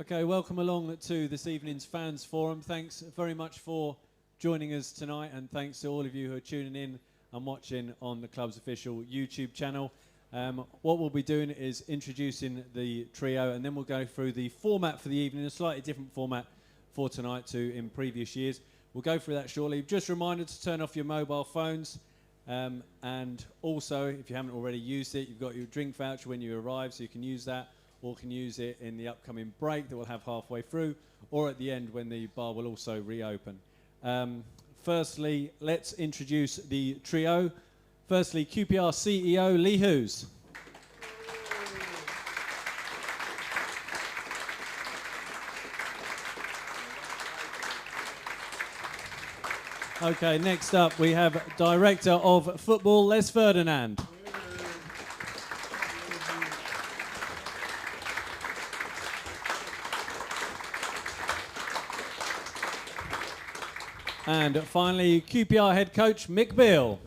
Okay, welcome along to this evening's Fans Forum. Thanks very much for joining us tonight, and thanks to all of you who are tuning in and watching on the club's official YouTube channel. What we'll be doing is introducing the trio, and then we'll go through the format for the evening, a slightly different format for tonight to in previous years. We'll go through that shortly. Just a reminder to turn off your mobile phones, and also, if you haven't already used it, you've got your drink voucher when you arrive, so you can use that, or can use it in the upcoming break that we'll have halfway through, or at the end when the bar will also reopen. Firstly, let's introduce the trio. Firstly, QPR CEO Lee Hoos. Okay, next up we have Director of Football Les Ferdinand. And finally, QPR head coach Mick Beale.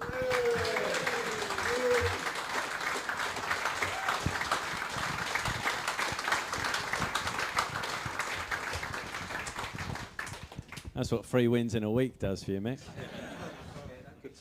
That's what 3 wins in a week does for you, Mick. Good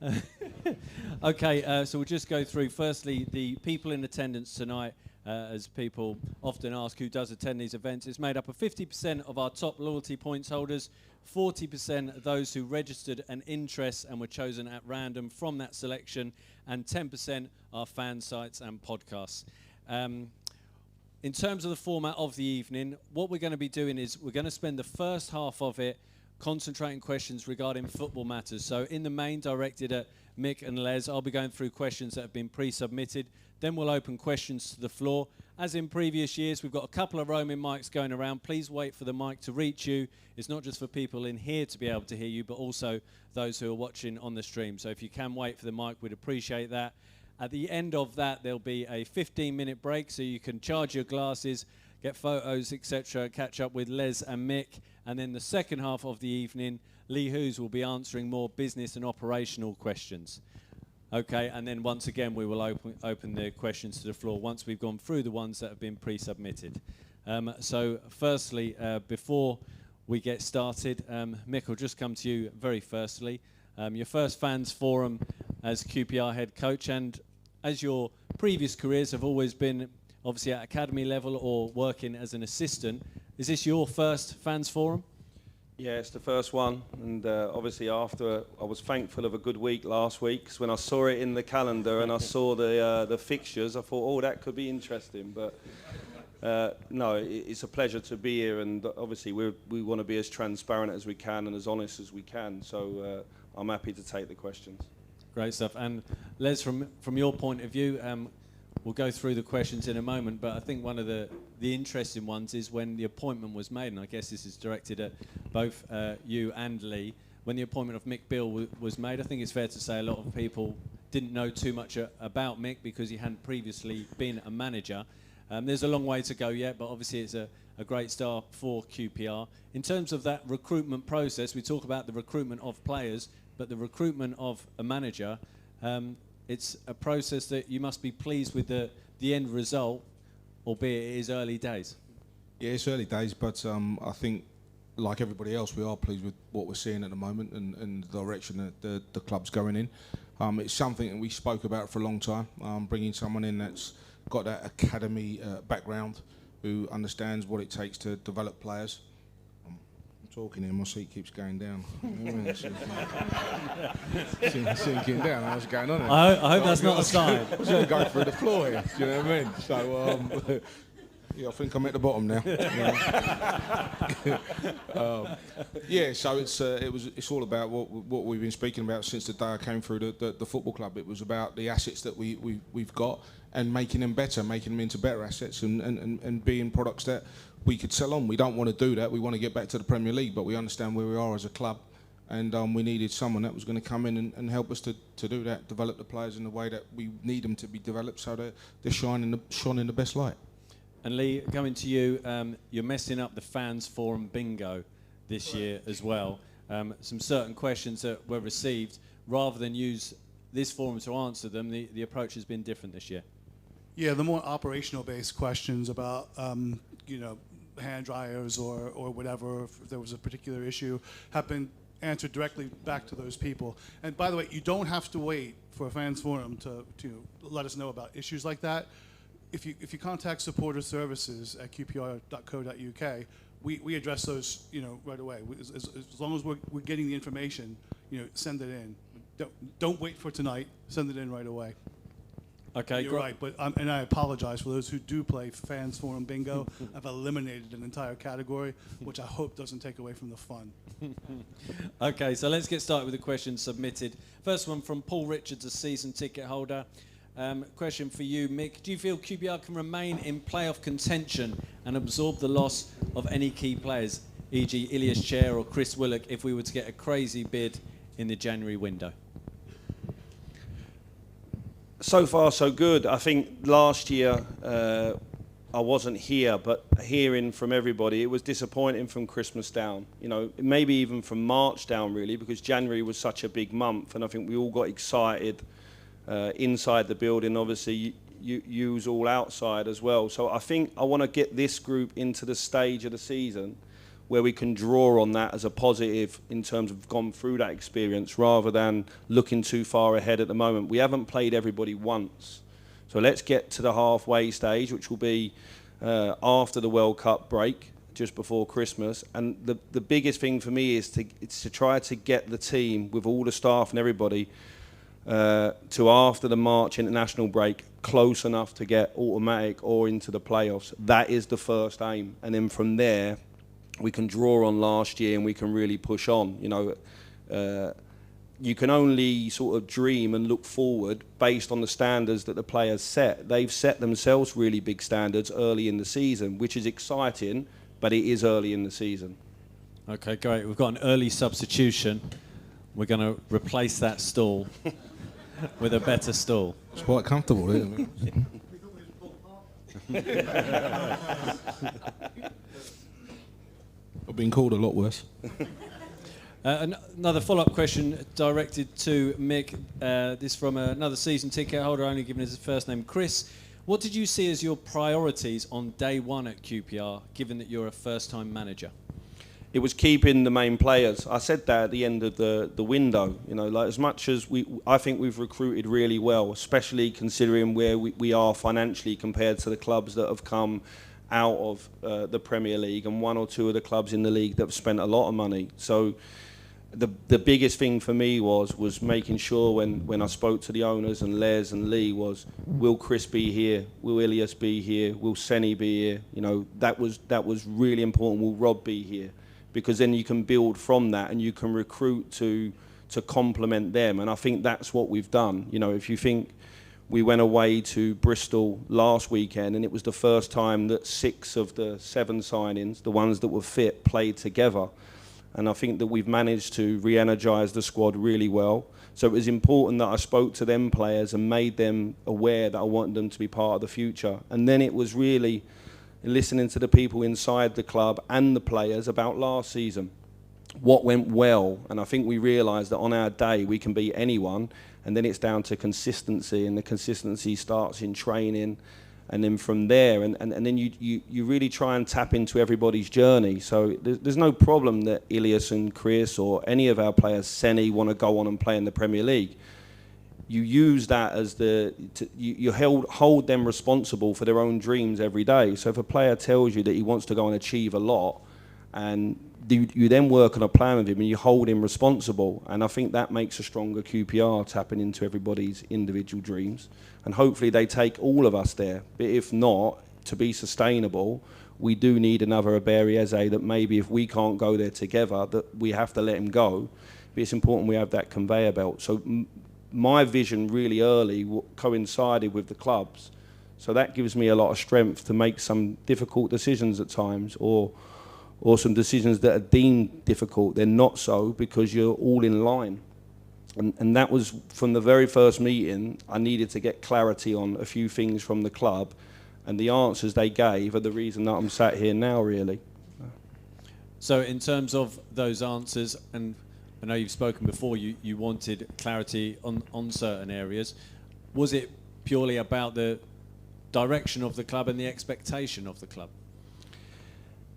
timing. Okay, so we'll just go through, firstly, the people in attendance tonight. As people often ask who does attend these events, it's made up of 50% of our top loyalty points holders, 40% those who registered an interest and were chosen at random from that selection, and 10% are fan sites and podcasts. In terms of the format of the evening, what we're going to be doing is we're going to spend the first half of it concentrating questions regarding football matters. So in the main, directed at Mick and Les, I'll be going through questions that have been pre-submitted. Then we'll open questions to the floor. As in previous years, we've got a couple of roaming mics going around. Please wait for the mic to reach you. It's not just for people in here to be able to hear you, but also those who are watching on the stream. So if you can wait for the mic, we'd appreciate that. At the end of that, there'll be a 15-minute break, so you can charge your glasses, get photos, etc., catch up with Les and Mick. And then the second half of the evening, Lee Hoos will be answering more business and operational questions. Okay, and then once again, we will open the questions to the floor once we've gone through the ones that have been pre-submitted. So firstly, before we get started, Mick, I'll just come to you very firstly. Your first Fans Forum as QPR head coach, and as your previous careers have always been obviously at academy level or working as an assistant, is this your first Fans Forum? Yeah, it's the first one, and obviously after I was thankful of a good week last week, because when I saw it in the calendar and I saw the fixtures, I thought, oh, that could be interesting. But no, it's a pleasure to be here, and obviously we want to be as transparent as we can and as honest as we can. So I'm happy to take the questions. Great stuff. And Les, from your point of view, we'll go through the questions in a moment, but I think one of the interesting ones is when the appointment was made, and I guess this is directed at both you and Lee. When the appointment of Mick Beale was made, I think it's fair to say a lot of people didn't know too much about Mick because he hadn't previously been a manager. There's a long way to go yet, but obviously it's a great start for QPR. In terms of that recruitment process, we talk about the recruitment of players, but the recruitment of a manager, it's a process that you must be pleased with the end result, albeit it is early days. Yeah, it's early days, but I think, like everybody else, we are pleased with what we're seeing at the moment and the direction that the club's going in. It's something that we spoke about for a long time, bringing someone in that's got that academy background, who understands what it takes to develop players. Talking here, my seat keeps going down. Sinking down. What's going on here? I hope that's not a sign. I'm going to go through the floor here. Do you know what I mean? So, yeah, I think I'm at the bottom now. Yeah, so it's all about what we've been speaking about since the day I came through the football club. It was about the assets that we've got and making them better, making them into better assets and being products that we could sell on. We don't want to do that. We want to get back to the Premier League, but we understand where we are as a club, and we needed someone that was going to come in and help us to do that, develop the players in the way that we need them to be developed, so that they're shone in the best light. And Lee, coming to you, you're messing up the Fans Forum bingo this year as well. Some certain questions that were received, rather than use this forum to answer them, the approach has been different this year. Yeah, the more operational-based questions about, hand dryers or whatever, if there was a particular issue, have been answered directly back to those people. And by the way, you don't have to wait for a fans forum to let us know about issues like that. If you contact supporter services at qpr.co.uk, we address those right away. As long as we're getting the information, send it in. Don't wait for tonight. Send it in right away. Okay, You're right, but and I apologize for those who do play fans forum bingo. I've eliminated an entire category, which I hope doesn't take away from the fun. Okay, so let's get started with the questions submitted. First one from Paul Richards, a season ticket holder. Question for you, Mick. Do you feel QPR can remain in playoff contention and absorb the loss of any key players, e.g. Ilias Chair or Chris Willock, if we were to get a crazy bid in the January window? So far, so good. I think last year I wasn't here, but hearing from everybody, it was disappointing from Christmas down. Maybe even from March down, really, because January was such a big month, and I think we all got excited inside the building. Obviously, you was all outside as well. So I think I want to get this group into the stage of the season where we can draw on that as a positive in terms of gone through that experience rather than looking too far ahead at the moment. We haven't played everybody once. So let's get to the halfway stage, which will be after the World Cup break, just before Christmas. And the biggest thing for me is to try to get the team, with all the staff and everybody, to after the March international break, close enough to get automatic or into the playoffs. That is the first aim. And then from there, we can draw on last year and we can really push on. You can only sort of dream and look forward based on the standards that the players set. They've set themselves really big standards early in the season, which is exciting, but it is early in the season. Okay, great. We've got an early substitution. We're going to replace that stall with a better stall. It's quite comfortable, isn't it? I've been called a lot worse. Another follow-up question directed to Mick. This from another season ticket holder, only given his first name, Chris. What did you see as your priorities on day one at QPR, given that you're a first-time manager? It was keeping the main players. I said that at the end of the window. As much as I think we've recruited really well, especially considering where we are financially compared to the clubs that have come out of the Premier League, and one or two of the clubs in the league that have spent a lot of money. So the biggest thing for me was making sure when I spoke to the owners and Les and Lee was, will Chris be here? Will Ilias be here? Will Senny be here? That was really important. Will Rob be here? Because then you can build from that and you can recruit to complement them. And I think that's what we've done. If you think we went away to Bristol last weekend and it was the first time that 6 of the 7 signings, the ones that were fit, played together. And I think that we've managed to re-energise the squad really well. So it was important that I spoke to them players and made them aware that I wanted them to be part of the future. And then it was really listening to the people inside the club and the players about last season. What went well, and I think we realised that on our day we can beat anyone, and then it's down to consistency, and the consistency starts in training, and then from there, and then you really try and tap into everybody's journey. So there's no problem that Ilias and Chris or any of our players, Senny, want to go on and play in the Premier League. You use that as you hold them responsible for their own dreams every day. So if a player tells you that he wants to go and achieve a lot, and you then work on a plan with him and you hold him responsible, and I think that makes a stronger QPR, tapping into everybody's individual dreams, and hopefully they take all of us there. But if not, to be sustainable, we do need another Aberieze that maybe if we can't go there together, that we have to let him go. But it's important we have that conveyor belt. So my vision really early coincided with the clubs. So that gives me a lot of strength to make some difficult decisions at times, or some decisions that are deemed difficult. They're not so, because you're all in line. And that was from the very first meeting. I needed to get clarity on a few things from the club, and the answers they gave are the reason that I'm sat here now, really. So in terms of those answers, and I know you've spoken before, you wanted clarity on certain areas. Was it purely about the direction of the club and the expectation of the club?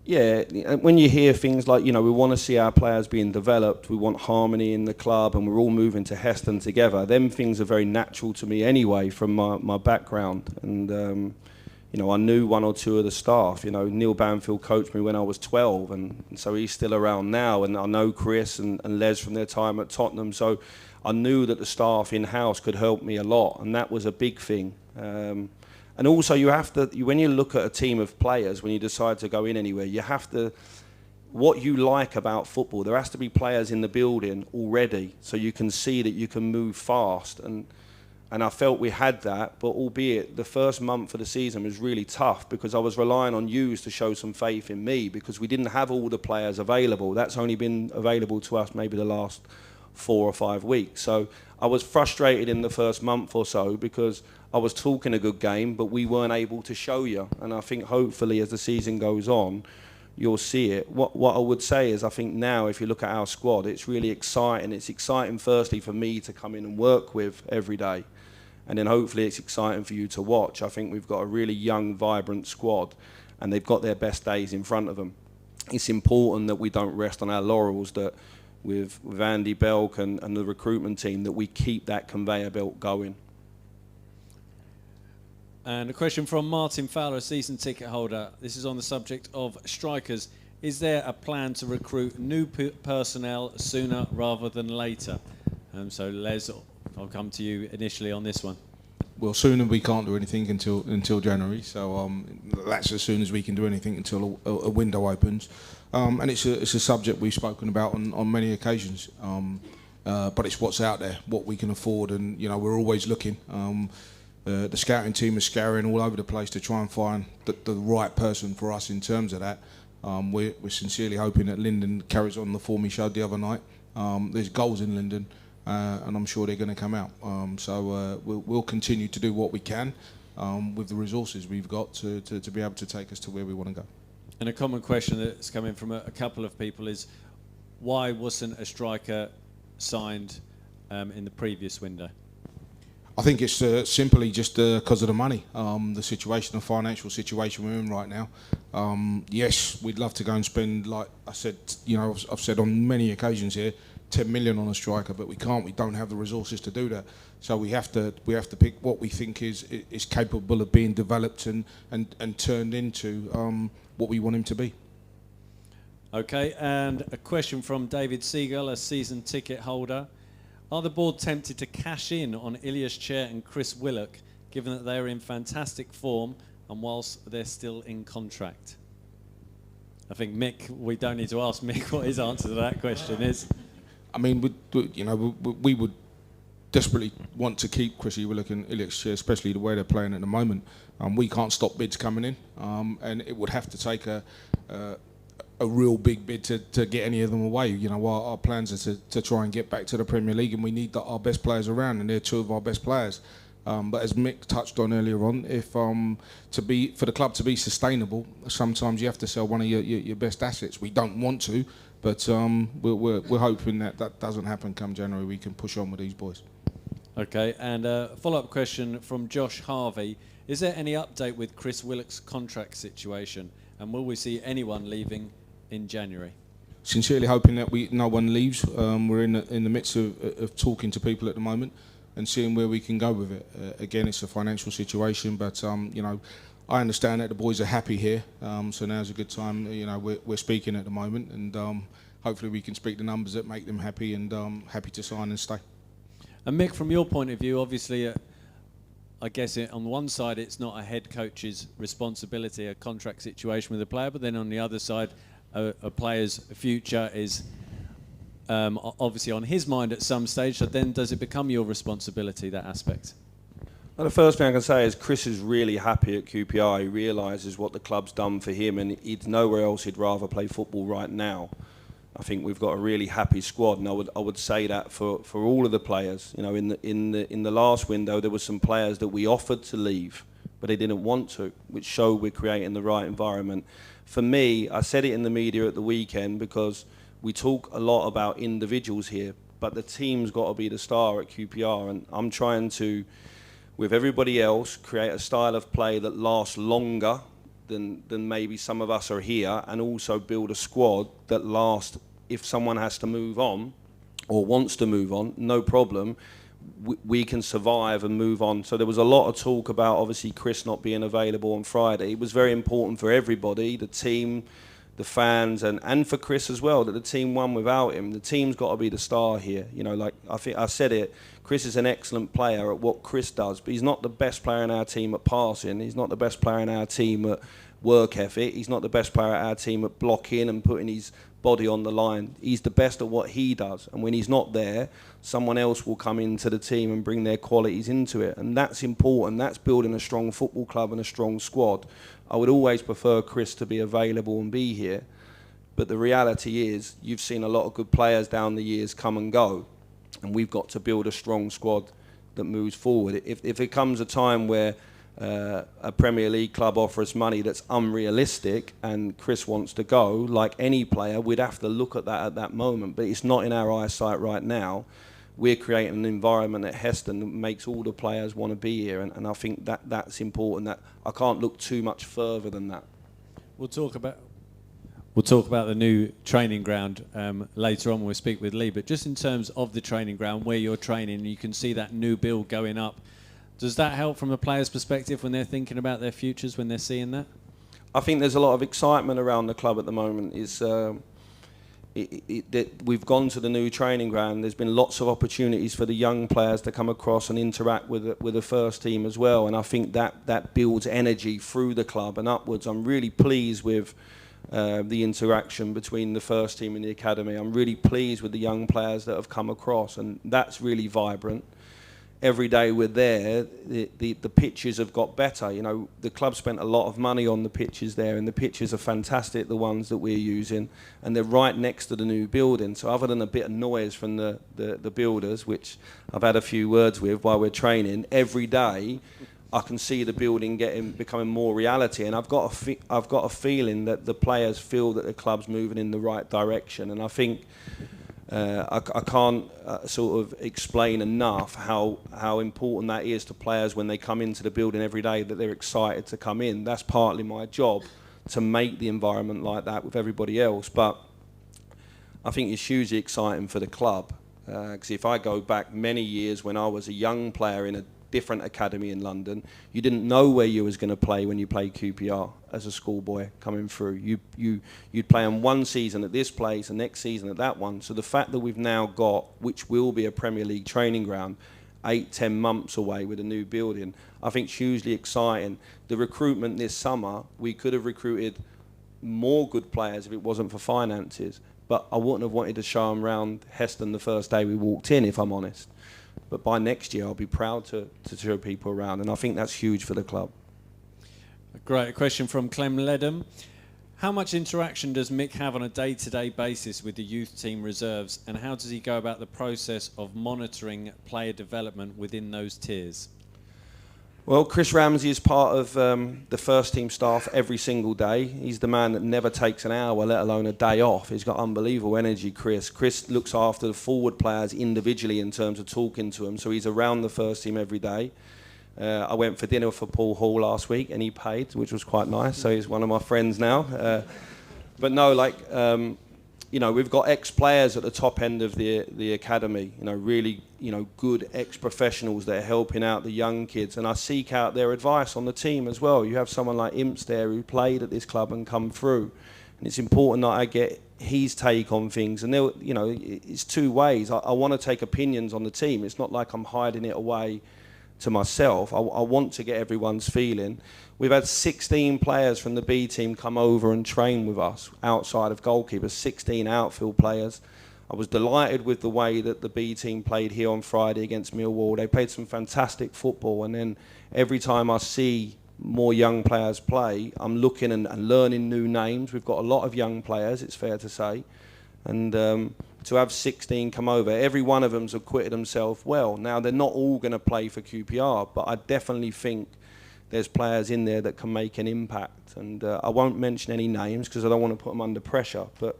Yeah, when you hear things like, we want to see our players being developed, we want harmony in the club, and we're all moving to Heston together, them things are very natural to me anyway from my background. And, I knew one or two of the staff. Neil Banfield coached me when I was 12, and so he's still around now. And I know Chris and Les from their time at Tottenham, so I knew that the staff in-house could help me a lot, and that was a big thing. And also, you have to, when you look at a team of players, when you decide to go in anywhere, you have to, what you like about football, there has to be players in the building already, so you can see that you can move fast. And I felt we had that, but albeit the first month of the season was really tough because I was relying on yous to show some faith in me because we didn't have all the players available. That's only been available to us maybe the last 4 or 5 weeks. So I was frustrated in the first month or so because I was talking a good game, but we weren't able to show you. And I think hopefully as the season goes on, you'll see it. What I would say is I think now if you look at our squad, it's really exciting. It's exciting firstly for me to come in and work with every day. And then hopefully it's exciting for you to watch. I think we've got a really young, vibrant squad, and they've got their best days in front of them. It's important that we don't rest on our laurels, that with Andy Belk and the recruitment team, that we keep that conveyor belt going. And a question from Martin Fowler, a season ticket holder. This is on the subject of strikers. Is there a plan to recruit new personnel sooner rather than later? So Les, I'll come to you initially on this one. Well, sooner we can't do anything until January, so that's as soon as we can do anything until a window opens. And it's a subject we've spoken about on many occasions. But it's what's out there, what we can afford, and we're always looking. The scouting team is scouring all over the place to try and find the right person for us in terms of that. We're sincerely hoping that Linden carries on the form he showed the other night. There's goals in Linden. And I'm sure they're going to come out. So we'll continue to do what we can with the resources we've got to be able to take us to where we want to go. And a common question that's coming from a couple of people is, why wasn't a striker signed in the previous window? I think it's simply just because of the money, the situation, the financial situation we're in right now. Yes, we'd love to go and spend, like I said, I've said on many occasions here, 10 million on a striker, but we can't. We don't have the resources to do that. So we have to pick what we think is capable of being developed and turned into what we want him to be. Okay, and a question from David Siegel, a season ticket holder. Are the board tempted to cash in on Ilias Chair and Chris Willock, given that they are in fantastic form and whilst they're still in contract? I think Mick, we don't need to ask Mick what his answer to that question is. I mean, we would desperately want to keep Chrissy Willock and Ilias Chair, especially the way they're playing at the moment. We can't stop bids coming in, and it would have to take a real big bid to get any of them away. Our plans are to try and get back to the Premier League, and we need our best players around, and they're two of our best players. But as Mick touched on earlier on, if for the club to be sustainable, sometimes you have to sell one of your best assets. We don't want to, but we're hoping that doesn't happen come January. We can push on with these boys. Okay, and a follow-up question from Josh Harvey. Is there any update with Chris Willock's contract situation, and will we see anyone leaving in January? Sincerely hoping that no one leaves. We're in the midst of talking to people at the moment and seeing where we can go with it. Again, it's a financial situation, but I understand that the boys are happy here, so now's a good time. We're speaking at the moment, and hopefully we can speak the numbers that make them happy and happy to sign and stay. And Mick, from your point of view, obviously, I guess on one side it's not a head coach's responsibility, a contract situation with a player, but then on the other side, a player's future is obviously on his mind at some stage. So then, does it become your responsibility, that aspect? Well, the first thing I can say is Chris is really happy at QPR. He realises what the club's done for him, and he's nowhere else he'd rather play football right now. I think we've got a really happy squad, and I would say that for all of the players. In the last window, there were some players that we offered to leave, but they didn't want to, which showed we're creating the right environment. For me, I said it in the media at the weekend because we talk a lot about individuals here, but the team's got to be the star at QPR, and I'm trying to, with everybody else, create a style of play that lasts longer than maybe some of us are here, and also build a squad that lasts. If someone has to move on or wants to move on, no problem. We can survive and move on. So there was a lot of talk about obviously Chris not being available on Friday. It was very important for everybody, the team, the fans, and for Chris as well, that the team won without him. The team's got to be the star here. You know, like I think I said it, Chris is an excellent player at what Chris does, but he's not the best player in our team at passing. He's not the best player in our team at work ethic. He's not the best player at our team at blocking and putting his body on the line. He's the best at what he does, and when he's not there, someone else will come into the team and bring their qualities into it, and that's important. That's building a strong football club and a strong squad. I would always prefer Chris to be available and be here, but the reality is you've seen a lot of good players down the years come and go, and we've got to build a strong squad that moves forward. If it comes a time where a Premier League club offers money that's unrealistic and Chris wants to go, like any player, we'd have to look at that moment, but it's not in our eyesight right now. We're creating an environment at Heston that makes all the players want to be here, and I think that's important. That I can't look too much further than that. We'll talk about the new training ground later on when we speak with Lee, but just in terms of the training ground where you're training, you can see that new build going up. Does that help from a player's perspective when they're thinking about their futures, when they're seeing that? I think there's a lot of excitement around the club at the moment. We've gone to the new training ground. There's been lots of opportunities for the young players to come across and interact with the first team as well, and I think that builds energy through the club and upwards. I'm really pleased with the interaction between the first team and the academy. I'm really pleased with the young players that have come across, and that's really vibrant. Every day we're there, the pitches have got better. You know, the club spent a lot of money on the pitches there, and the pitches are fantastic, the ones that we're using, and they're right next to the new building. So other than a bit of noise from the builders, which I've had a few words with while we're training, every day I can see the building becoming more reality, and I've got a feeling that the players feel that the club's moving in the right direction, and I think I can't sort of explain enough how important that is to players when they come into the building every day, that they're excited to come in. That's partly my job, to make the environment like that with everybody else. But I think it's hugely exciting for the club. Because if I go back many years when I was a young player in a different academy in London, you didn't know where you was going to play when you played QPR as a schoolboy coming through. You'd play on one season at this place, the next season at that one. So the fact that we've now got, which will be a Premier League training ground, 8-10 months away with a new building, I think it's hugely exciting. The recruitment this summer, we could have recruited more good players if it wasn't for finances, but I wouldn't have wanted to show them around Heston the first day we walked in, if I'm honest. But by next year, I'll be proud to show people around, and I think that's huge for the club. Great. A question from Clem Ledham. How much interaction does Mick have on a day-to-day basis with the youth team reserves, and how does he go about the process of monitoring player development within those tiers? Well, Chris Ramsey is part of the first team staff every single day. He's the man that never takes an hour, let alone a day off. He's got unbelievable energy, Chris. Chris looks after the forward players individually in terms of talking to them, so he's around the first team every day. I went for dinner for Paul Hall last week, and he paid, which was quite nice, so he's one of my friends now. But no, like, you know, we've got ex-players at the top end of the academy, you know, really, you know, good ex-professionals that are helping out the young kids, and I seek out their advice on the team as well. You have someone like Imps there who played at this club and come through, and it's important that I get his take on things, and you know, it's two ways. I want to take opinions on the team. It's not like I'm hiding it away to myself. I want to get everyone's feeling. We've had 16 players from the B team come over and train with us outside of goalkeepers, 16 outfield players. I was delighted with the way that the B team played here on Friday against Millwall. They played some fantastic football, and then every time I see more young players play, I'm looking and learning new names. We've got a lot of young players, it's fair to say, and to have 16 come over, every one of them's acquitted themselves well. Now, they're not all going to play for QPR, but I definitely think there's players in there that can make an impact. And I won't mention any names because I don't want to put them under pressure, but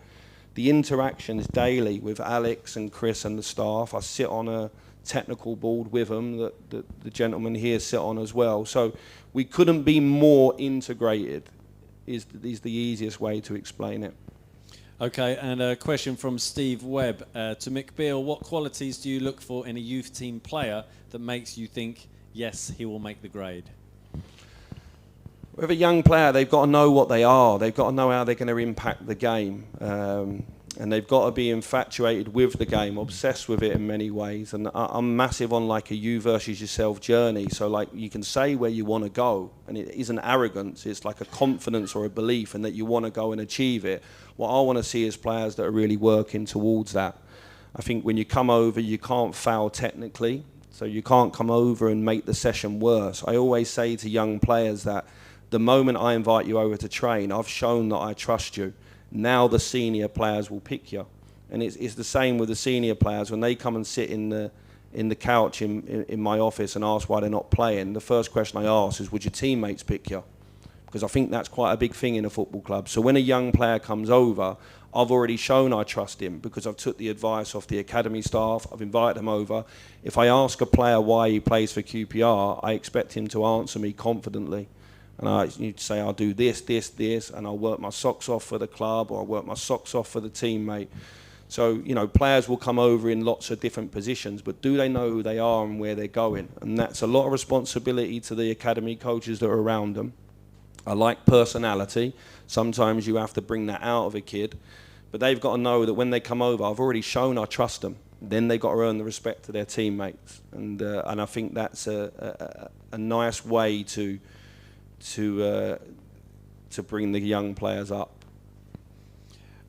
the interaction is daily with Alex and Chris and the staff. I sit on a technical board with them that the gentlemen here sit on as well. So we couldn't be more integrated is the easiest way to explain it. Okay, and a question from Steve Webb to Mick Beale. What qualities do you look for in a youth team player that makes you think, yes, he will make the grade? With a young player, they've got to know what they are. They've got to know how they're going to impact the game. And they've got to be infatuated with the game, obsessed with it in many ways. And I'm massive on like a you versus yourself journey. So like you can say where you want to go, and it isn't arrogance. It's like a confidence or a belief in that you want to go and achieve it. What I want to see is players that are really working towards that. I think when you come over, you can't foul technically. So you can't come over and make the session worse. I always say to young players that the moment I invite you over to train, I've shown that I trust you. Now the senior players will pick you. And it's the same with the senior players. When they come and sit in the couch in my office and ask why they're not playing, the first question I ask is, would your teammates pick you? Because I think that's quite a big thing in a football club. So when a young player comes over, I've already shown I trust him because I've took the advice off the academy staff, I've invited him over. If I ask a player why he plays for QPR, I expect him to answer me confidently. And I need to say, I'll do this, this, this, and I'll work my socks off for the club, or I'll work my socks off for the teammate. So, you know, players will come over in lots of different positions, but do they know who they are and where they're going? And that's a lot of responsibility to the academy coaches that are around them. I like personality. Sometimes you have to bring that out of a kid. But they've got to know that when they come over, I've already shown I trust them. Then they've got to earn the respect of their teammates. And I think that's a nice way to bring the young players up.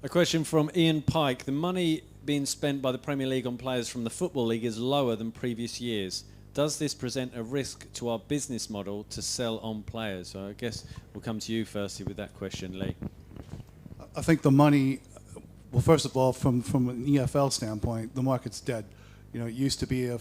A question from Ian Pike. The money being spent by the Premier League on players from the Football League is lower than previous years. Does this present a risk to our business model to sell on players? So I guess we'll come to you firstly with that question, Lee. I think the money, well, first of all, from an EFL standpoint, the market's dead. You know, it used to be a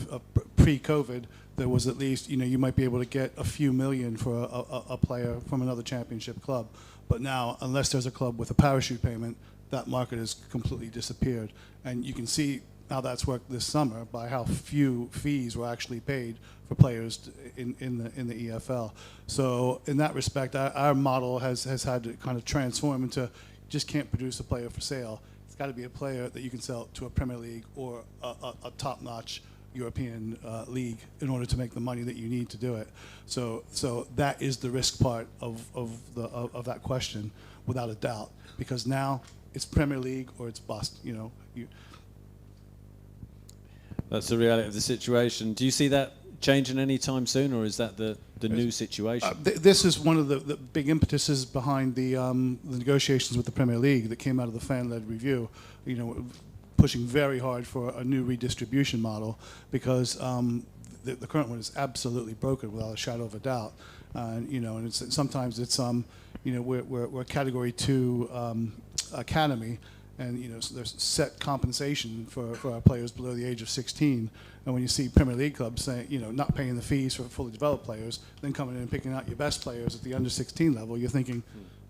pre-COVID, there was at least, you know, you might be able to get a few million for a player from another championship club. But now, unless there's a club with a parachute payment, that market has completely disappeared. And you can see how that's worked this summer by how few fees were actually paid for players in the EFL. So in that respect, our model has had to kind of transform into, you just can't produce a player for sale. It's got to be a player that you can sell to a Premier League or a top-notch European league in order to make the money that you need to do it. So that is the risk part of that question, without a doubt, because now it's Premier League or it's bust. You know, that's the reality of the situation. Do you see that changing any time soon, or is that the new situation? This is one of the big impetuses behind the negotiations with the Premier League that came out of the fan-led review. You know, pushing very hard for a new redistribution model because the current one is absolutely broken without a shadow of a doubt. You know, and sometimes it's you know, we're a Category 2 academy, and you know, so there's set compensation for our players below the age of 16. And when you see Premier League clubs saying, you know, not paying the fees for fully developed players, then coming in and picking out your best players at the under 16 level, you're thinking,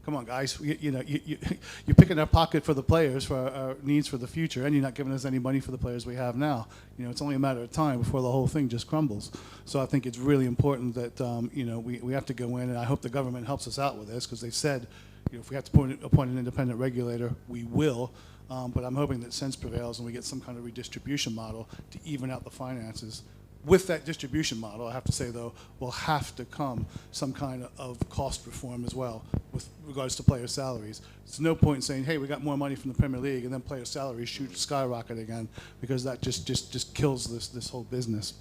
come on, guys, you know, you're picking our pocket for the players, for our needs for the future, and you're not giving us any money for the players we have now. You know, it's only a matter of time before the whole thing just crumbles. So I think it's really important that, you know, we have to go in, and I hope the government helps us out with this, because they've said, you know, if we have to appoint an independent regulator, we will. But I'm hoping that sense prevails and we get some kind of redistribution model to even out the finances. With that distribution model, I have to say, though, will have to come some kind of cost reform as well with regards to player salaries. There's no point in saying, hey, we got more money from the Premier League, and then player salaries skyrocket again, because that just kills this whole business.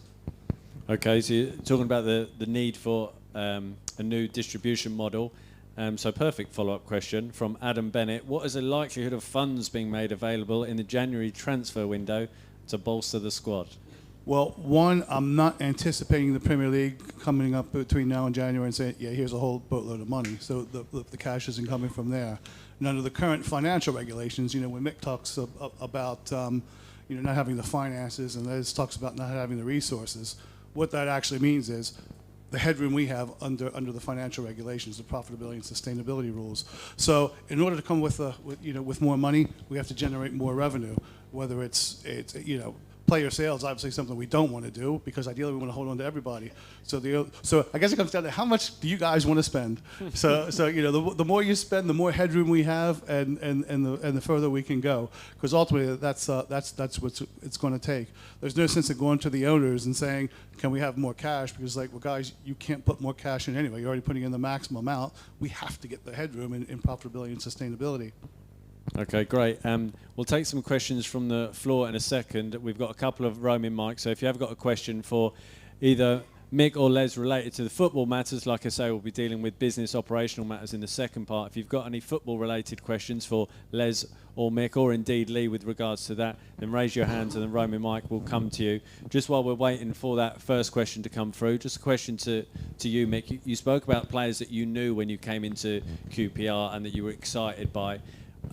Okay, so you're talking about the need for a new distribution model. So perfect follow-up question from Adam Bennett. What is the likelihood of funds being made available in the January transfer window to bolster the squad? Well, one, I'm not anticipating the Premier League coming up between now and January and saying, yeah, here's a whole boatload of money. So the cash isn't coming from there. And under the current financial regulations, you know, when Mick talks about, you know, not having the finances, and Les talks about not having the resources, what that actually means is the headroom we have under the financial regulations, the profitability and sustainability rules. So in order to come with more money, we have to generate more revenue, whether it's you know, player sales is obviously something we don't want to do because ideally we want to hold on to everybody. So I guess it comes down to how much do you guys want to spend? So the more you spend, the more headroom we have, and the further we can go. Because ultimately that's what it's going to take. There's no sense in going to the owners and saying, can we have more cash? Because well guys, you can't put more cash in anyway. You're already putting in the maximum amount. We have to get the headroom in profitability and sustainability. Okay, great. We'll take some questions from the floor in a second. We've got a couple of roaming mics, so if you have got a question for either Mick or Les related to the football matters, like I say, we'll be dealing with business operational matters in the second part. If you've got any football related questions for Les or Mick, or indeed Lee with regards to that, then raise your hands and the roaming mic will come to you. Just while we're waiting for that first question to come through, just a question to you, Mick. You spoke about players that you knew when you came into QPR and that you were excited by.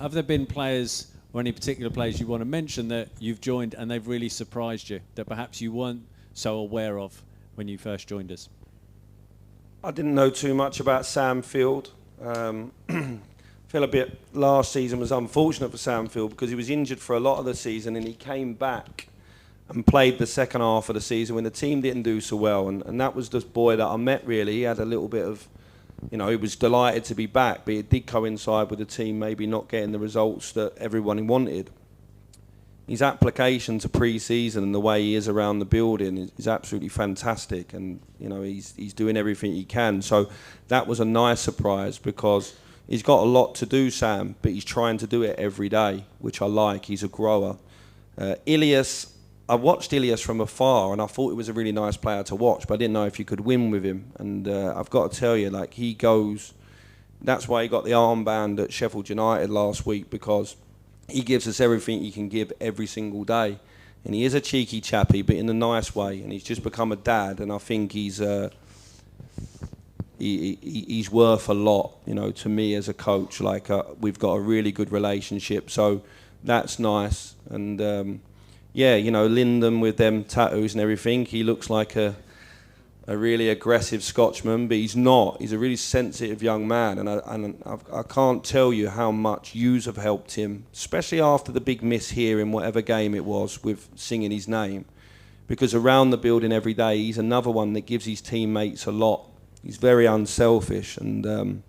Have there been players or any particular players you want to mention that you've joined and they've really surprised you, that perhaps you weren't so aware of when you first joined us? I didn't know too much about Sam Field. Feel a bit last season was unfortunate for Sam Field because he was injured for a lot of the season and he came back and played the second half of the season when the team didn't do so well. And that was the boy that I met, really. He had a little bit of, he was delighted to be back, but it did coincide with the team maybe not getting the results that everyone wanted. His application to pre-season and the way he is around the building is absolutely fantastic, and he's doing everything he can. So that was a nice surprise because he's got a lot to do, Sam, but he's trying to do it every day, which I like. He's a grower. Ilias, I watched Ilias from afar and I thought he was a really nice player to watch, but I didn't know if you could win with him. And I've got to tell you, he goes, that's why he got the armband at Sheffield United last week, because he gives us everything he can give every single day. And he is a cheeky chappy, but in a nice way. And he's just become a dad, and I think he's worth a lot, to me as a coach. We've got a really good relationship, so that's nice. And Lyndon with them tattoos and everything, he looks like a really aggressive Scotsman, but he's not. He's a really sensitive young man, and I can't tell you how much yous have helped him, especially after the big miss here in whatever game it was with singing his name, because around the building every day, he's another one that gives his teammates a lot. He's very unselfish, and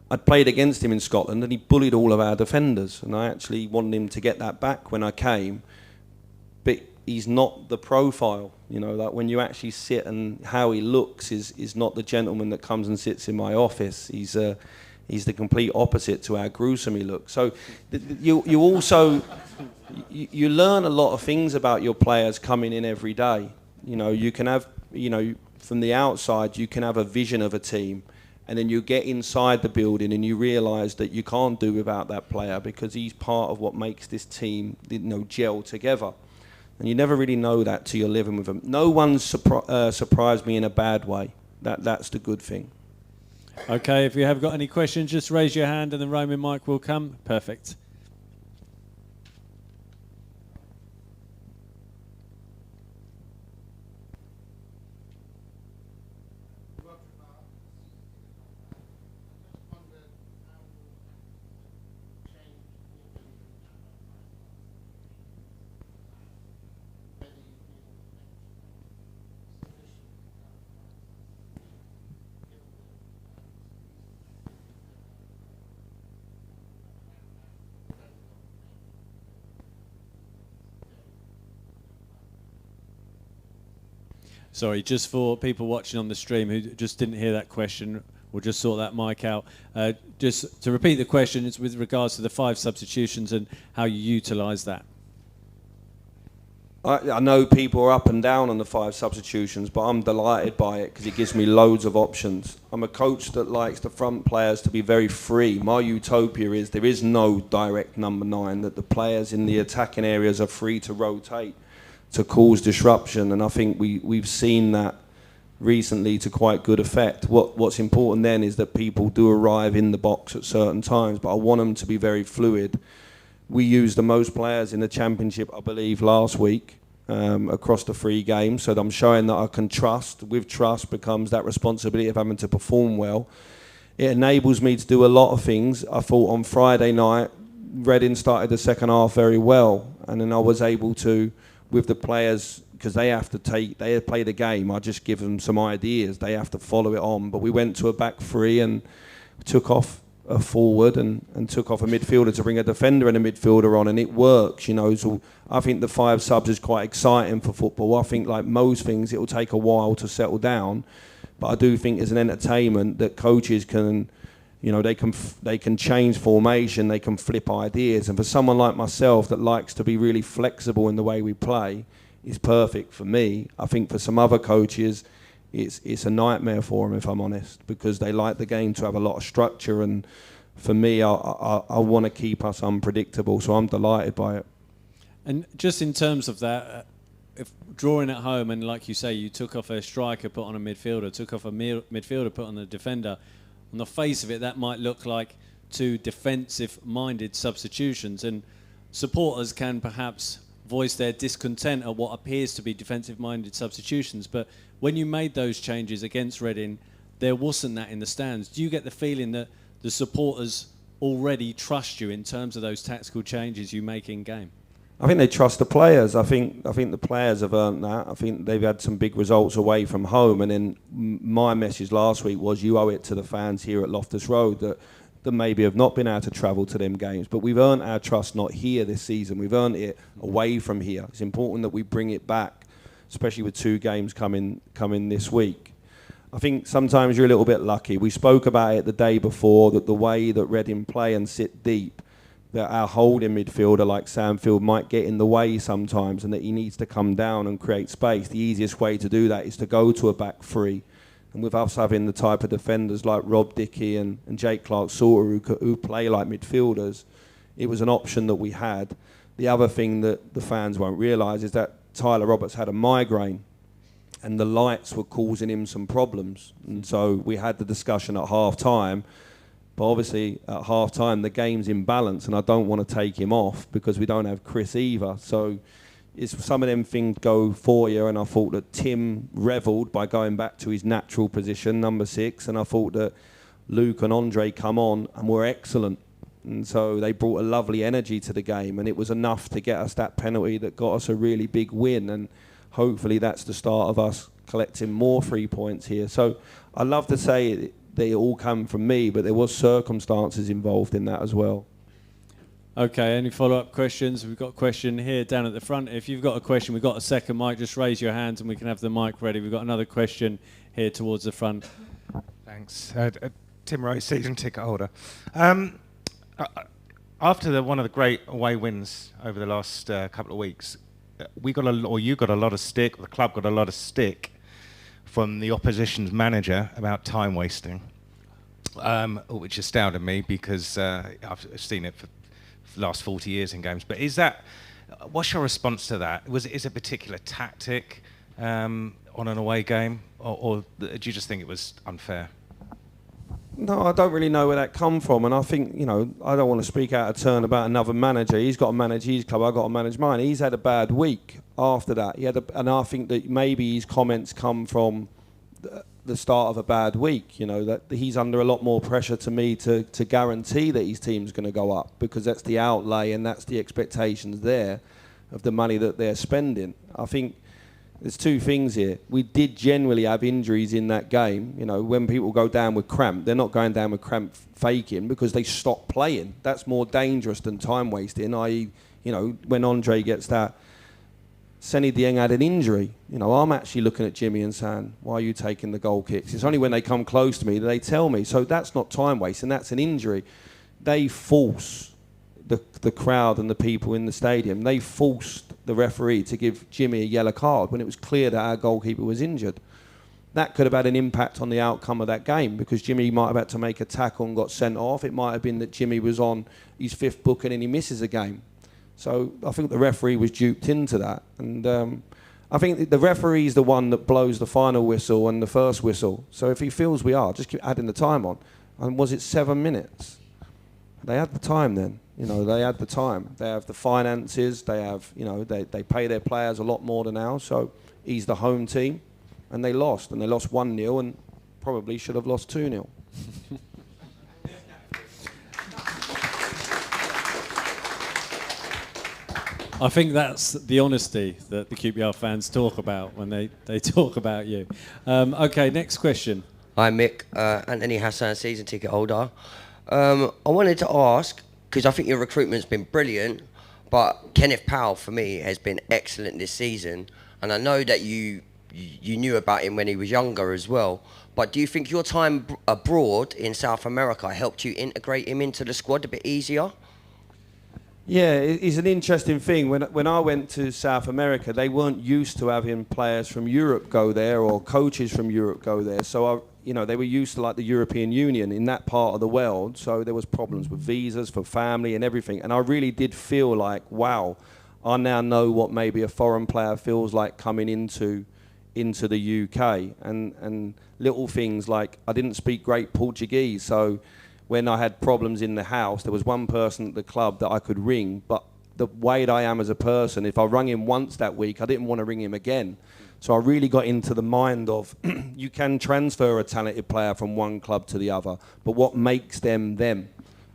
I'd played against him in Scotland, and he bullied all of our defenders, and I actually wanted him to get that back when I came. But he's not the profile, when you actually sit, and how he looks is not the gentleman that comes and sits in my office. He's the complete opposite to how gruesome he looks. So you also you learn a lot of things about your players coming in every day. You can have, from the outside, you can have a vision of a team, and then you get inside the building and you realise that you can't do without that player because he's part of what makes this team, gel together. And you never really know that till you're living with them. No one's surprised me in a bad way. That's the good thing. Okay, if you have got any questions, just raise your hand and the roaming mic will come. Perfect. Sorry, just for people watching on the stream who just didn't hear that question, we'll just sort that mic out. Just to repeat the question, it's with regards to the 5 substitutions and how you utilise that. I know people are up and down on the 5 substitutions, but I'm delighted by it because it gives me loads of options. I'm a coach that likes the front players to be very free. My utopia is there is no direct number 9, that the players in the attacking areas are free to rotate, to cause disruption, and I think we've seen that recently to quite good effect. What's important then is that people do arrive in the box at certain times, but I want them to be very fluid. We used the most players in the Championship, I believe, last week across the 3 games, so that I'm showing that I can trust. With trust becomes that responsibility of having to perform well. It enables me to do a lot of things. I thought on Friday night, Reading started the second half very well, and then I was able to with the players, because they play the game. I just give them some ideas. They have to follow it on. But we went to a back three and took off a forward and took off a midfielder to bring a defender and a midfielder on, and it works, you know. So I think the 5 subs is quite exciting for football. I think, like most things, it will take a while to settle down. But I do think as an entertainment that coaches can, you know, they can change formation, they can flip ideas. And for someone like myself that likes to be really flexible in the way we play, it's perfect for me. I think for some other coaches, it's a nightmare for them, if I'm honest, because they like the game to have a lot of structure. And for me, I want to keep us unpredictable, so I'm delighted by it. And just in terms of that, if drawing at home, and like you say, you took off a striker, put on a midfielder, took off a midfielder, put on a defender. On the face of it, that might look like 2 defensive-minded substitutions, and supporters can perhaps voice their discontent at what appears to be defensive-minded substitutions. But when you made those changes against Reading, there wasn't that in the stands. Do you get the feeling that the supporters already trust you in terms of those tactical changes you make in-game? I think they trust the players. I think the players have earned that. I think they've had some big results away from home. And then my message last week was you owe it to the fans here at Loftus Road that maybe have not been able to travel to them games. But we've earned our trust not here this season. We've earned it away from here. It's important that we bring it back, especially with 2 games coming this week. I think sometimes you're a little bit lucky. We spoke about it the day before, that the way that Reading play and sit deep, that our holding midfielder like Sandfield might get in the way sometimes, and that he needs to come down and create space. The easiest way to do that is to go to a back three. And with us having the type of defenders like Rob Dickie and Jake Clark-Salter who play like midfielders, it was an option that we had. The other thing that the fans won't realise is that Tyler Roberts had a migraine and the lights were causing him some problems. And so we had the discussion at half-time. But obviously, at half-time, the game's in balance, and I don't want to take him off because we don't have Chris either. So some of them things go for you, and I thought that Tim revelled by going back to his natural position, number 6, and I thought that Luke and Andre come on and were excellent. And so they brought a lovely energy to the game, and it was enough to get us that penalty that got us a really big win, and hopefully that's the start of us collecting more 3 points here. So I love to say they all come from me, but there was circumstances involved in that as well. Okay, any follow-up questions? We've got a question here down at the front. If you've got a question, we've got a second mic. Just raise your hands and we can have the mic ready. We've got another question here towards the front. Thanks. Tim Rose, season ticket holder. After one of the great away wins over the last couple of weeks, you got a lot of stick, the club got a lot of stick from the opposition's manager about time wasting, which astounded me because I've seen it for the last 40 years in games. But what's your response to that? Is it a particular tactic on an away game, or do you just think it was unfair? No, I don't really know where that come from, and I think, you know, I don't want to speak out of turn about another manager. He's got to manage his club, I've got to manage mine. He's had a bad week after that. And I think that maybe his comments come from the start of a bad week, you know, that he's under a lot more pressure to me to guarantee that his team's going to go up, because that's the outlay and that's the expectations there of the money that they're spending. I think there's 2 things here. We did generally have injuries in that game. You know, when people go down with cramp, they're not going down with cramp faking because they stop playing. That's more dangerous than time wasting, i.e., you know, when Andre gets that. Senny Dieng had an injury. You know, I'm actually looking at Jimmy and saying, why are you taking the goal kicks? It's only when they come close to me that they tell me. So that's not time wasting, that's an injury. They force the crowd and the people in the stadium, they forced the referee to give Jimmy a yellow card when it was clear that our goalkeeper was injured. That could have had an impact on the outcome of that game, because Jimmy might have had to make a tackle and got sent off. It might have been that Jimmy was on his 5th booking and he misses a game. So I think the referee was duped into that. And I think the referee is the one that blows the final whistle and the first whistle. So if he feels we are, just keep adding the time on. And was it 7 minutes? They had the time then. You know, they had the time. They have the finances. They have, you know, they pay their players a lot more than ours. So he's the home team. And they lost. And they lost 1-0 and probably should have lost 2-0. I think that's the honesty that the QPR fans talk about when they talk about you. Okay, next question. Hi Mick, Anthony Hassan, season ticket holder. I wanted to ask, because I think your recruitment's been brilliant, but Kenneth Powell for me has been excellent this season, and I know that you knew about him when he was younger as well. But do you think your time abroad in South America helped you integrate him into the squad a bit easier? Yeah, it's an interesting thing. When I went to South America, they weren't used to having players from Europe go there or coaches from Europe go there. So, they were used to like the European Union in that part of the world. So there was problems with visas for family and everything. And I really did feel like, wow, I now know what maybe a foreign player feels like coming into the UK. And little things like I didn't speak great Portuguese, so when I had problems in the house, there was one person at the club that I could ring, but the way that I am as a person, if I rang him once that week, I didn't want to ring him again. So I really got into the mind of you can transfer a talented player from one club to the other, but what makes them them?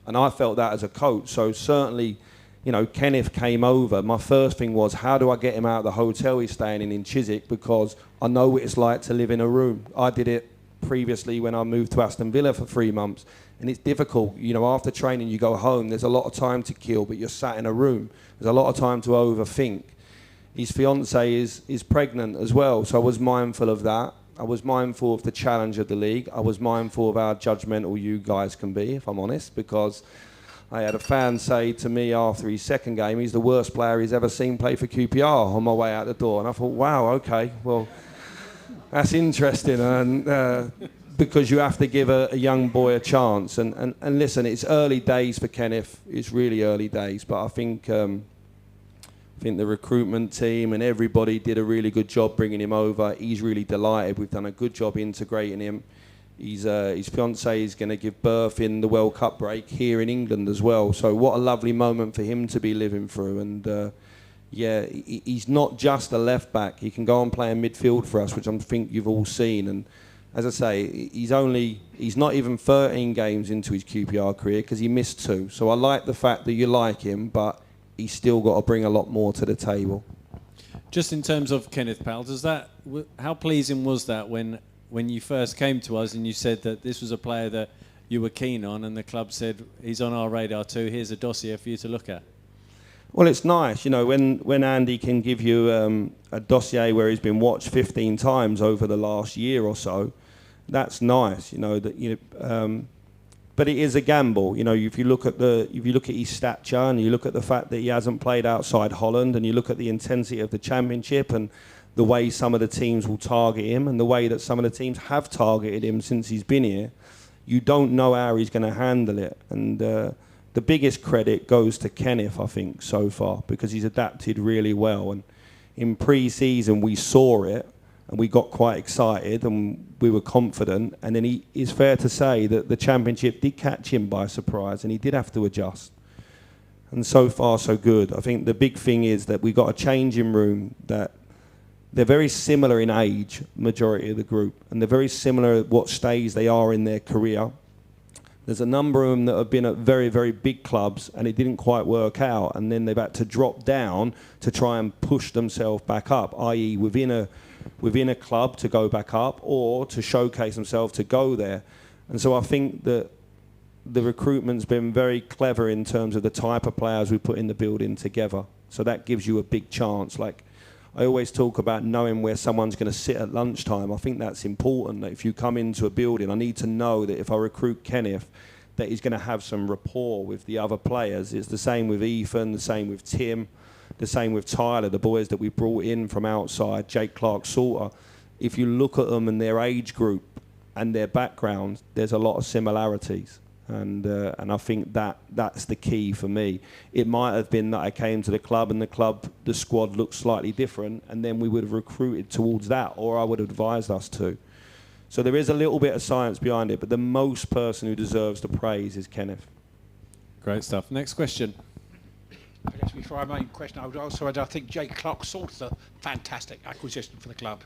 And I felt that as a coach. So certainly, Kenneth came over. My first thing was, how do I get him out of the hotel he's staying in Chiswick? Because I know what it's like to live in a room. I did it previously when I moved to Aston Villa for 3 months. And it's difficult, after training you go home, there's a lot of time to kill, but you're sat in a room. There's a lot of time to overthink. His fiancée is pregnant as well, so I was mindful of that. I was mindful of the challenge of the league. I was mindful of how judgmental you guys can be, if I'm honest, because I had a fan say to me after his second game, he's the worst player he's ever seen play for QPR on my way out the door. And I thought, wow, okay, well, that's interesting. And because you have to give a young boy a chance. And listen, it's early days for Kenneth. It's really early days. But I think the recruitment team and everybody did a really good job bringing him over. He's really delighted. We've done a good job integrating him. His fiancée is going to give birth in the World Cup break here in England as well. So what a lovely moment for him to be living through. And he's not just a left back. He can go and play in midfield for us, which I think you've all seen. And as I say, he's not even 13 games into his QPR career because he missed 2. So I like the fact that you like him, but he's still got to bring a lot more to the table. Just in terms of Kenneth Powell, how pleasing was that when you first came to us and you said that this was a player that you were keen on, and the club said he's on our radar too, here's a dossier for you to look at? Well, it's nice, when Andy can give you a dossier where he's been watched 15 times over the last year or so. That's nice, but it is a gamble. If you look at his stature and you look at the fact that he hasn't played outside Holland, and you look at the intensity of the Championship and the way some of the teams will target him and the way that some of the teams have targeted him since he's been here, you don't know how he's going to handle it. And the biggest credit goes to Kenneth, I think, so far, because he's adapted really well. And in pre-season, we saw it, and we got quite excited, and we were confident. And then it's fair to say that the Championship did catch him by surprise, and he did have to adjust. And so far, so good. I think the big thing is that we got a changing room that they're very similar in age, majority of the group, and they're very similar at what stage they are in their career. There's a number of them that have been at very, very big clubs, and it didn't quite work out, and then they've had to drop down to try and push themselves back up, i.e. within a club to go back up, or to showcase themselves to go there. And so I think that the recruitment's been very clever in terms of the type of players we put in the building together. So that gives you a big chance. Like, I always talk about knowing where someone's going to sit at lunchtime. I think that's important. That if you come into a building, I need to know that if I recruit Kenneth, that he's going to have some rapport with the other players. It's the same with Ethan, the same with Tim, the same with Tyler, the boys that we brought in from outside, Jake Clark-Salter. If you look at them and their age group and their background, there's a lot of similarities. And I think that's the key for me. It might have been that I came to the club and the squad looked slightly different, and then we would have recruited towards that, or I would have advised us to. So there is a little bit of science behind it, but the most person who deserves the praise is Kenneth. Great stuff. Next question. I guess before I make a question, I would also add, I think Jake Clark-Salter's a fantastic acquisition for the club.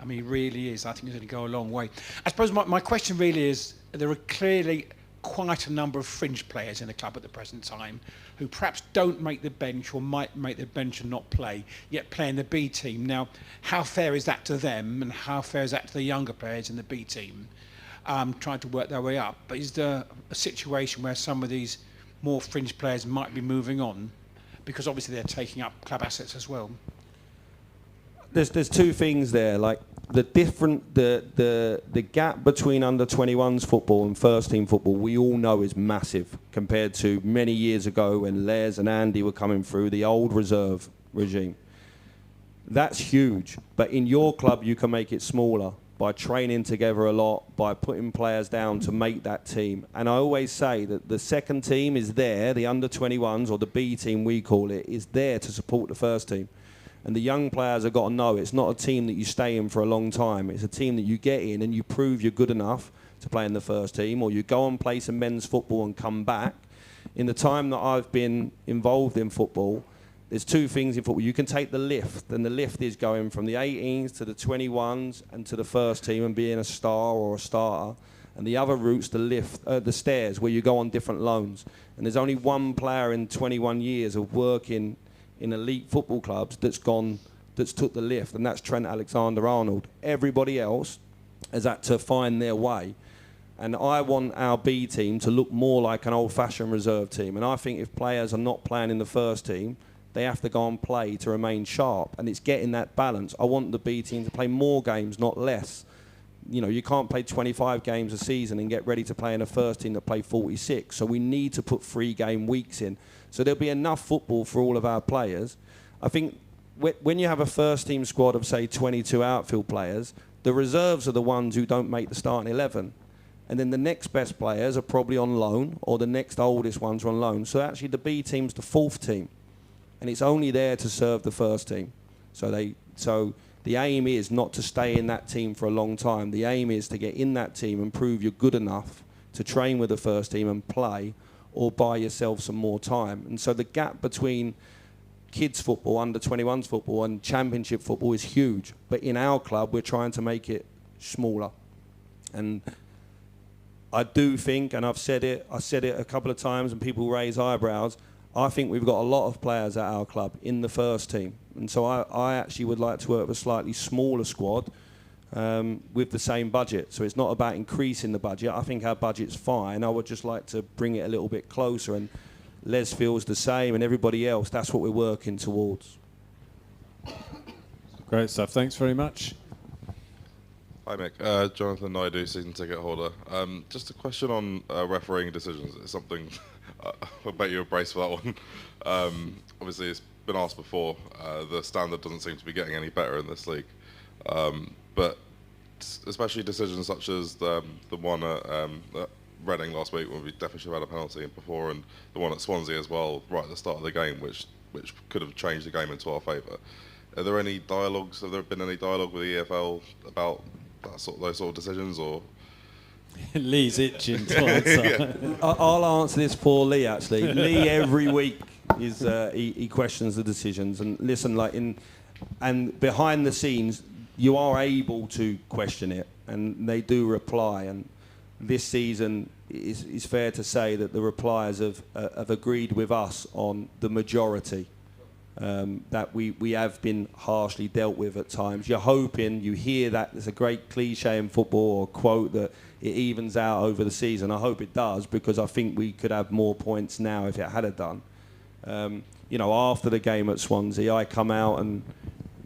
I mean, he really is. I think he's going to go a long way. I suppose my question really is, there are clearly quite a number of fringe players in the club at the present time who perhaps don't make the bench or might make the bench and not play, yet play in the B team. Now, how fair is that to them, and how fair is that to the younger players in the B team trying to work their way up? But is there a situation where some of these more fringe players might be moving on because obviously they're taking up club assets as well? There's two things there, like the gap between under 21s football and first team football, we all know is massive compared to many years ago when Les and Andy were coming through the old reserve regime. That's huge, but in your club you can make it smaller by training together a lot, by putting players down to make that team. And I always say that the second team is there, the under 21s or the B team we call it, is there to support the first team. And the young players have got to know it's not a team that you stay in for a long time. It's a team that you get in and you prove you're good enough to play in the first team, or you go and play some men's football and come back. In the time that I've been involved in football, there's two things in football. You can take the lift, and the lift is going from the 18s to the 21s and to the first team and being a star or a starter. And the other route's the lift, the stairs, where you go on different loans. And there's only one player in 21 years of working in elite football clubs that's took the lift, and that's Trent Alexander-Arnold. Everybody else has had to find their way. And I want our B team to look more like an old-fashioned reserve team. And I think if players are not playing in the first team, they have to go and play to remain sharp. And it's getting that balance. I want the B team to play more games, not less. You know, you can't play 25 games a season and get ready to play in a first team that play 46. So we need to put 3-game weeks in. So there'll be enough football for all of our players. I think when you have a first team squad of, say, 22 outfield players, the reserves are the ones who don't make the starting 11. And then the next best players are probably on loan, or the next oldest ones are on loan. So actually the B team's the fourth team. And it's only there to serve the first team. So the aim is not to stay in that team for a long time. The aim is to get in that team and prove you're good enough to train with the first team and play, or buy yourself some more time. And so the gap between kids football, under 21s football and championship football is huge. But in our club, we're trying to make it smaller. And I do think, and I said it a couple of times and people raise eyebrows, I think we've got a lot of players at our club in the first team. And so I actually would like to work with a slightly smaller squad with the same budget. So it's not about increasing the budget. I think our budget's fine. I would just like to bring it a little bit closer. And Les feels the same, and everybody else, that's what we're working towards. Great stuff. Thanks very much. Hi Mick, Jonathan Naidu, season ticket holder. Just a question on refereeing decisions. It's something I bet you're braced for that one. Obviously, it's been asked before. The standard doesn't seem to be getting any better in this league, but especially decisions such as the one at Reading last week, when we definitely should have had a penalty before, and the one at Swansea as well, right at the start of the game, which could have changed the game into our favour. Are there any dialogues? Have there been any dialogue with the EFL about those sort of decisions, or? Lee's itching to answer. I'll answer this for Lee, actually. Lee, every week, he questions the decisions. And listen, and behind the scenes, you are able to question it, and they do reply. And this season, it's fair to say that the repliers have agreed with us on the majority. That we have been harshly dealt with at times. You're hoping, you hear that, there's a great cliche in football or quote that it evens out over the season. I hope it does, because I think we could have more points now if it had done. After the game at Swansea, I come out and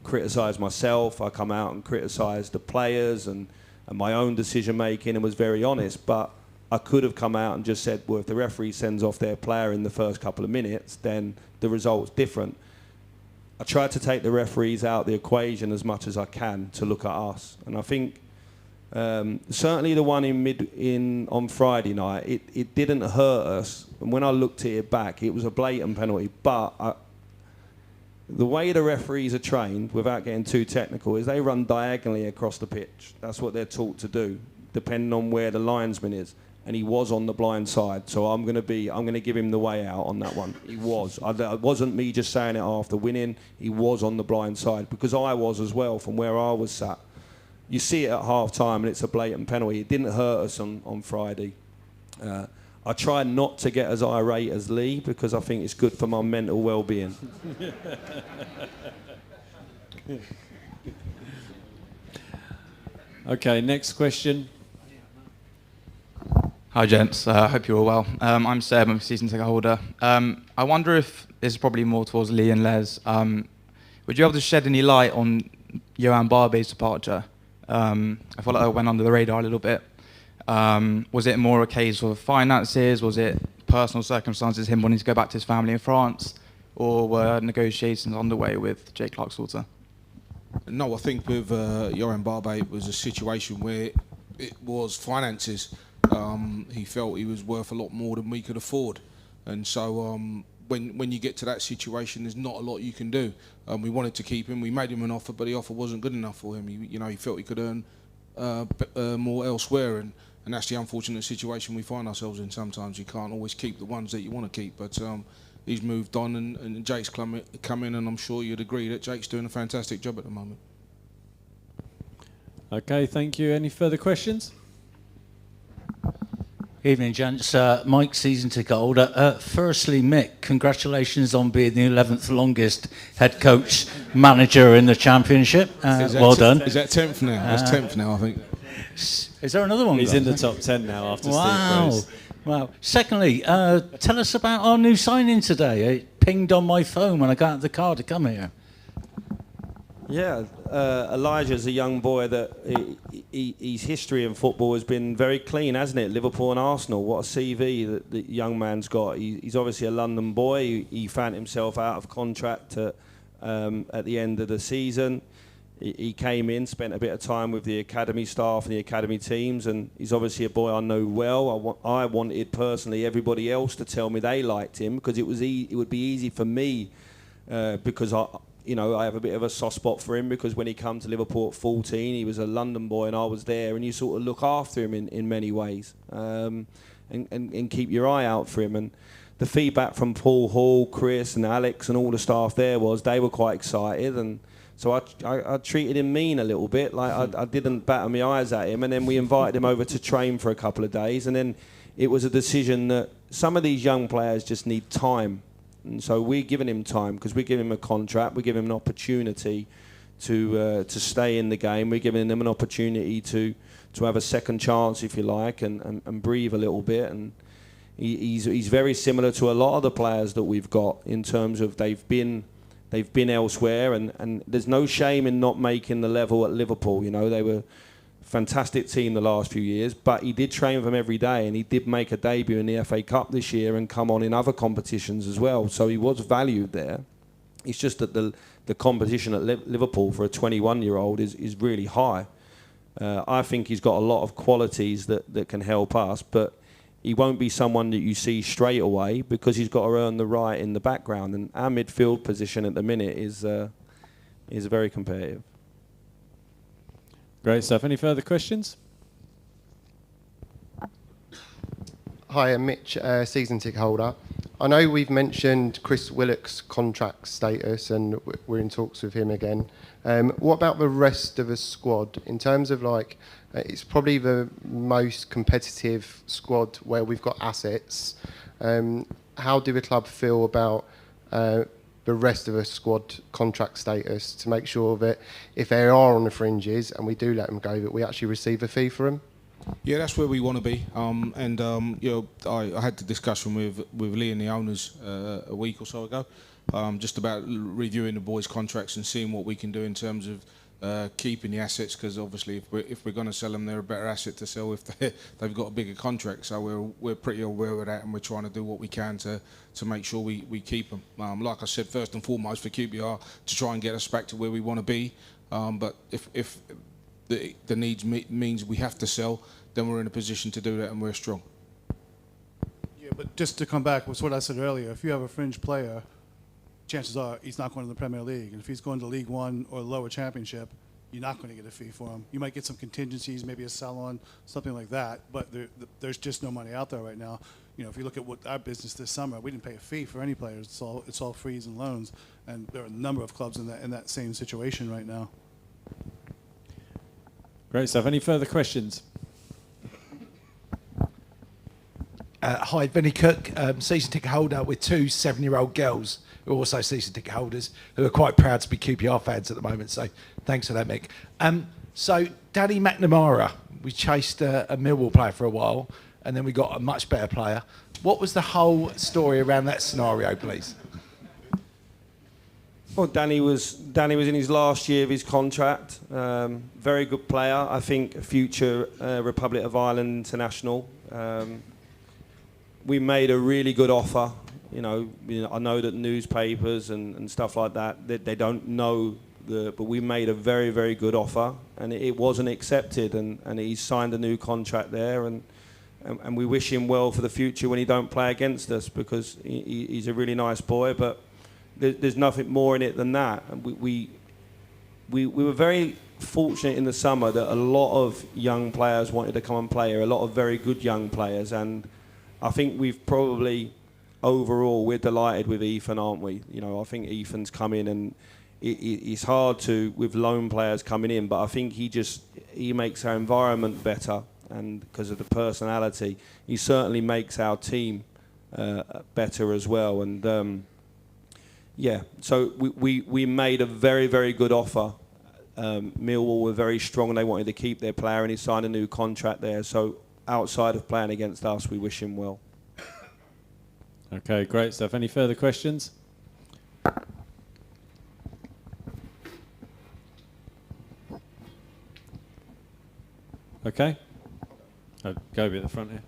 criticise myself. I come out and criticise the players and my own decision making, and was very honest. But I could have come out and just said, well, if the referee sends off their player in the first couple of minutes, then the result's different. I tried to take the referees out of the equation as much as I can to look at us. And I think certainly the one on Friday night, it didn't hurt us. And when I looked at it back, it was a blatant penalty. But the way the referees are trained, without getting too technical, is they run diagonally across the pitch. That's what they're taught to do, depending on where the linesman is. And he was on the blind side, so I'm going to give him the way out on that one. He was. It wasn't me just saying it after winning. He was on the blind side, because I was as well from where I was sat. You see it at half time, and it's a blatant penalty. It didn't hurt us on Friday. I try not to get as irate as Lee because I think it's good for my mental well-being. Okay, next question. Hi gents, hope you're all well. I'm Seb, I'm a season ticket holder. I wonder if this is probably more towards Lee and Les. Would you be able to shed any light on Johan Barbe's departure? I feel like I went under the radar a little bit. Was it more a case of finances? Was it personal circumstances, him wanting to go back to his family in France? Or were negotiations underway with Jake Clark's-Salter? No, I think with Johan Barbe it was a situation where it was finances. He felt he was worth a lot more than we could afford, and so when you get to that situation, there's not a lot you can do. We wanted to keep him. We made him an offer, but the offer wasn't good enough for him. He felt he could earn more elsewhere, and that's the unfortunate situation we find ourselves in. Sometimes you can't always keep the ones that you want to keep, but he's moved on, and Jake's come in, and I'm sure you'd agree that Jake's doing a fantastic job at the moment. Okay, thank you. Any further questions? Evening, gents. Mike, season ticket holder. Firstly, Mick, congratulations on being the 11th longest head coach manager in the Championship. Well done. Is that 10th now? That's 10th now, I think. Is there another one? He's in the top 10 now after Wow. Steve Bruce. Wow. Secondly, tell us about our new signing today. It pinged on my phone when I got out of the car to come here. Yeah, Elijah's a young boy that his history in football has been very clean, hasn't it? Liverpool and Arsenal, what a CV that the young man's got. He's obviously a London boy. He found himself out of contract at the end of the season. He came in, spent a bit of time with the academy staff and the academy teams, and he's obviously a boy I know well. I wanted personally everybody else to tell me they liked him because it would be easy for me because I have a bit of a soft spot for him because when he came to Liverpool at 14, he was a London boy and I was there, and you sort of look after him in many ways and keep your eye out for him. And the feedback from Paul Hall, Chris and Alex and all the staff there was they were quite excited, and so I treated him mean a little bit. Like I didn't batter my eyes at him, and then we invited him over to train for a couple of days, and then it was a decision that some of these young players just need time. And so we're giving him time because we're giving him a contract, we're giving him an opportunity to stay in the game, we're giving him an opportunity to have a second chance, if you like, and breathe a little bit. And he's very similar to a lot of the players that we've got in terms of they've been elsewhere, and there's no shame in not making the level at Liverpool. They were fantastic team the last few years, but he did train with them every day, and he did make a debut in the FA Cup this year and come on in other competitions as well, so he was valued there. It's just that the competition at Liverpool for a 21-year-old is really high. I think he's got a lot of qualities that can help us, but he won't be someone that you see straight away because he's got to earn the right in the background, and our midfield position at the minute is very competitive. Great stuff. Any further questions? Hi, I'm Mitch, season ticket holder. I know we've mentioned Chris Willock's contract status and we're in talks with him again. What about the rest of the squad? In terms of it's probably the most competitive squad where we've got assets. How do the club feel about the rest of the squad contract status to make sure that if they are on the fringes and we do let them go, that we actually receive a fee for them? Yeah, that's where we want to be. I had the discussion with Lee and the owners a week or so ago, just about reviewing the boys' contracts and seeing what we can do in terms of keeping the assets, because obviously if we're going to sell them, they're a better asset to sell if they've got a bigger contract. So we're pretty aware of that, and we're trying to do what we can to make sure we keep them. Like I said, first and foremost for QPR to try and get us back to where we want to be. But if the needs means we have to sell, then we're in a position to do that, and we're strong. Yeah, but just to come back with what I said earlier, if you have a fringe player, chances are he's not going to the Premier League. And if he's going to League One or lower Championship, you're not going to get a fee for him. You might get some contingencies, maybe a sell-on, something like that, but there's just no money out there right now. If you look at what our business this summer, we didn't pay a fee for any players. It's all fees and loans, and there are a number of clubs in that same situation right now. Great stuff. Any further questions? Hi, Vinnie Cook, season ticket holder with two 7-year-old girls who are also season ticket holders who are quite proud to be QPR fans at the moment. So thanks for that, Mick. So Danny McNamara, we chased a Millwall player for a while, and then we got a much better player. What was the whole story around that scenario, please? Well, Danny was in his last year of his contract. Very good player. I think a future Republic of Ireland international. We made a really good offer. I know that newspapers and stuff like that, they don't know but we made a very, very good offer, and it wasn't accepted, and he's signed a new contract there, and we wish him well for the future when he don't play against us, because he's a really nice boy, but there's nothing more in it than that. And we were very fortunate in the summer that a lot of young players wanted to come and play here, a lot of very good young players, and I think we've probably, overall, we're delighted with Ethan, aren't we? I think Ethan's come in, and it's hard to, with loan players coming in, but I think he makes our environment better, and because of the personality, he certainly makes our team better as well, and so we made a very, very good offer. Millwall were very strong. They wanted to keep their player, and he signed a new contract there. So outside of playing against us, we wish him well. Okay, great stuff. Any further questions? Okay. Gobi at the front here.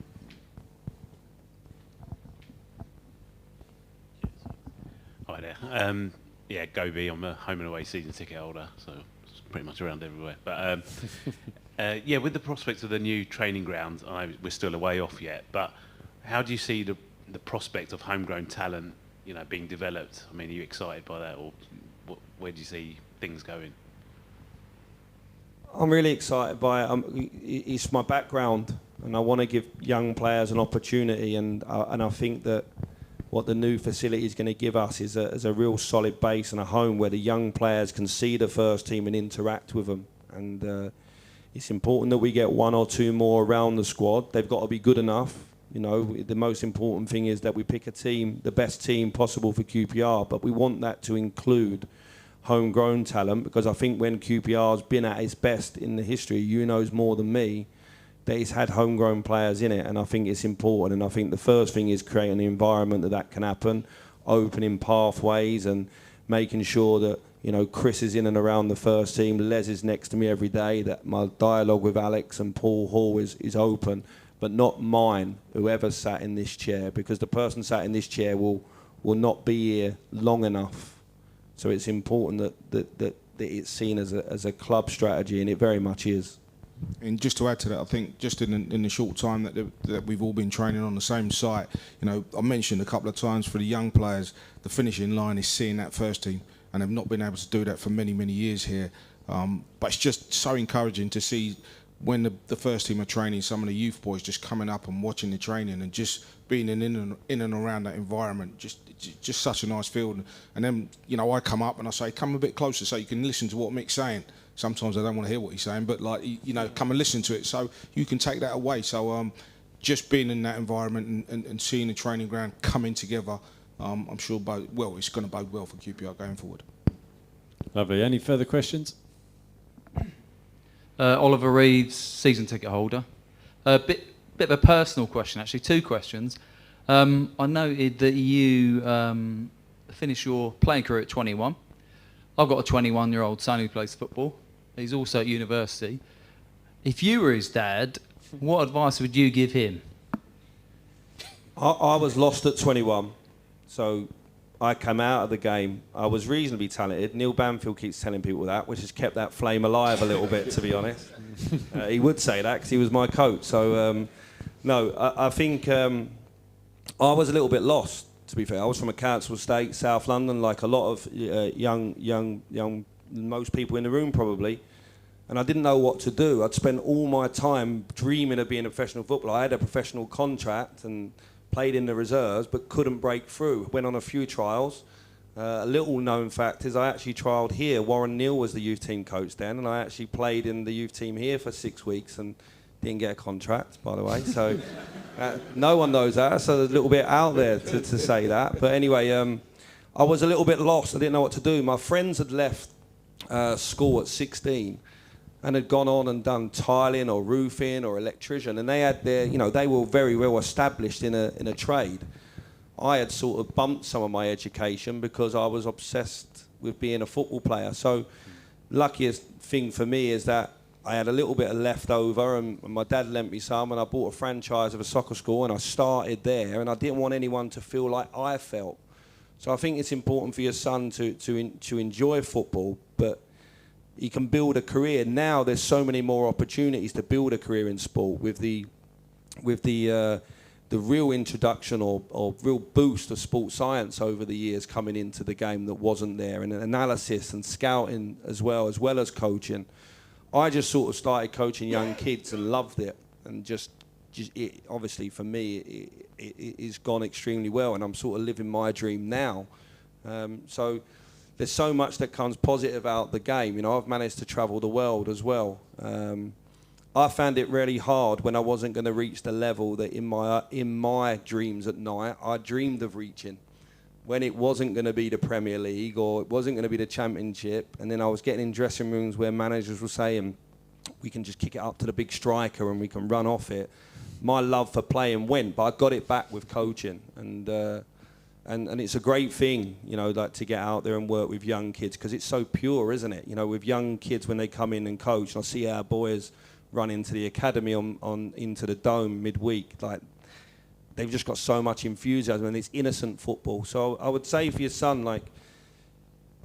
Hi there. Gobi. I'm a home and away season ticket holder, so it's pretty much around everywhere. But with the prospects of the new training ground, I know we're still a way off yet, but how do you see the prospect of homegrown talent, being developed? I mean, are you excited by that, or where do you see things going? I'm really excited by it. It's my background, and I want to give young players an opportunity, and I think that what the new facility is going to give us is a real solid base and a home where the young players can see the first team and interact with them. And it's important that we get one or two more around the squad. They've got to be good enough. The most important thing is that we pick a team, the best team possible for QPR, but we want that to include homegrown talent, because I think when QPR's been at its best in the history, you knows more than me, that it's had homegrown players in it, and I think it's important. And I think the first thing is creating an environment that can happen, opening pathways and making sure that Chris is in and around the first team, Les is next to me every day, that my dialogue with Alex and Paul Hall is open, but not mine, whoever sat in this chair, because the person sat in this chair will not be here long enough. So it's important that it's seen as a club strategy, and it very much is. And just to add to that, I think just in the short time that we've all been training on the same site, I mentioned a couple of times for the young players, the finishing line is seeing that first team, and they've not been able to do that for many, many years here. But it's just so encouraging to see when the first team are training, some of the youth boys just coming up and watching the training and just being in and around that environment, just such a nice feeling. And then, I come up and I say, come a bit closer so you can listen to what Mick's saying. Sometimes I don't want to hear what he's saying, but come and listen to it so you can take that away. So just being in that environment and seeing the training ground coming together, I'm sure it's going to bode well for QPR going forward. Lovely. Any further questions? Oliver Reeves, season ticket holder. A bit of a personal question, actually. Two questions. I noted that you finished your playing career at 21. I've got a 21-year-old son who plays football. He's also at university. If you were his dad, what advice would you give him? I was lost at 21, so I came out of the game. I was reasonably talented. Neil Banfield keeps telling people that, which has kept that flame alive a little bit, to be honest. He would say that because he was my coach. So, I think I was a little bit lost, to be fair. I was from a council estate, South London, like a lot of young, most people in the room probably. And I didn't know what to do. I'd spent all my time dreaming of being a professional footballer. I had a professional contract and played in the reserves, but couldn't break through. Went on a few trials. A little known fact is I actually trialled here. Warren Neal was the youth team coach then, and I actually played in the youth team here for 6 weeks and Didn't get a contract, by the way, so no one knows that, so there's a little bit out there to say that. But anyway, I was a little bit lost. I didn't know what to do. My friends had left school at 16 and had gone on and done tiling or roofing or electrician, and they had their, they were very well established in a trade. I had sort of bumped some of my education because I was obsessed with being a football player. So luckiest thing for me is that I had a little bit of leftover, and my dad lent me some, and I bought a franchise of a soccer school, and I started there, and I didn't want anyone to feel like I felt. So I think it's important for your son to enjoy football, but he can build a career. Now there's so many more opportunities to build a career in sport with the real introduction or real boost of sports science over the years coming into the game that wasn't there, and analysis and scouting as well as coaching. I just sort of started coaching young kids and loved it, and just it, obviously for me it's gone extremely well, and I'm sort of living my dream now. So there's so much that comes positive out the game. I've managed to travel the world as well. I found it really hard when I wasn't going to reach the level that in my dreams at night I dreamed of reaching, when it wasn't going to be the Premier League or it wasn't going to be the Championship, and then I was getting in dressing rooms where managers were saying, we can just kick it up to the big striker and we can run off it. My love for playing went, but I got it back with coaching, and it's a great thing, like to get out there and work with young kids, because it's so pure, isn't it? With young kids when they come in and coach, and I see our boys run into the academy on into the dome midweek, like they've just got so much enthusiasm, and it's innocent football. So I would say for your son, like,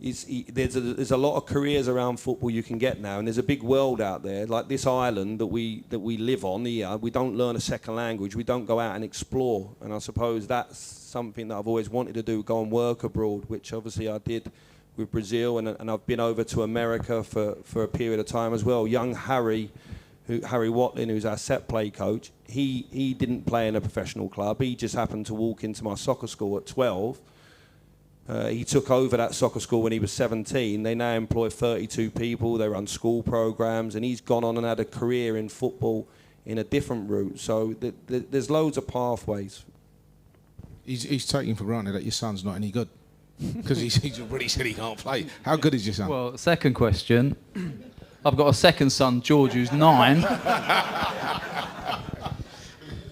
there's a lot of careers around football you can get now, and there's a big world out there. Like this island that we live on here, we don't learn a second language, we don't go out and explore, and I suppose that's something that I've always wanted to do, go and work abroad, which obviously I did with Brazil, and I've been over to America for a period of time as well. Young Harry Watlin, who's our set play coach, he didn't play in a professional club. He just happened to walk into my soccer school at 12. He took over that soccer school when he was 17. They now employ 32 people. They run school programs, and he's gone on and had a career in football in a different route. So there's loads of pathways. He's taking for granted that your son's not any good, because he's already said he can't play. How good is your son? Well, second question. I've got a second son, George, who's 9.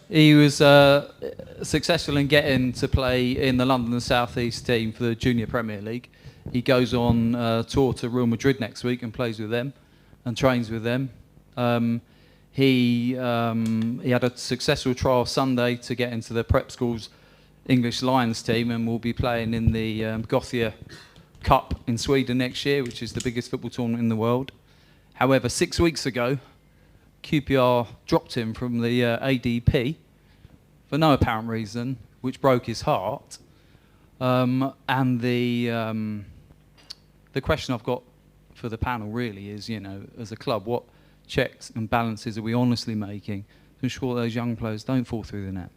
He was successful in getting to play in the London South East team for the Junior Premier League. He goes on tour to Real Madrid next week and plays with them and trains with them. He had a successful trial Sunday to get into the prep school's English Lions team, and will be playing in the Gothia Cup in Sweden next year, which is the biggest football tournament in the world. However, 6 weeks ago, QPR dropped him from the ADP for no apparent reason, which broke his heart. And the question I've got for the panel really is, as a club, what checks and balances are we honestly making to ensure those young players don't fall through the net?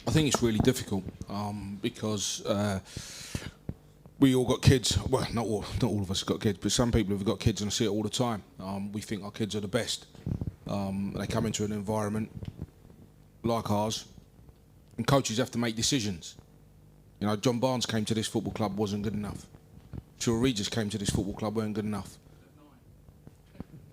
I think it's really difficult because we all got kids. Well, not all of us have got kids, but some people have got kids, and I see it all the time. We think our kids are the best. They come into an environment like ours, and coaches have to make decisions. John Barnes came to this football club, wasn't good enough. Sure, Regis came to this football club, weren't good enough.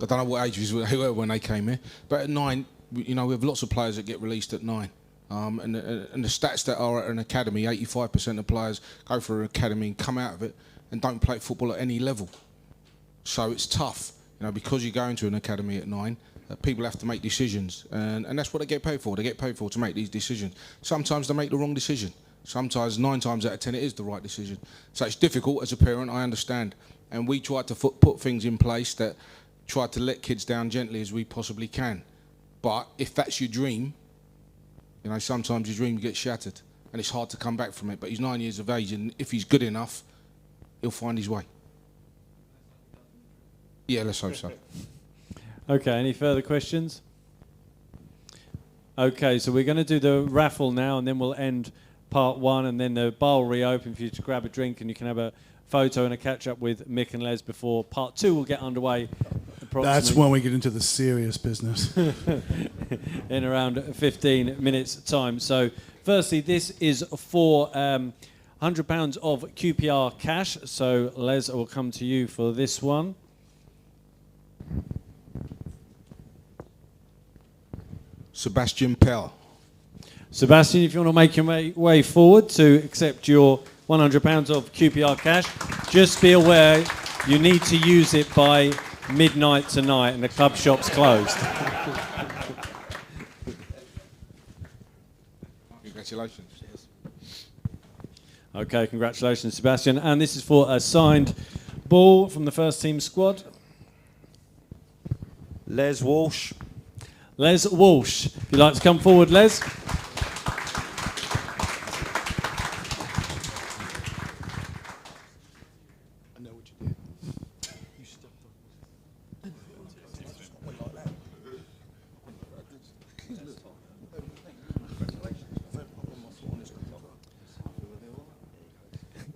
I don't know what ages they were when they came here, but at 9, we have lots of players that get released at 9. And the stats that are at an academy, 85% of players go for an academy and come out of it and don't play football at any level. So it's tough, because you go into an academy at 9, people have to make decisions, and that's what they get paid for. They get paid for to make these decisions. Sometimes they make the wrong decision. Sometimes 9 times out of 10 it is the right decision. So it's difficult as a parent, I understand. And we try to put things in place that try to let kids down gently as we possibly can. But if that's your dream, sometimes your dream gets shattered, and it's hard to come back from it. But he's 9 years of age, and if he's good enough, he'll find his way. Yeah, let's hope so. Okay, any further questions? Okay, so we're going to do the raffle now, and then we'll end part 1, and then the bar will reopen for you to grab a drink, and you can have a photo and a catch-up with Mick and Les before part 2 will get underway. approximately. That's when we get into the serious business. In around 15 minutes' time. So, firstly, this is for £100 of QPR cash. So, Les, I will come to you for this one. Sebastian Pell. Sebastian, if you want to make your way forward to accept your £100 of QPR cash, just be aware you need to use it by midnight tonight and the club shop's closed. Congratulations. Okay, congratulations, Sebastian. And this is for a signed ball from the first team squad. Les Walsh. Les Walsh. If you'd like to come forward, Les.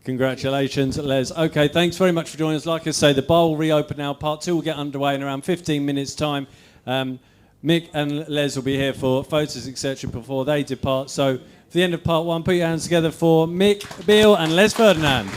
Congratulations, Les. Okay, thanks very much for joining us. Like I say, the bar will reopen now. Part 2 will get underway in around 15 minutes' time. Mick and Les will be here for photos, etc. before they depart. So, for the end of part 1, put your hands together for Mick Beale and Les Ferdinand.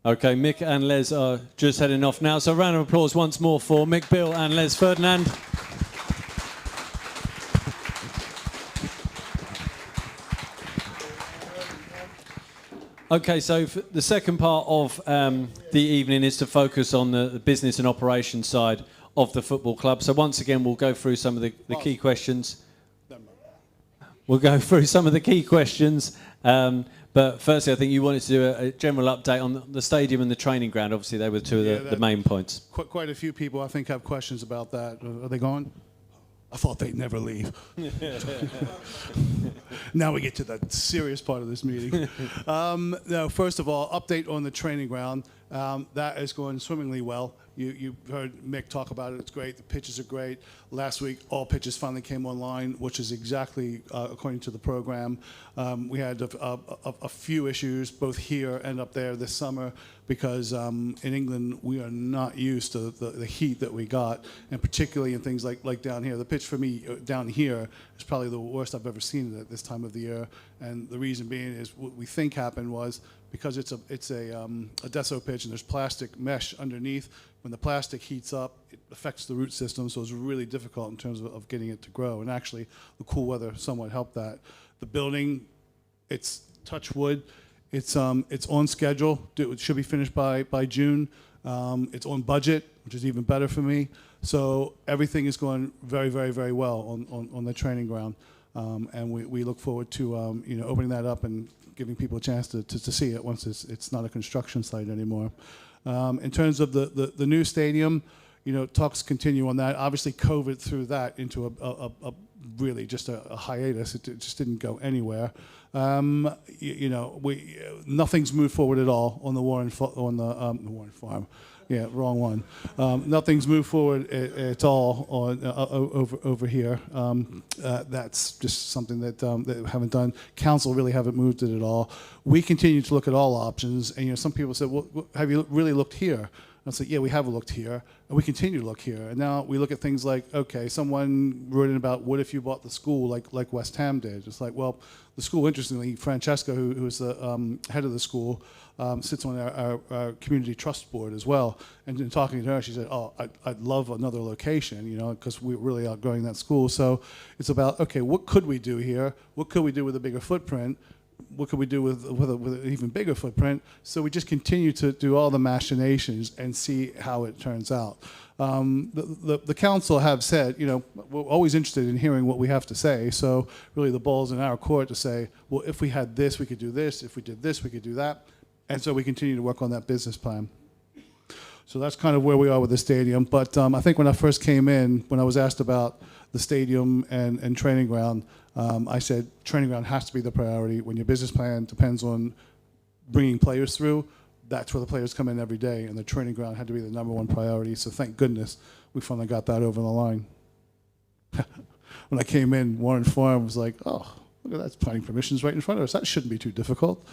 Okay, Mick and Les are just heading off now. So a round of applause once more for Mick Beale and Les Ferdinand. Okay, so the second part of the evening is to focus on the business and operations side of the football club. So once again, we'll go through some of the key questions. We'll go through some of the key questions. But firstly, I think you wanted to do a general update on the stadium and the training ground. Obviously, they were two of the main points. Quite a few people, I think, have questions about that. Are they gone? I thought they'd never leave. Now we get to the serious part of this meeting. Now, first of all, update on the training ground. That is going swimmingly well. You heard Mick talk about it. It's great. The pitches are great. Last week, all pitches finally came online, which is exactly according to the program. We had a few issues, both here and up there this summer, because in England, we are not used to the heat that we got, and particularly in things like down here. The pitch for me down here is probably the worst I've ever seen it at this time of the year. And the reason being is what we think happened was, because it's a deso pitch and there's plastic mesh underneath, when the plastic heats up, it affects the root system, so it's really difficult in terms of getting it to grow. And actually, the cool weather somewhat helped that. The building, it's touch wood, it's on schedule. It should be finished by June. It's on budget, which is even better for me. So everything is going very, very, very well on the training ground. And we look forward to opening that up and giving people a chance to see it once it's not a construction site anymore. In terms of the new stadium, talks continue on that. Obviously, COVID threw that into a really just a hiatus. It just didn't go anywhere. Nothing's moved forward at all on the Warren Farm. Yeah, wrong one. Nothing's moved forward at all on over here. That's just something that we haven't done. Council really haven't moved it at all. We continue to look at all options, and some people said, "Well, have you really looked here?" And I said, "Yeah, we have looked here, and we continue to look here." And now we look at things like, okay, someone wrote in about what if you bought the school like West Ham did? It's like, well, the school, interestingly, Francesca, who is the head of the school, sits on our community trust board as well. And in talking to her, she said, "Oh, I'd love another location, because we're really outgrowing that school." So it's about, okay, what could we do here? What could we do with a bigger footprint? What could we do with an even bigger footprint? So we just continue to do all the machinations and see how it turns out. The council have said, we're always interested in hearing what we have to say. So really the ball's in our court to say, well, if we had this, we could do this. If we did this, we could do that. And so we continue to work on that business plan. So that's kind of where we are with the stadium. But I think when I first came in, when I was asked about the stadium and training ground, I said training ground has to be the priority. When your business plan depends on bringing players through, that's where the players come in every day, and the training ground had to be the #1 priority. So thank goodness we finally got that over the line. When I came in, Warren Farm was like, "Oh, look at that, planning permissions right in front of us. That shouldn't be too difficult."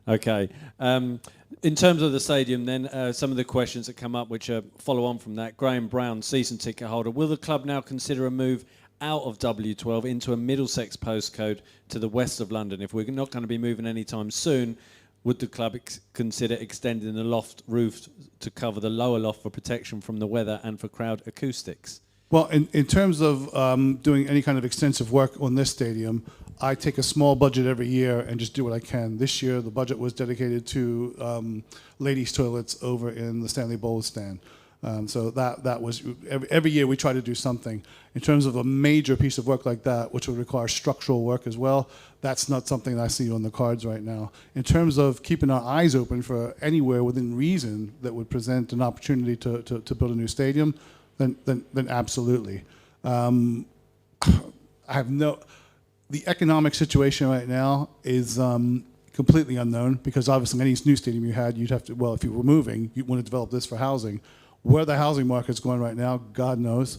Okay. In terms of the stadium, then, some of the questions that come up, which follow on from that. Graham Brown, season ticket holder. Will the club now consider a move out of W12 into a Middlesex postcode to the west of London? If we're not going to be moving anytime soon, would the club consider extending the loft roof to cover the lower loft for protection from the weather and for crowd acoustics? Well, in terms of doing any kind of extensive work on this stadium, I take a small budget every year and just do what I can. This year, the budget was dedicated to ladies' toilets over in the Stanley Bowles stand. So that was, every year we try to do something. In terms of a major piece of work like that, which would require structural work as well, that's not something that I see on the cards right now. In terms of keeping our eyes open for anywhere within reason that would present an opportunity to build a new stadium, then absolutely. The economic situation right now is completely unknown, because obviously any new stadium you had, you'd have to, well, if you were moving, you'd want to develop this for housing. Where the housing market's going right now, God knows.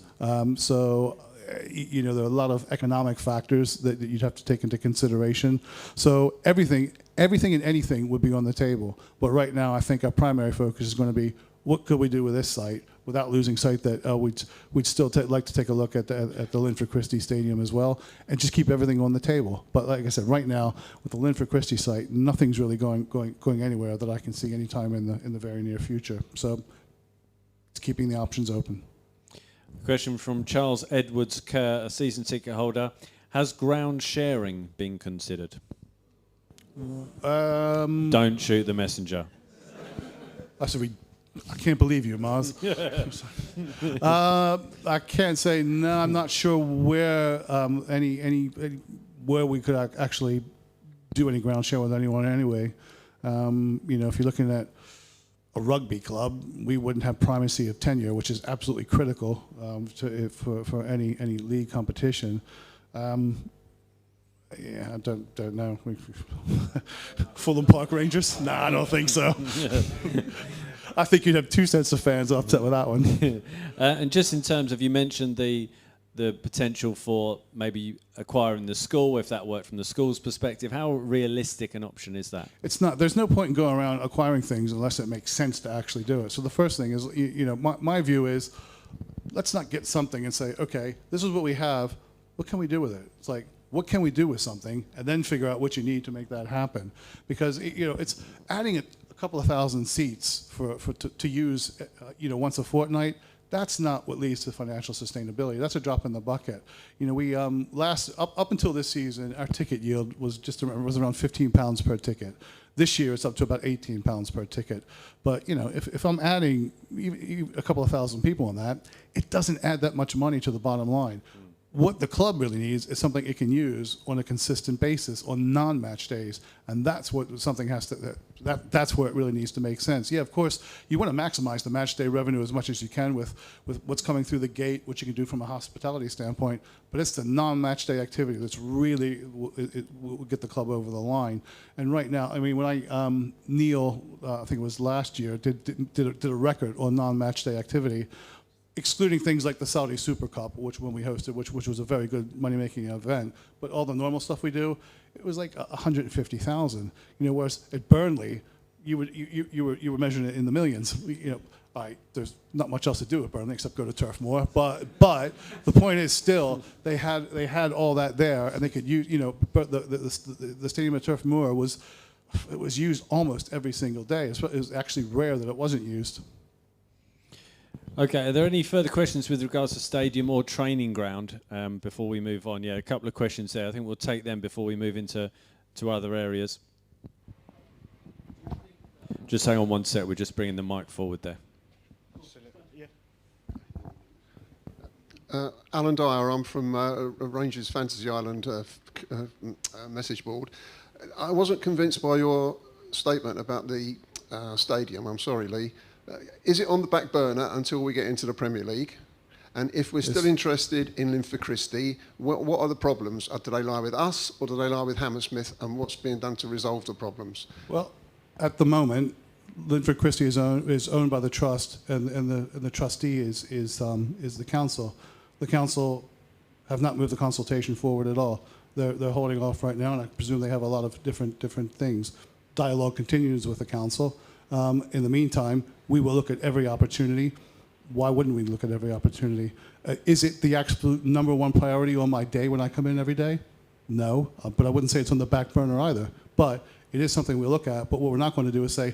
So there are a lot of economic factors that you'd have to take into consideration. So everything and anything would be on the table. But right now, I think our primary focus is going to be, what could we do with this site? without losing sight that we'd still like to take a look at the Linford Christie Stadium as well, and just keep everything on the table. But like I said, right now with the Linford Christie site, nothing's really going anywhere that I can see anytime in the very near future. So it's keeping the options open. Question from Charles Edwards Kerr, a season ticket holder. Has ground sharing been considered? Don't shoot the messenger. I can't believe you, Mars. I can't say no. I'm not sure where where we could actually do any ground share with anyone anyway. If you're looking at a rugby club, we wouldn't have primacy of tenure, which is absolutely critical for any league competition. I don't know. Fulham Park Rangers? Nah, I don't think so. I think you'd have two sets of fans upset with that one. And just in terms of, you mentioned the potential for maybe acquiring the school, if that worked from the school's perspective. How realistic an option is that? It's not. There's no point in going around acquiring things unless it makes sense to actually do it. So the first thing is, my view is, let's not get something and say, okay, this is what we have. What can we do with it? It's like, what can we do with something, and then figure out what you need to make that happen. Because it's adding a couple of thousand seats to use once a fortnight. That's not what leads to financial sustainability. That's a drop in the bucket. We up until this season, our ticket yield was around £15 per ticket. This year, it's up to about £18 per ticket. But if I'm adding a couple of thousand people on that, it doesn't add that much money to the bottom line. What the club really needs is something it can use on a consistent basis on non-match days, and that's what something has to. That's where it really needs to make sense. Yeah, of course, you want to maximize the match day revenue as much as you can with what's coming through the gate, which you can do from a hospitality standpoint. But it's the non-match day activity that's really it will get the club over the line. And right now, I mean, when Neil, I think it was last year, did a record on non-match day activity, excluding things like the Saudi Super Cup, which when we hosted, which was a very good money-making event, but all the normal stuff we do, it was like 150,000. Whereas at Burnley, you were measuring it in the millions. There's not much else to do at Burnley except go to Turf Moor. But the point is still they had all that there, and they could use. But the stadium at Turf Moor was used almost every single day. It was actually rare that it wasn't used. Okay, are there any further questions with regards to stadium or training ground before we move on? Yeah, a couple of questions there. I think we'll take them before we move into other areas. Just hang on one sec, we're just bringing the mic forward there. Alan Dyer, I'm from Rangers Fantasy Island message board. I wasn't convinced by your statement about the stadium. I'm sorry, Lee. Is it on the back burner until we get into the Premier League? And if we're still interested in Linford Christie, what are the problems? Do they lie with us, or do they lie with Hammersmith, and what's being done to resolve the problems? Well, at the moment, Linford Christie is owned by the trust, and the trustee is the council. The council have not moved the consultation forward at all. They're holding off right now, and I presume they have a lot of different things. Dialogue continues with the council. In the meantime, we will look at every opportunity. Why wouldn't we look at every opportunity? Is it the absolute number one priority on my day when I come in every day? No, but I wouldn't say it's on the back burner either. But it is something we look at. But what we're not going to do is say,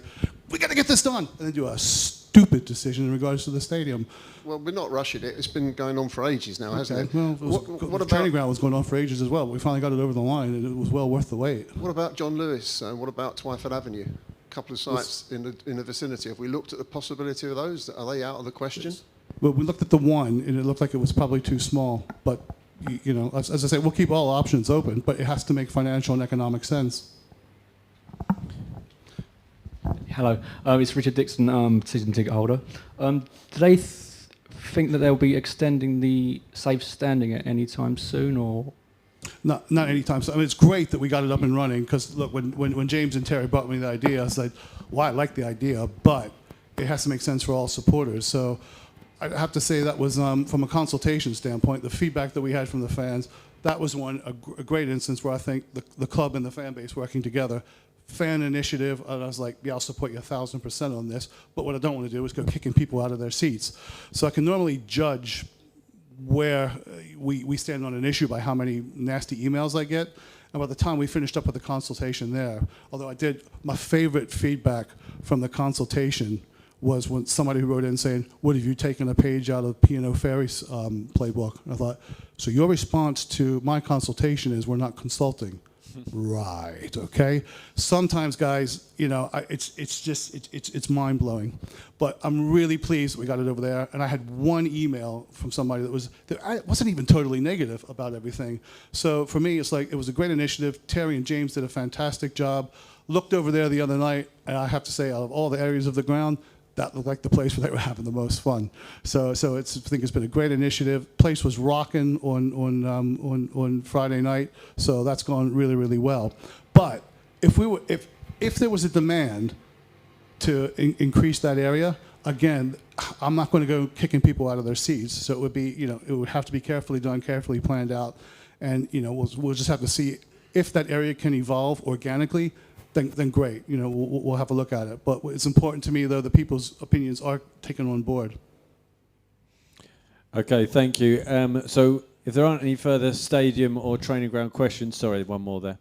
we got to get this done, and then do a stupid decision in regards to the stadium. Well, we're not rushing it. It's been going on for ages now, hasn't it? Well, the training ground was going on for ages as well. We finally got it over the line, and it was well worth the wait. What about John Lewis? What about Twyford Avenue? Couple of sites in the vicinity. Have we looked at the possibility of those? Are they out of the question? Well, we looked at the one, and it looked like it was probably too small. But as I say, we'll keep all options open, but it has to make financial and economic sense. Hello, it's Richard Dixon, season ticket holder. Do they think that they'll be extending the safe standing at any time soon, or? Not anytime soon. I mean, it's great that we got it up and running, because look, when James and Terry brought me the idea, I said, well, I like the idea, but it has to make sense for all supporters. So I have to say that was, from a consultation standpoint, the feedback that we had from the fans, that was a great instance where I think the club and the fan base working together fan initiative, and I was like, yeah, I'll support you 1,000% on this, but what I don't want to do is go kicking people out of their seats. So I can normally judge where we stand on an issue by how many nasty emails I get. And by the time we finished up with the consultation there, although my favorite feedback from the consultation was when somebody wrote in saying, what, have you taken a page out of P&O Ferry's playbook? And I thought, so your response to my consultation is we're not consulting. Right, okay. Sometimes, guys, it's mind-blowing. But I'm really pleased that we got it over there. And I had one email from somebody that wasn't even totally negative about everything. So for me, it's like it was a great initiative. Terry and James did a fantastic job. Looked over there the other night, and I have to say, out of all the areas of the ground, that looked like the place where they were having the most fun. So I think it's been a great initiative. Place was rocking on Friday night, so that's gone really, really well. But if there was a demand to increase that area, again, I'm not going to go kicking people out of their seats. So it would be, it would have to be carefully done, carefully planned out, and we'll just have to see if that area can evolve organically. Then great, we'll have a look at it. But it's important to me, though, that people's opinions are taken on board. Okay, thank you. So if there aren't any further stadium or training ground questions, sorry, one more there.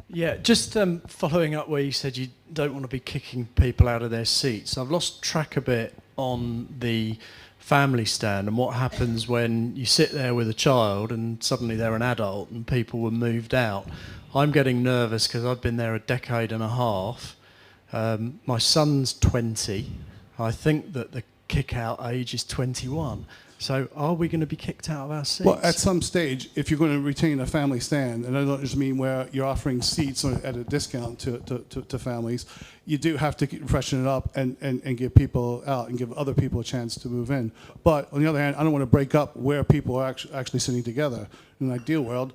Yeah, just following up where you said you don't want to be kicking people out of their seats. I've lost track a bit on the family stand and what happens when you sit there with a child and suddenly they're an adult and people were moved out. I'm getting nervous because I've been there a decade and a half. My son's 20. I think that the kick-out age is 21. So are we going to be kicked out of our seats? Well, at some stage, if you're going to retain a family stand, and I don't just mean where you're offering seats at a discount to families, you do have to freshen it up and give people out and give other people a chance to move in. But on the other hand, I don't want to break up where people are actually sitting together. In an ideal world,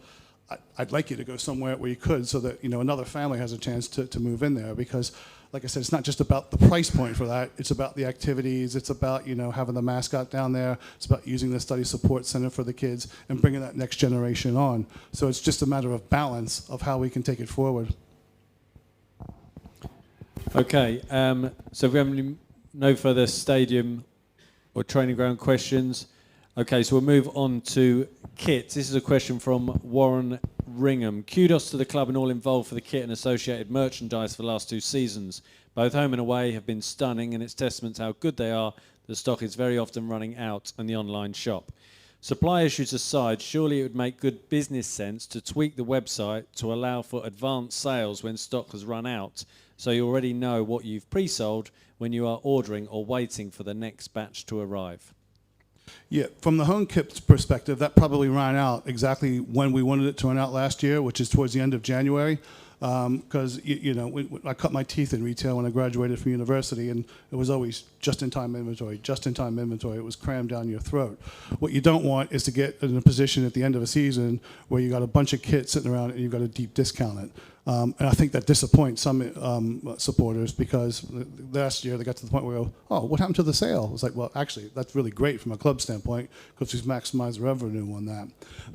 I'd like you to go somewhere where you could so that another family has a chance to move in there, because like I said, it's not just about the price point for that, it's about the activities, it's about having the mascot down there, it's about using the study support center for the kids and bringing that next generation on. So it's just a matter of balance of how we can take it forward. Okay, so if we have no further stadium or training ground questions, okay, so we'll move on to kits. This is a question from Warren Ringham. Kudos to the club and all involved for the kit and associated merchandise for the last 2 seasons. Both home and away have been stunning, and it's testament to how good they are. The stock is very often running out in the online shop. Supply issues aside, surely it would make good business sense to tweak the website to allow for advanced sales when stock has run out, so you already know what you've pre-sold when you are ordering or waiting for the next batch to arrive. Yeah, from the home kit perspective, that probably ran out exactly when we wanted it to run out last year, which is towards the end of January. Because I cut my teeth in retail when I graduated from university, and it was always just-in-time inventory, just-in-time inventory. It was crammed down your throat. What you don't want is to get in a position at the end of a season where you got a bunch of kits sitting around and you've got to deep discount it. And I think that disappoints some supporters, because last year they got to the point where we go, oh, what happened to the sale? It's like, well, actually, that's really great from a club standpoint because we've maximized revenue on that.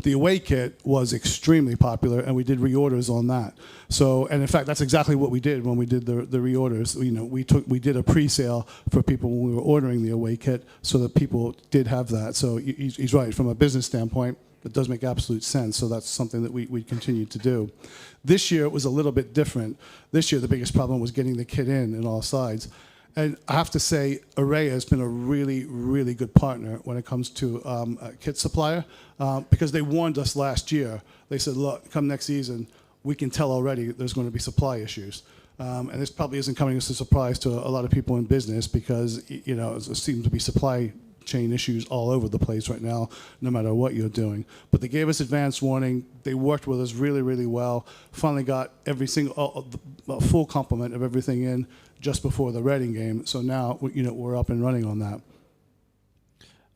The away kit was extremely popular, and we did reorders on that. So, and in fact, that's exactly what we did when we did the reorders. We did a pre-sale for people when we were ordering the away kit, so that people did have that. So he's right, from a business standpoint, it does make absolute sense, so that's something that we continue to do. This year it was a little bit different. This year the biggest problem was getting the kit in all sides. And I have to say, Array has been a really, really good partner when it comes to a kit supplier, because they warned us last year. They said, look, come next season, we can tell already there's going to be supply issues. And this probably isn't coming as a surprise to a lot of people in business, because it seems to be supply chain issues all over the place right now, no matter what you're doing. But they gave us advance warning. They worked with us really, really well. Finally got every single, a full complement of everything in just before the Reading game. So now, we're up and running on that.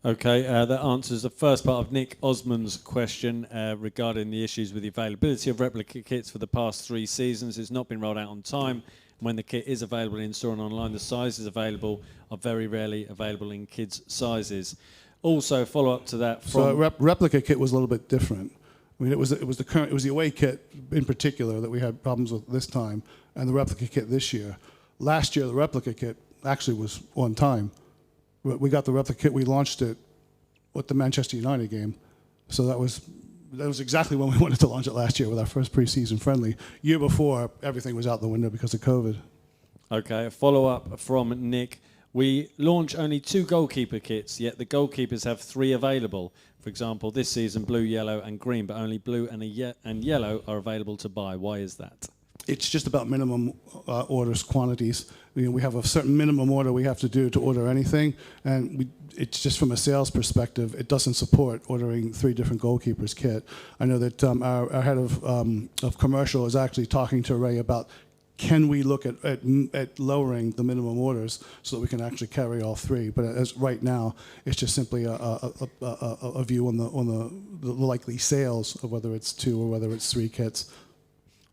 Okay, that answers the first part of Nick Osmond's question regarding the issues with the availability of replica kits for the past 3 seasons. It's not been rolled out on time. When the kit is available in store and online, the sizes available are very rarely available in kids' sizes. Also, follow up to that. So replica kit was a little bit different. I mean, it was the away kit in particular that we had problems with this time. and the replica kit this year. Last year, the replica kit actually was on time. We got the replica kit, we launched it with the Manchester United game. So that was exactly when we wanted to launch it last year with our first preseason friendly. Year before, everything was out the window because of COVID. Okay, a follow-up from Nick. We launch only 2 goalkeeper kits, yet the goalkeepers have 3 available. For example, this season, blue, yellow, and green, but only blue and yellow are available to buy. Why is that? It's just about minimum orders, quantities. We have a certain minimum order we have to do to order anything, and it's just from a sales perspective, it doesn't support ordering 3 different goalkeepers kit. I know that our head of commercial is actually talking to Ray about can we look at lowering the minimum orders so that we can actually carry all 3. But as right now, it's just simply a view on the likely sales of whether it's 2 or whether it's 3 kits.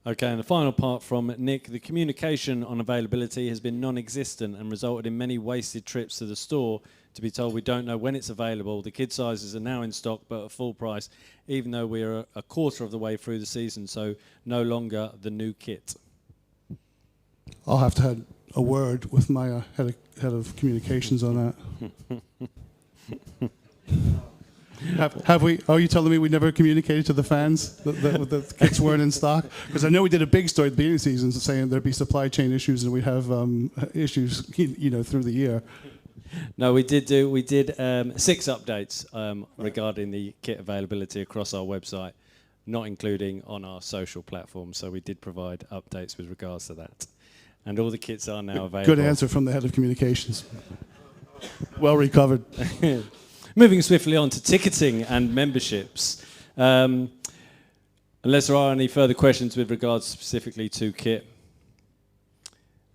Okay, and the final part from Nick. The communication on availability has been non-existent and resulted in many wasted trips to the store to be told we don't know when it's available. The kid sizes are now in stock but at full price, even though we're a quarter of the way through the season, so no longer the new kit. I'll have to have a word with my head of communications on that. Have we? Are you telling me we never communicated to the fans that the kits weren't in stock? Because I know we did a big story at the beginning of the season saying there'd be supply chain issues and we'd have issues, through the year. No, we did 6 updates regarding the kit availability across our website, not including on our social platforms. So we did provide updates with regards to that. And all the kits are now available. Good answer from the head of communications. Well recovered. Moving swiftly on to ticketing and memberships. Unless there are any further questions with regards specifically to kit.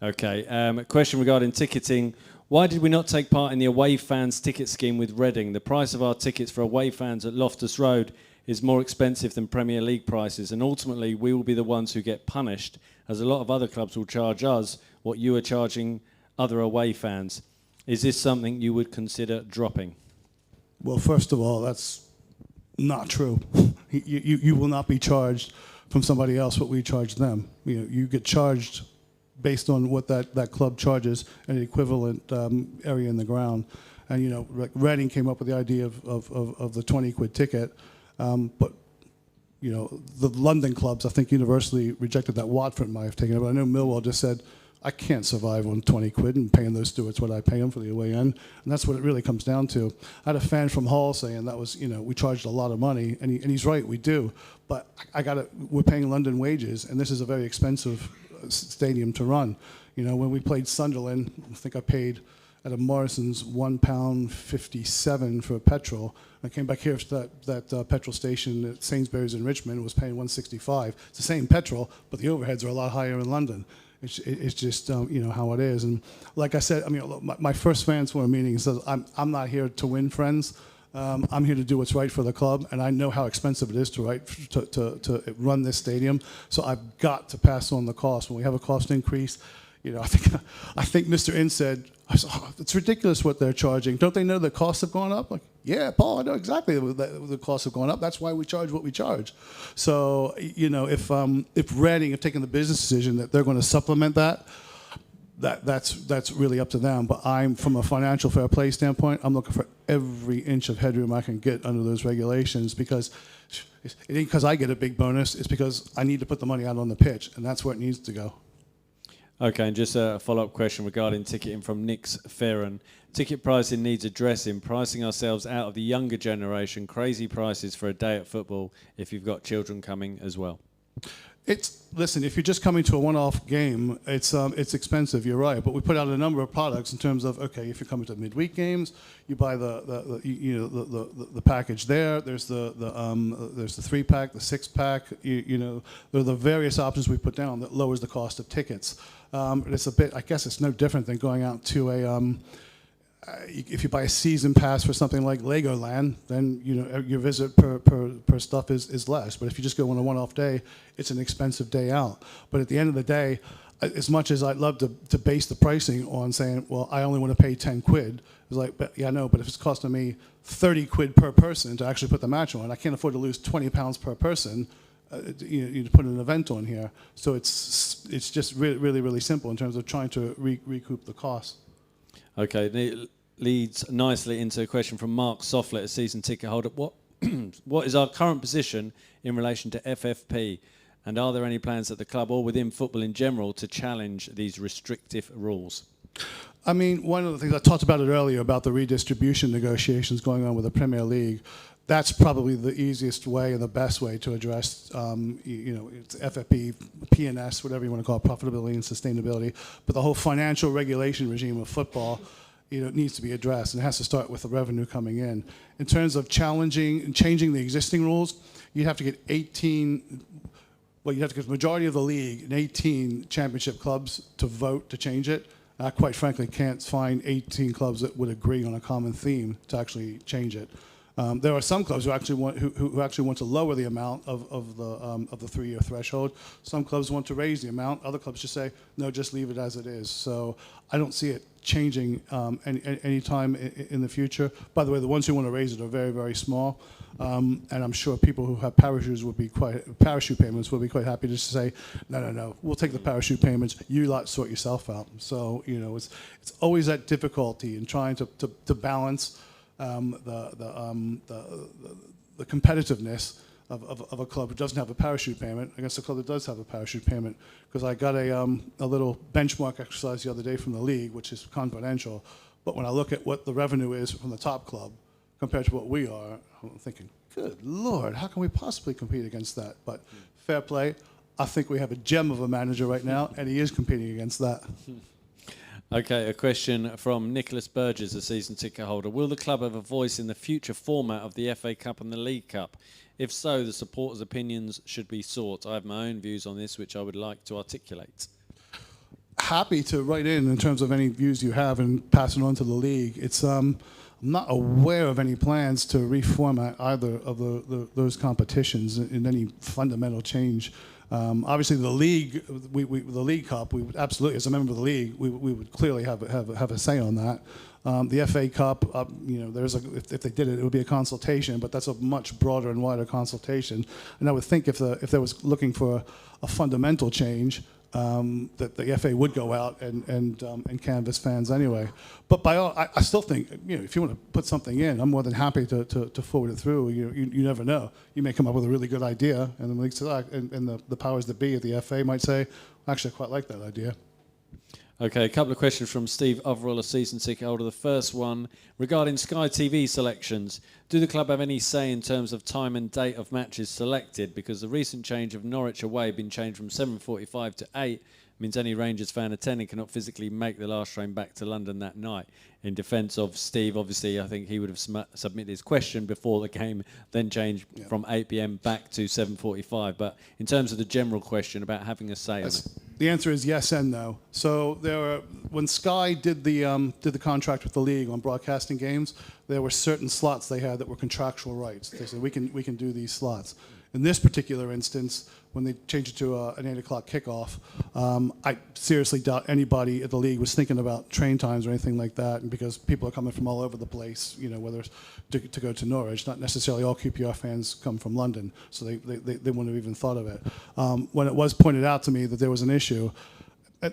Okay, a question regarding ticketing. Why did we not take part in the away fans ticket scheme with Reading? The price of our tickets for away fans at Loftus Road is more expensive than Premier League prices, and ultimately we will be the ones who get punished, as a lot of other clubs will charge us what you are charging other away fans. Is this something you would consider dropping? Well, first of all, that's not true. You will not be charged from somebody else what we charge them. You get charged based on what that club charges an equivalent area in the ground. And Reading came up with the idea of the 20 quid ticket, but the London clubs I think universally rejected that. Watford might have taken it, but I know Millwall just said, I can't survive on 20 quid and paying those stewards what I pay them for the away end. And that's what it really comes down to. I had a fan from Hull saying that was, we charged a lot of money, and he's right, we do. But we're paying London wages, and this is a very expensive stadium to run. When we played Sunderland, I think I paid at a Morrison's £1.57 for petrol. I came back here to that petrol station at Sainsbury's in Richmond, was paying $1.65. It's the same petrol, but the overheads are a lot higher in London. It's just how it is. And like I said, my first fans forum meeting says I'm not here to win friends. I'm here to do what's right for the club, and I know how expensive it is to run this stadium. So I've got to pass on the cost. When we have a cost increase, I think Mr. In said, it's ridiculous what they're charging. Don't they know the costs have gone up? Like, yeah, Paul, I know exactly the costs have gone up. That's why we charge what we charge. So, if Reading have taken the business decision that they're going to supplement that's really up to them. But from a financial fair play standpoint, I'm looking for every inch of headroom I can get under those regulations, because it ain't because I get a big bonus. It's because I need to put the money out on the pitch, and that's where it needs to go. Okay, and just a follow-up question regarding ticketing from Nick's Ferron. Ticket pricing needs addressing, pricing ourselves out of the younger generation. Crazy prices for a day at football if you've got children coming as well. Listen, if you're just coming to a one-off game, it's expensive. You're right, but we put out a number of products in terms of, okay, if you're coming to midweek games, you buy the package there. There's the 3-pack, the 6-pack. There are the various options we put down that lowers the cost of tickets. It's a bit, I guess, it's no different than going out to a. If you buy a season pass for something like Legoland, then your visit per stuff is less. But if you just go on a one-off day, it's an expensive day out. But at the end of the day, as much as I'd love to base the pricing on saying, well, I only want to pay 10 quid, it's like, but if it's costing me 30 quid per person to actually put the match on, I can't afford to lose 20 pounds per person. you put an event on here. So it's just really simple in terms of trying to recoup the costs. Okay, it leads nicely into a question from Mark Sofflet, a season ticket holder. What is our current position in relation to FFP? And are there any plans at the club or within football in general to challenge these restrictive rules? I mean, one of the things I talked about it earlier about the redistribution negotiations going on with the Premier League. That's probably the easiest way and the best way to address, it's FFP, PNS, whatever you want to call it, profitability and sustainability. But the whole financial regulation regime of football, needs to be addressed, and it has to start with the revenue coming in. In terms of challenging and changing the existing rules, you'd have to get you'd have to get the majority of the league and 18 championship clubs to vote to change it. I quite frankly can't find 18 clubs that would agree on a common theme to actually change it. There are some clubs who actually want to lower the amount of the 3-year threshold. Some clubs want to raise the amount. Other clubs just say no, just leave it as it is. So I don't see it changing any time in the future. By the way, the ones who want to raise it are very small, and I'm sure people who have parachute payments will be quite happy to say no, we'll take the parachute payments. You lot sort yourself out. So it's always that difficulty in trying to balance. The competitiveness of a club who doesn't have a parachute payment against a club that does have a parachute payment. Because I got a little benchmark exercise the other day from the league, which is confidential. But when I look at what the revenue is from the top club compared to what we are, I'm thinking, good Lord, how can we possibly compete against that? But fair play. I think we have a gem of a manager right now, and he is competing against that. Okay, a question from Nicholas Burgess, a season ticket holder. Will the club have a voice in the future format of the FA Cup and the League Cup? If so, the supporters' opinions should be sought. I have my own views on this, which I would like to articulate. Happy to write in terms of any views you have and pass it on to the league. It's I'm not aware of any plans to reformat either of those competitions in any fundamental change. Obviously, the league, the League Cup, we would absolutely, as a member of the league, we would clearly have a say on that. The FA Cup, if they did it, it would be a consultation, but that's a much broader and wider consultation. And I would think if there was looking for a fundamental change, that the FA would go out and canvass fans anyway. But I still think, if you want to put something in, I'm more than happy to forward it through. You never know. You may come up with a really good idea, and the league and the powers that be at the FA might say, actually, I quite like that idea. Okay, a couple of questions from Steve Overall, a season ticket holder. The first one, regarding Sky TV selections, do the club have any say in terms of time and date of matches selected? Because the recent change of Norwich away being changed from 7:45 to 8 means any Rangers fan attending cannot physically make the last train back to London that night. In defence of Steve, obviously, I think he would have submitted his question before the game, then changed from 8 p.m. back to 7:45. But in terms of the general question about having a say on it. The answer is yes and no. So when Sky did the contract with the league on broadcasting games, there were certain slots they had that were contractual rights. They said we can do these slots. In this particular instance, when they changed it to an 8 o'clock kickoff, I seriously doubt anybody at the league was thinking about train times or anything like that, and because people are coming from all over the place, whether it's to go to Norwich. Not necessarily all QPR fans come from London, so they wouldn't have even thought of it. When it was pointed out to me that there was an issue,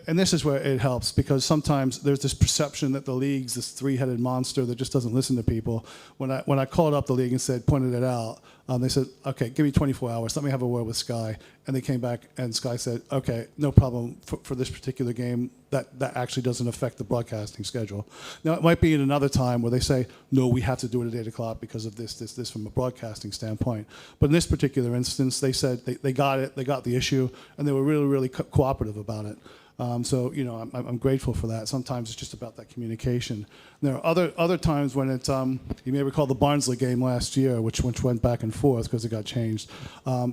and this is where it helps, because sometimes there's this perception that the league's this three-headed monster that just doesn't listen to people. When I called up the league and pointed it out, they said, okay, give me 24 hours, let me have a word with Sky. And they came back and Sky said, okay, no problem for this particular game, that actually doesn't affect the broadcasting schedule. Now, it might be in another time where they say, no, we have to do it at 8 o'clock because of this from a broadcasting standpoint. But in this particular instance, they said they got it, they got the issue, and they were really cooperative about it. So I'm grateful for that. Sometimes it's just about that communication. There are other times when it's you may recall the Barnsley game last year, which went back and forth because it got changed.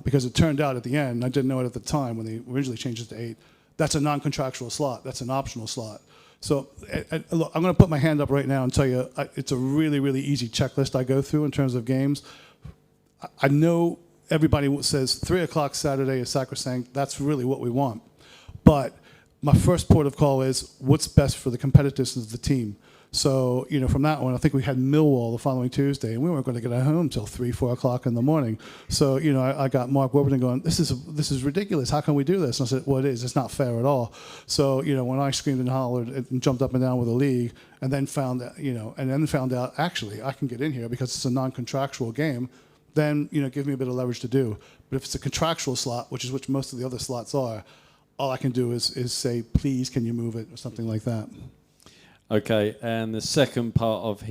Because it turned out at the end, I didn't know it at the time when they originally changed it to 8. That's a non-contractual slot. That's an optional slot. So look, I'm going to put my hand up right now and tell you it's a really easy checklist I go through in terms of games. I know everybody says 3 o'clock Saturday is sacrosanct. That's really what we want, but my first port of call is what's best for the competitiveness of the team. So, from that one, I think we had Millwall the following Tuesday, and we weren't going to get home till 3, 4 o'clock in the morning. So, I got Mark Warburton going, this is ridiculous. How can we do this? And I said, well, it is. It's not fair at all. So, when I screamed and hollered and jumped up and down with the league, and then found out, actually, I can get in here because it's a non-contractual game, then, give me a bit of leverage to do. But if it's a contractual slot, which most of the other slots are, all I can do is say, please, can you move it, or something like that. Okay, and the second part of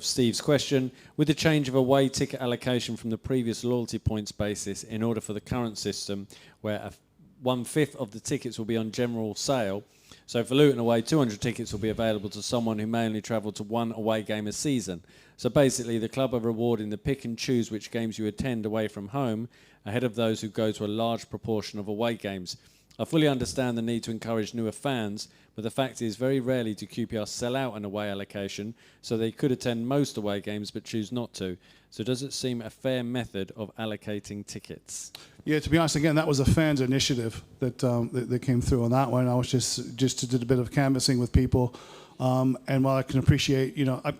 Steve's question, with the change of away ticket allocation from the previous loyalty points basis in order for the current system, where 1/5 of the tickets will be on general sale, so for Luton away, 200 tickets will be available to someone who may only travel to one away game a season. So basically, the club are rewarding the pick and choose which games you attend away from home ahead of those who go to a large proportion of away games. I fully understand the need to encourage newer fans, but the fact is very rarely do QPR sell out an away allocation, so they could attend most away games but choose not to. So does it seem a fair method of allocating tickets? Yeah, to be honest, again, that was a fans' initiative that came through on that one. I was just did a bit of canvassing with people, and while I can appreciate,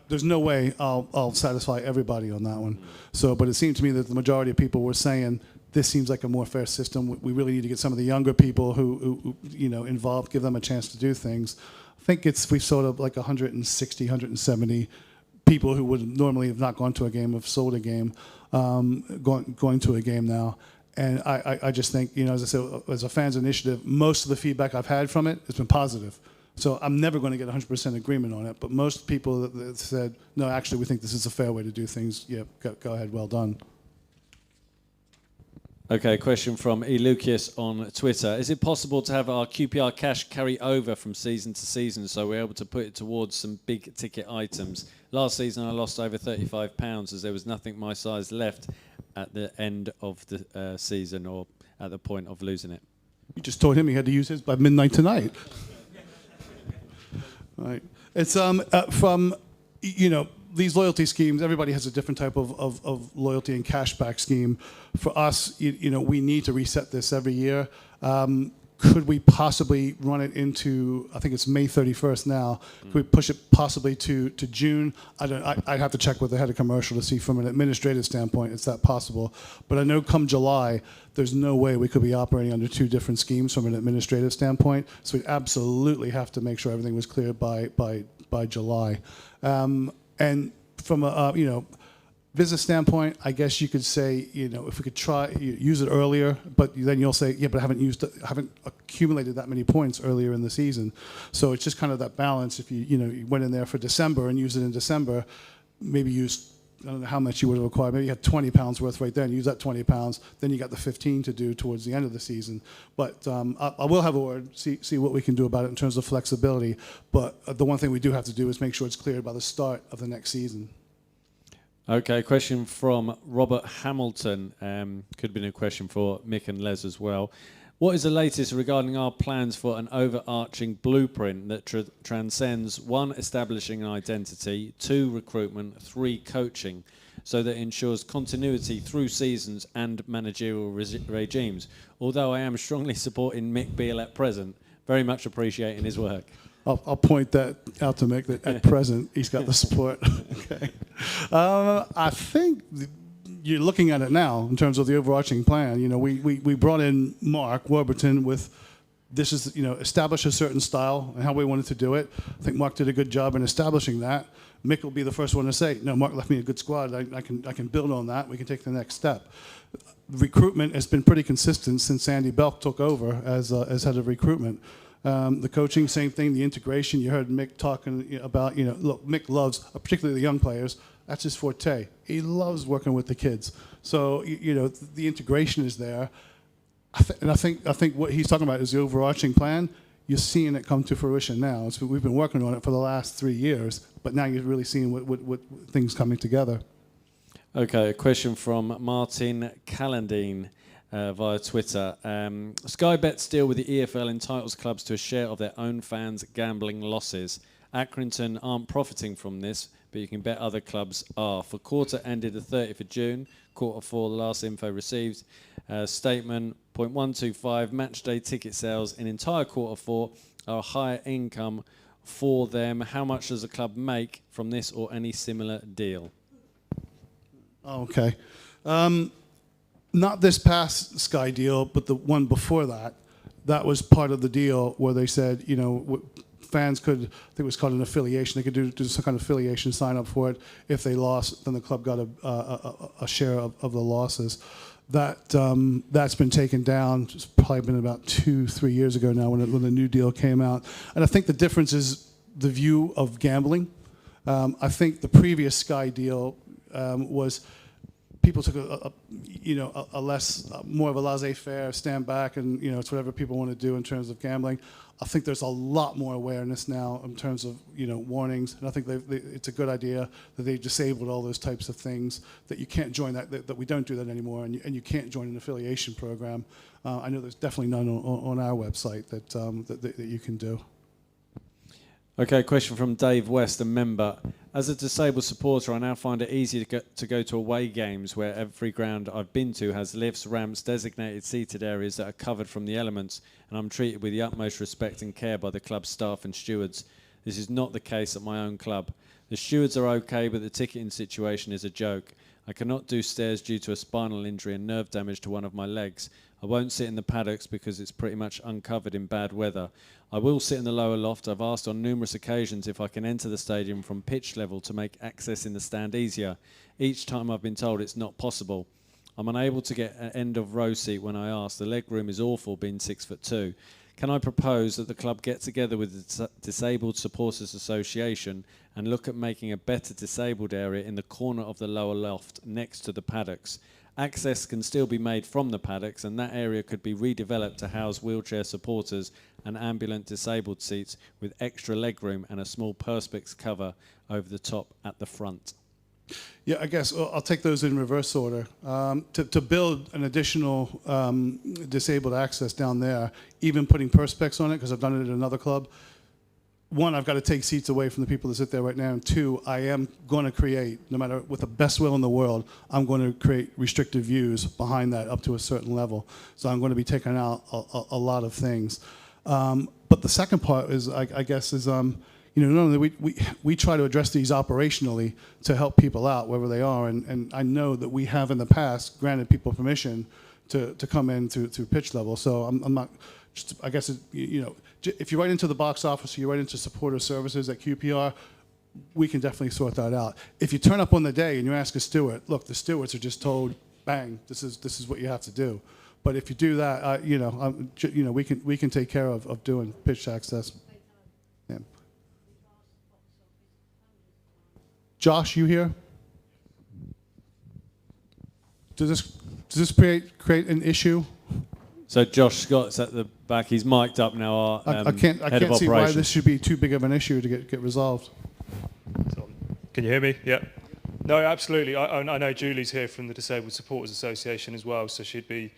there's no way I'll satisfy everybody on that one. So, but it seemed to me that the majority of people were saying, this seems like a more fair system. We really need to get some of the younger people who involved, give them a chance to do things. I think we've sort of like 160, 170 people who would normally have not gone to a game have sold a game, going to a game now. And I just think, as I said, as a fans initiative, most of the feedback I've had from it has been positive. So I'm never going to get 100% agreement on it. But most people that said, no, actually, we think this is a fair way to do things. Yeah, go ahead, well done. Okay, question from Elucius on Twitter. Is it possible to have our QPR cash carry over from season to season so we're able to put it towards some big ticket items? Last season I lost over £35 as there was nothing my size left at the end of the season or at the point of losing it. You just told him he had to use his by midnight tonight. Right. It's from, these loyalty schemes, everybody has a different type of loyalty and cashback scheme. For us, we need to reset this every year. Could we possibly run it into, I think it's May 31st now, could we push it possibly to June? I'd have to check with the head of commercial to see from an administrative standpoint it's that possible. But I know come July, there's no way we could be operating under two different schemes from an administrative standpoint. So we'd absolutely have to make sure everything was cleared by July. And from a business standpoint, I guess you could say, if we could try use it earlier, but then you'll say, yeah, but I haven't accumulated that many points earlier in the season. So it's just kind of that balance. If you went in there for December and used it in December, maybe use, I don't know how much you would have acquired. Maybe you had £20 worth right there and use that £20. Then you got the 15 to do towards the end of the season. But I will have a word, see what we can do about it in terms of flexibility. But the one thing we do have to do is make sure it's cleared by the start of the next season. Okay, question from Robert Hamilton. Could have been a question for Mick and Les as well. What is the latest regarding our plans for an overarching blueprint that transcends 1, establishing an identity, 2, recruitment, 3, coaching, so that ensures continuity through seasons and managerial regimes? Although I am strongly supporting Mick Beale at present, very much appreciating his work. I'll point that out to Mick that at present he's got the support. Okay. I think you're looking at it now in terms of the overarching plan. We brought in Mark Warburton with this is establish a certain style and how we wanted to do it. I think Mark did a good job in establishing that. Mick will be the first one to say, no, Mark left me a good squad. I can build on that. We can take the next step. Recruitment has been pretty consistent since Andy Belk took over as head of recruitment. The coaching, same thing. The integration, you heard Mick talking about, look, Mick loves, particularly the young players, that's his forte. He loves working with the kids. So, the integration is there. And I think what he's talking about is the overarching plan. You're seeing it come to fruition now. We've been working on it for the last 3 years, but now you're really seeing what things coming together. Okay, a question from Martin Callandine. Via Twitter. Sky Bet's deal with the EFL entitles clubs to a share of their own fans' gambling losses. Accrington aren't profiting from this, but you can bet other clubs are. For quarter ended the 30th of June, quarter 4, the last info received, Statement, point 125, matchday ticket sales in entire quarter 4 are a higher income for them. How much does the club make from this or any similar deal? Okay. Not this past Sky deal, but the one before that. That was part of the deal where they said, you know, fans could, I think it was called an affiliation, they could do some kind of affiliation, sign up for it. If they lost, then the club got a share of the losses. That's been taken down. It's probably been about 2-3 years ago now when the new deal came out. And I think the difference is the view of gambling. I think the previous Sky deal was people took more of a laissez-faire, stand back, and it's whatever people want to do in terms of gambling. I think there's a lot more awareness now in terms of warnings, and I think it's a good idea that they disabled all those types of things, that you can't join that we don't do that anymore, and you can't join an affiliation program. I know there's definitely none on our website that you can do. Okay, question from Dave West, a member. As a disabled supporter, I now find it easy to go to away games where every ground I've been to has lifts, ramps, designated seated areas that are covered from the elements, and I'm treated with the utmost respect and care by the club staff and stewards. This is not the case at my own club. The stewards are okay, but the ticketing situation is a joke. I cannot do stairs due to a spinal injury and nerve damage to one of my legs. I won't sit in the paddocks because it's pretty much uncovered in bad weather. I will sit in the lower loft. I've asked on numerous occasions if I can enter the stadium from pitch level to make access in the stand easier. Each time I've been told it's not possible. I'm unable to get an end of row seat when I ask. The leg room is awful, being 6'2". Can I propose that the club get together with the Disabled Supporters Association and look at making a better disabled area in the corner of the lower loft next to the paddocks? Access can still be made from the paddocks, and that area could be redeveloped to house wheelchair supporters and ambulant disabled seats with extra legroom and a small perspex cover over the top at the front. Yeah, I guess I'll take those in reverse order. To build an additional disabled access down there, even putting perspex on it, because I've done it at another club, one, I've got to take seats away from the people that sit there right now, and two, I am going to create, no matter with the best will in the world, I'm going to create restrictive views behind that up to a certain level. So I'm going to be taking out a lot of things. But the second part is, I guess, is not only we try to address these operationally to help people out wherever they are, and I know that we have in the past granted people permission to come in through pitch level. So I'm not. Just, I guess if you write into the box office or you write into supporter services at QPR, we can definitely sort that out. If you turn up on the day and you ask a steward, look, the stewards are just told, bang, this is what you have to do. But if you do that, we can take care of doing pitch access. Yeah. Josh, you here? Does this create an issue? So Josh Scott's at the back. He's mic'd up now. I can't see why this should be too big of an issue to get resolved. Can you hear me? Yeah. No, absolutely. I know Julie's here from the Disabled Supporters Association as well, so she'd be,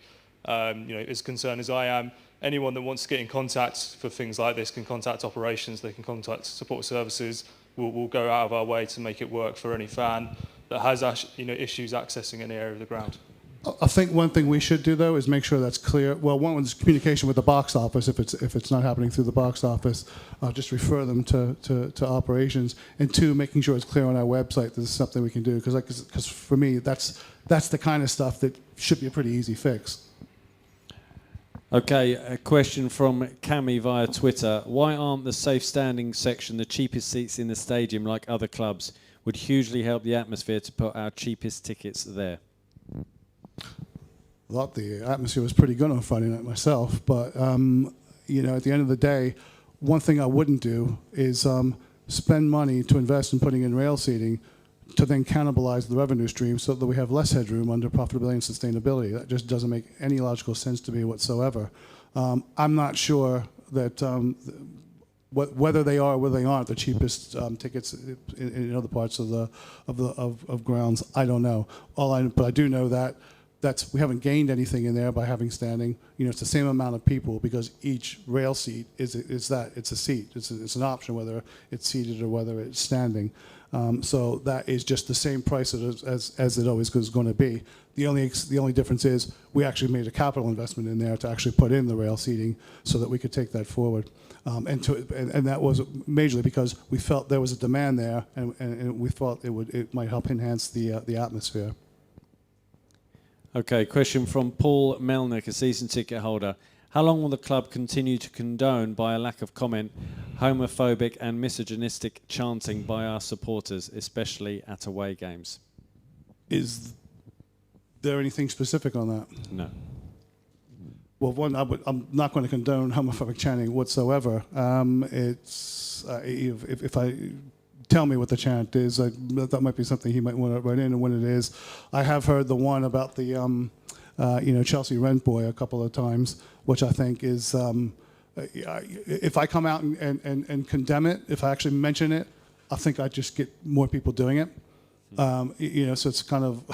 as concerned as I am. Anyone that wants to get in contact for things like this can contact operations. They can contact support services. We'll go out of our way to make it work for any fan that has issues accessing any area of the ground. I think one thing we should do, though, is make sure that's clear. Well, one is communication with the box office. If it's not happening through the box office, just refer them to operations. And two, making sure it's clear on our website that this is something we can do. Because for me, that's the kind of stuff that should be a pretty easy fix. Okay, a question from Cami via Twitter. Why aren't the safe standing section the cheapest seats in the stadium like other clubs? Would hugely help the atmosphere to put our cheapest tickets there. I thought the atmosphere was pretty good on Friday night myself, but at the end of the day, one thing I wouldn't do is spend money to invest in putting in rail seating to then cannibalize the revenue stream so that we have less headroom under profitability and sustainability. That just doesn't make any logical sense to me whatsoever. I'm not sure that whether they are or whether they aren't the cheapest tickets in other parts of grounds. I don't know. But I do know that we haven't gained anything in there by having standing. It's the same amount of people because each rail seat it's a seat. It's an option whether it's seated or whether it's standing. So that is just the same price as it always is going to be. The only difference is we actually made a capital investment in there to actually put in the rail seating so that we could take that forward. And that was majorly because we felt there was a demand there, and we thought it might help enhance the atmosphere. Okay, question from Paul Melnick, a season ticket holder. How long will the club continue to condone, by a lack of comment, homophobic and misogynistic chanting by our supporters, especially at away games? Is there anything specific on that? No. Well, one, I'm not going to condone homophobic chanting whatsoever. If I tell me what the chant is, that might be something he might want to write in, and when it is. I have heard the one about the Chelsea rent boy a couple of times, which I think is, if I come out and condemn it, if I actually mention it, I think I'd just get more people doing it. So it's kind of,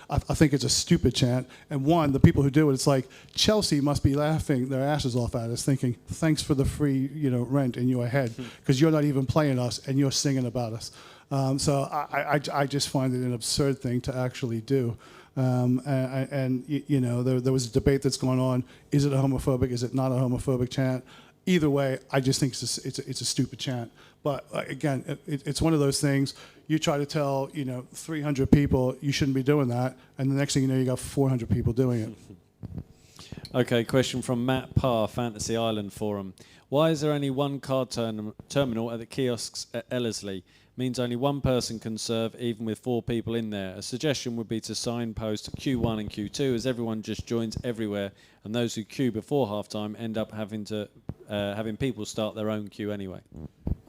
I think it's a stupid chant. And one, the people who do it, it's like Chelsea must be laughing their asses off at us, thinking, thanks for the free, rent in your head, because you're not even playing us and you're singing about us. So I just find it an absurd thing to actually do. There was a debate that's going on. Is it a homophobic? Is it not a homophobic chant? Either way, I just think it's a stupid chant. But again, it's one of those things. You try to tell 300 people you shouldn't be doing that, and the next thing you know, you got 400 people doing it. Okay, question from Matt Parr, Fantasy Island Forum. Why is there only one card terminal at the kiosks at Ellerslie? Means only one person can serve, even with 4 people in there. A suggestion would be to signpost Q1 and Q2, as everyone just joins everywhere, and those who queue before halftime end up having people start their own queue anyway.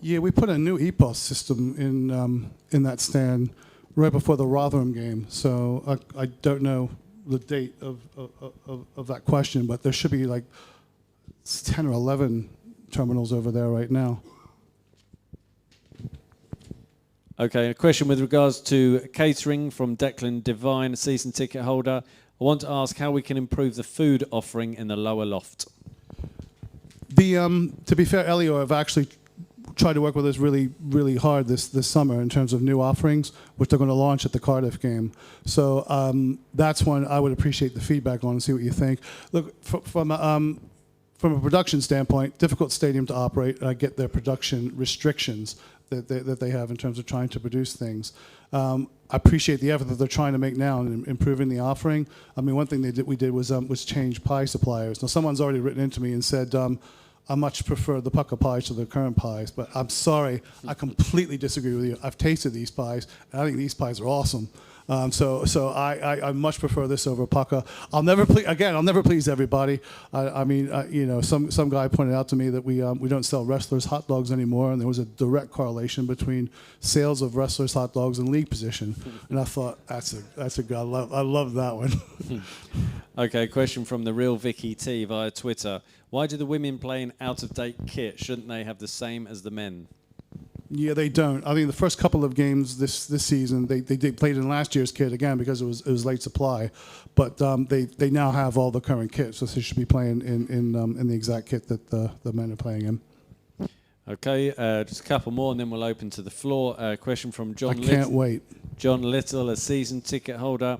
Yeah, we put a new EPOS system in that stand right before the Rotherham game, so I don't know the date of that question, but there should be like 10 or 11 terminals over there right now. Okay, a question with regards to catering from Declan Devine, a season ticket holder. I want to ask how we can improve the food offering in the lower loft. To be fair, Elio have actually tried to work with us really, really hard this summer in terms of new offerings, which they're going to launch at the Cardiff game. So that's one I would appreciate the feedback on and see what you think. Look, from a production standpoint, difficult stadium to operate. I get their production restrictions that they have in terms of trying to produce things. I appreciate the effort that they're trying to make now in improving the offering. I mean, one thing we did was change pie suppliers. Now, someone's already written into me and said, I much prefer the pucker pies to the current pies, but I'm sorry, I completely disagree with you. I've tasted these pies, and I think these pies are awesome. So I much prefer this over pucker. I'll never please everybody. Some guy pointed out to me that we don't sell wrestlers hot dogs anymore, and there was a direct correlation between sales of wrestlers hot dogs and league position. And I thought that's a good. I love that one. Okay, question from the real Vicky T via Twitter. Why do the women play in out-of-date kit? Shouldn't they have the same as the men? Yeah, they don't. I mean, the first couple of games this season, they played in last year's kit again because it was late supply, but they now have all the current kit, so they should be playing in the exact kit that the men are playing in. Okay, just a couple more, and then we'll open to the floor. Question from John. I can't wait. John Little, a season ticket holder.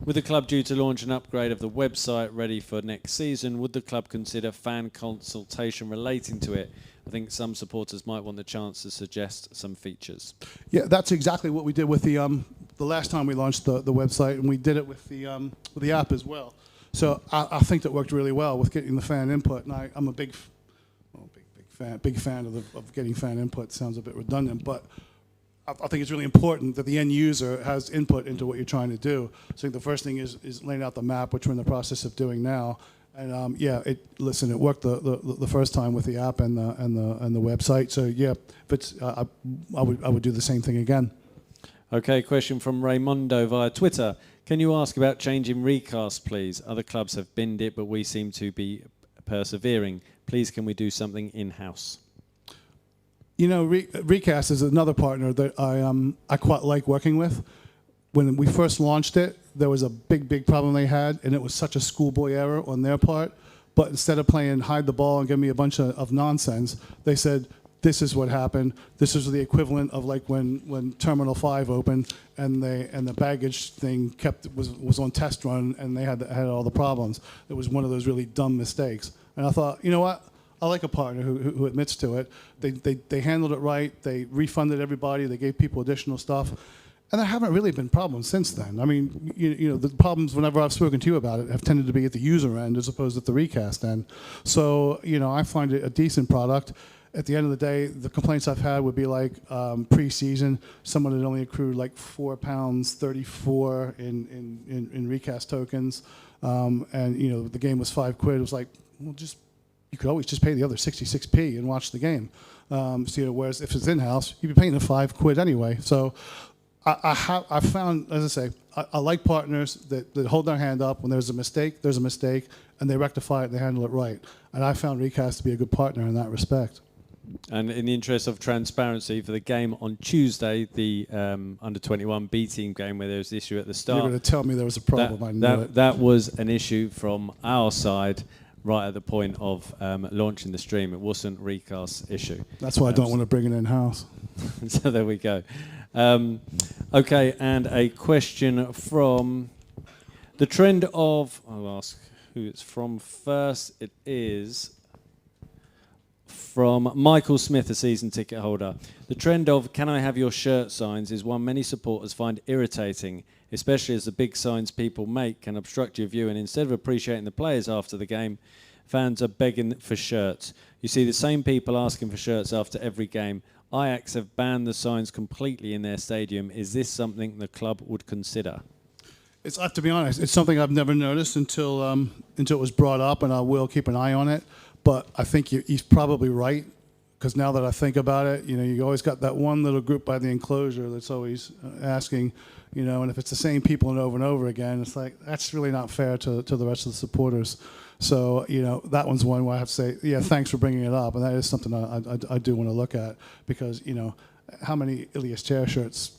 With the club due to launch an upgrade of the website ready for next season, would the club consider fan consultation relating to it? I think some supporters might want the chance to suggest some features. Yeah, that's exactly what we did with the last time we launched the website, and we did it with the app as well. So I think that worked really well with getting the fan input, and I'm a big fan of getting fan input. Sounds a bit redundant, but I think it's really important that the end user has input into what you're trying to do. So I think the first thing is laying out the map, which we're in the process of doing now. And it worked the first time with the app and the website. So yeah, I would do the same thing again. Okay, question from Raymondo via Twitter. Can you ask about changing recast, please? Other clubs have binned it, but we seem to be persevering. Please, can we do something in-house? Recast is another partner that I quite like working with. when we first launched it, there was a big problem they had, and it was such a schoolboy error on their part. But instead of playing hide the ball and give me a bunch of nonsense, they said, this is what happened. This is the equivalent of like when Terminal 5 opened and the baggage thing was on test run and they had all the problems. It was one of those really dumb mistakes. And I thought, you know what? I like a partner who admits to it. They handled it right. They refunded everybody. They gave people additional stuff. And there haven't really been problems since then. I mean, you know, the problems whenever I've spoken to you about it have tended to be at the user end as opposed to at the recast end. So, you know, I find it a decent product. At the end of the day, the complaints I've had would be like pre-season, someone had only accrued like £4.34 in recast tokens, and you know the game was £5. It was like, well, you could always just pay the other 66p and watch the game. So, you know, whereas if it's in-house, you'd be paying the £5 anyway. So I found, as I say, I like partners that hold their hand up when there's a mistake, and they rectify it and they handle it right. And I found Recast to be a good partner in that respect. And in the interest of transparency, for the game on Tuesday, the under-21 B team game where there was the issue at the start. You're going to tell me there was a problem. I knew it. That was an issue from our side right at the point of launching the stream. It wasn't Recast's issue. That's why I don't want to bring it in-house. So there we go. Okay, and a question from the trend of... I'll ask who it's from first. It is... from Michael Smith, a season ticket holder. The trend of "can I have your shirt" signs is one many supporters find irritating, especially as the big signs people make can obstruct your view, and instead of appreciating the players after the game, fans are begging for shirts. You see the same people asking for shirts after every game. Ajax have banned the signs completely in their stadium. Is this something the club would consider? It's, to be honest, it's something I've never noticed until it was brought up, and I will keep an eye on it. But I think he's probably right, because now that I think about it, you know, you always got that one little group by the enclosure that's always asking, you know, and if it's the same people and over again, it's like, that's really not fair to the rest of the supporters. So, you know, that one's one where I have to say, yeah, thanks for bringing it up. And that is something I do want to look at, because, you know, how many Ilias Chair shirts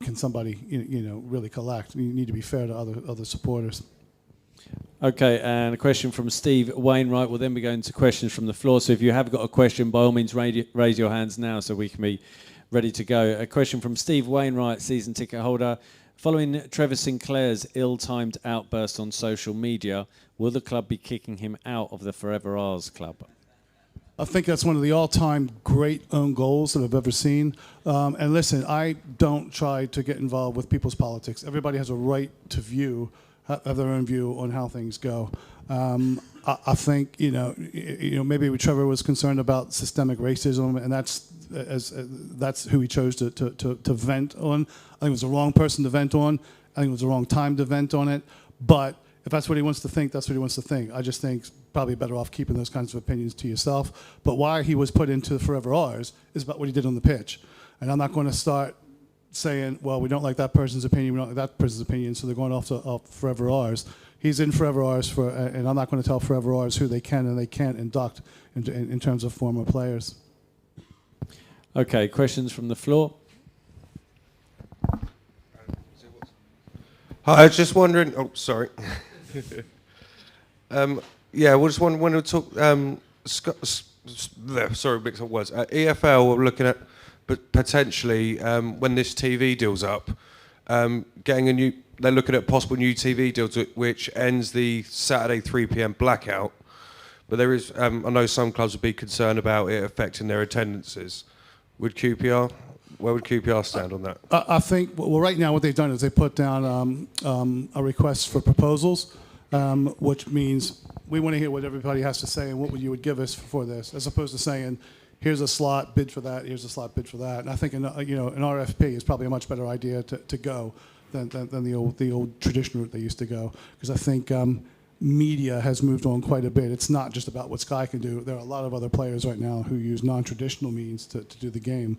can somebody, you know, really collect? You need to be fair to other supporters. Okay, and a question from Steve Wainwright. We'll then be going to questions from the floor. So if you have got a question, by all means, raise your hands now so we can be ready to go. A question from Steve Wainwright, season ticket holder. Following Trevor Sinclair's ill-timed outburst on social media, will the club be kicking him out of the Forever Ours club? I think that's one of the all-time great own goals that I've ever seen. And listen, I don't try to get involved with people's politics. Everybody has a right to have their own view on how things go. I think you know maybe Trevor was concerned about systemic racism, and that's who he chose to vent on. I think it was the wrong person to vent on. I think it was the wrong time to vent on it. But if that's what he wants to think, that's what he wants to think. I just think probably better off keeping those kinds of opinions to yourself. But why he was put into Forever Ours is about what he did on the pitch, and I'm not going to start saying, well, we don't like that person's opinion, we don't like that person's opinion, so they're going off to Forever Ours. He's in Forever Ours and I'm not going to tell Forever Ours who they can and they can't induct in terms of former players. Okay, questions from the floor? Hi, I was just wondering. Oh, sorry. Yeah, we just wanted to talk. Sorry, mix up words. EFL, we're looking at. But potentially, when this TV deal's up, getting a new, they're looking at possible new TV deal which ends the Saturday 3 p.m. blackout. But there is, I know some clubs would be concerned about it affecting their attendances. Where would QPR stand on that? I think, well, right now what they've done is they put down a request for proposals, which means we want to hear what everybody has to say and what you would give us for this, as opposed to saying, here's a slot, bid for that, here's a slot, bid for that. And I think an RFP is probably a much better idea to go than the old traditional route they used to go. Because I think media has moved on quite a bit. It's not just about what Sky can do. There are a lot of other players right now who use non-traditional means to do the game.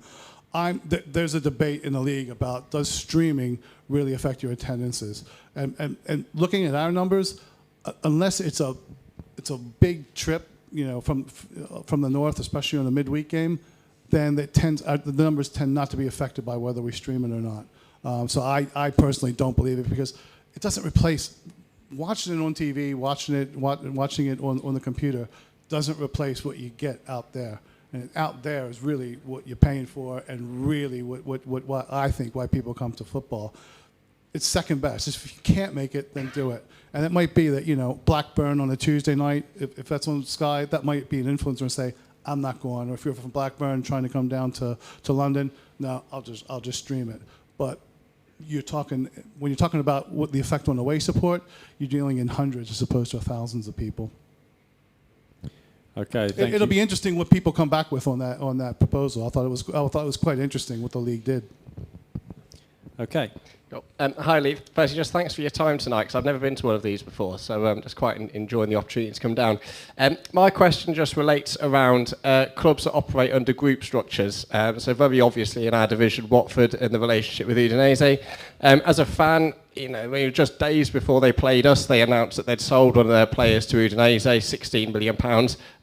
There's a debate in the league about, does streaming really affect your attendances? And looking at our numbers, unless it's a big trip, from the north, especially on the midweek game, then the numbers tend not to be affected by whether we stream it or not. So I personally don't believe it because it doesn't replace watching it on TV, watching it on the computer doesn't replace what you get out there. And out there is really what you're paying for, and really what I think why people come to football. It's second best. If you can't make it, then do it. And it might be that, Blackburn on a Tuesday night, if that's on Sky, that might be an influencer and say, I'm not going. Or if you're from Blackburn trying to come down to London, no, I'll just stream it. But when you're talking about what the effect on away support, you're dealing in hundreds as opposed to thousands of people. Okay, it'll be interesting what people come back with on that proposal. I thought it was quite interesting what the league did. Okay. Cool. Hi, Lee. Firstly, just thanks for your time tonight, because I've never been to one of these before, so just quite enjoying the opportunity to come down. My question just relates around clubs that operate under group structures. So very obviously in our division, Watford and the relationship with Udinese. As a fan, just days before they played us, they announced that they'd sold one of their players to Udinese, £16 million.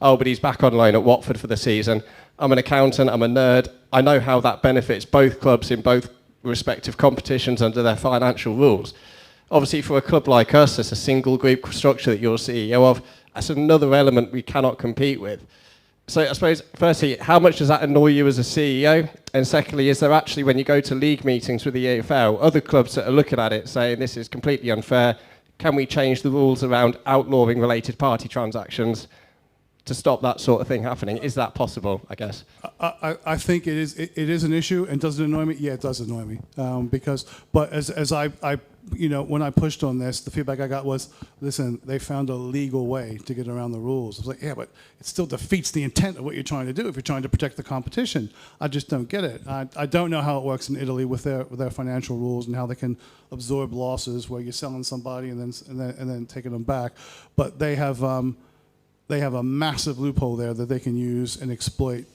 Oh, but he's back on loan at Watford for the season. I'm an accountant, I'm a nerd. I know how that benefits both clubs in both respective competitions under their financial rules. Obviously, for a club like us, it's a single group structure that you're CEO of. That's another element we cannot compete with. So I suppose, firstly, how much does that annoy you as a CEO? And secondly, is there actually, when you go to league meetings with the EFL, other clubs that are looking at it saying this is completely unfair? Can we change the rules around outlawing related party transactions to stop that sort of thing happening? Is that possible, I guess? I think it is an issue, and does it annoy me? Yeah, it does annoy me. But as I when I pushed on this, the feedback I got was, listen, they found a legal way to get around the rules. I was like, yeah, but it still defeats the intent of what you're trying to do if you're trying to protect the competition. I just don't get it. I don't know how it works in Italy with their financial rules and how they can absorb losses where you're selling somebody and then taking them back. But they have a massive loophole there that they can use and exploit,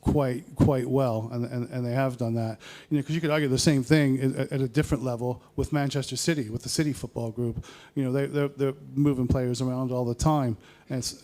quite well, and they have done that. Because you could argue the same thing at a different level with Manchester City, with the City Football Group. They're moving players around all the time. And it's,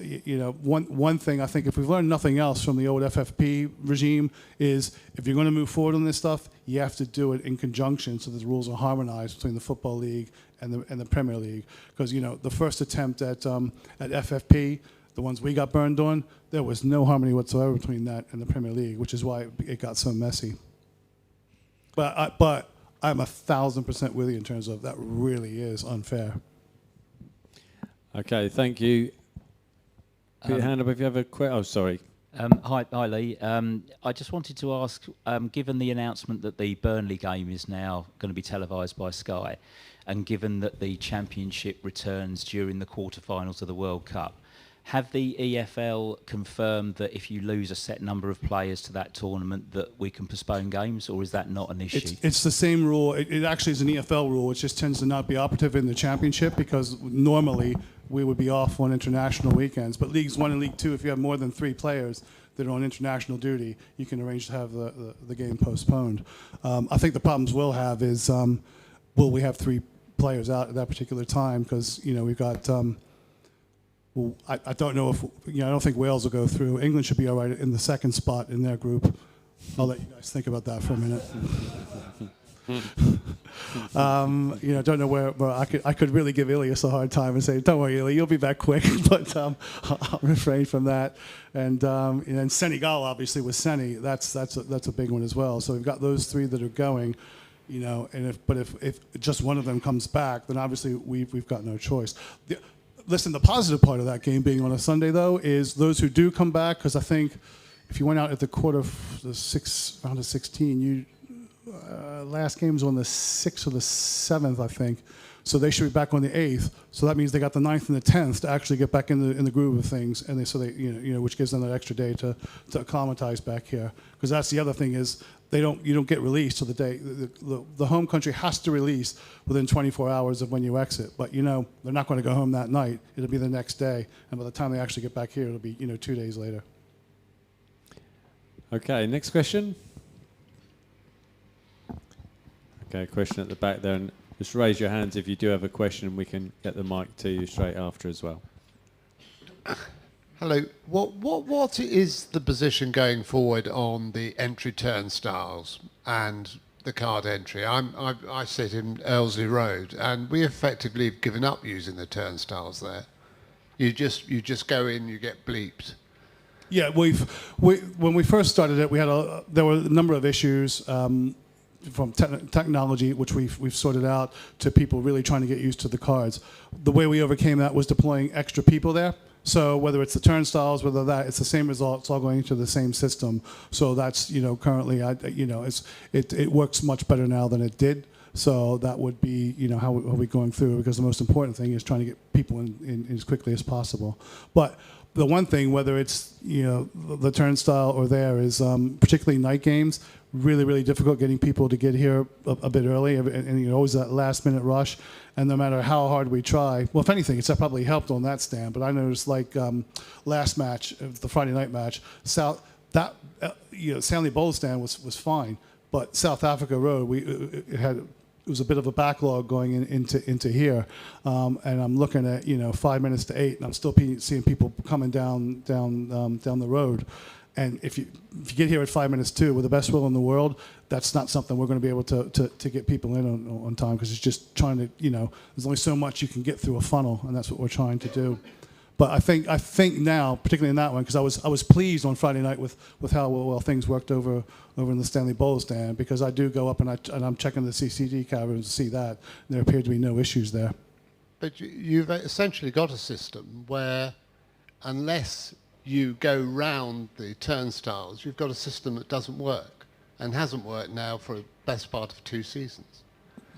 one thing I think, if we've learned nothing else from the old FFP regime, is if you're going to move forward on this stuff, you have to do it in conjunction so that the rules are harmonized between the Football League and the Premier League. Because the first attempt at FFP, the ones we got burned on, there was no harmony whatsoever between that and the Premier League, which is why it got so messy. But I'm 1,000% with you in terms of that really is unfair. Okay, thank you. Put your hand up if you have a question. Oh, sorry. Hi, Lee. I just wanted to ask, given the announcement that the Burnley game is now going to be televised by Sky, and given that the Championship returns during the quarterfinals of the World Cup, have the EFL confirmed that if you lose a set number of players to that tournament that we can postpone games, or is that not an issue? It's the same rule. It actually is an EFL rule. It just tends to not be operative in the Championship because normally we would be off on international weekends. But Leagues 1 and League 2, if you have more than 3 players that are on international duty, you can arrange to have the game postponed. I think the problems we'll have is will we have 3 players out at that particular time? Because we've got. Well, I don't know if I don't think Wales will go through. England should be all right in the second spot in their group. I'll let you guys think about that for a minute. Don't know where I could really give Ilias a hard time and say, "Don't worry, Ilias, you'll be back quick." But I'll refrain from that. And then Senegal, obviously, with Seni, that's a big one as well. So we've got those 3 that are going. And if just one of them comes back, then obviously we've got no choice. Listen, the positive part of that game being on a Sunday, though, is those who do come back, because I think if you went out at the round of 16, last game was on the 6th or the 7th, I think. So they should be back on the 8th. So that means they got the 9th and the 10th to actually get back in the groove of things, and which gives them that extra day to acclimatize back here. Because that's the other thing is you don't get released till the day the home country has to release within 24 hours of when you exit. But they're not going to go home that night. It'll be the next day, and by the time they actually get back here, it'll be 2 days later. Okay, next question. Okay, question at the back there, and just raise your hands if you do have a question, and we can get the mic to you straight after as well. Hello. What is the position going forward on the entry turnstiles and the card entry. I sit in Earlsley Road, and we effectively have given up using the turnstiles there. You just go in, you get bleeped. Yeah, when we first started it, there were a number of issues from technology, which we've sorted out, to people really trying to get used to the cards. The way we overcame that was deploying extra people there. So whether it's the turnstiles, it's the same result. It's all going into the same system. So that's currently it works much better now than it did. So that would be how we're going through, because the most important thing is trying to get people in as quickly as possible. But the one thing, whether it's the turnstile or there, is particularly night games, really difficult getting people to get here a bit early, and always that last minute rush. And no matter how hard we try, well, if anything, it's probably helped on that stand. But I noticed, like last match, the Friday night match, Stanley Bowl stand was fine, but South Africa Road, it was a bit of a backlog going into here, and I'm looking at 5 minutes to 8, and I'm still seeing people coming down the road. And if you get here at 5 minutes to, with the best will in the world, that's not something we're going to be able to get people in on time, because it's just trying to there's only so much you can get through a funnel, and that's what we're trying to do. But I think now, particularly in that one, because I was pleased on Friday night with how well things worked over in the Stanley Bowl stand, because I do go up and I'm checking the CCD cameras to see that there appeared to be no issues there. But you've essentially got a system where, unless you go round the turnstiles, you've got a system that doesn't work, and hasn't worked now for the best part of 2 seasons.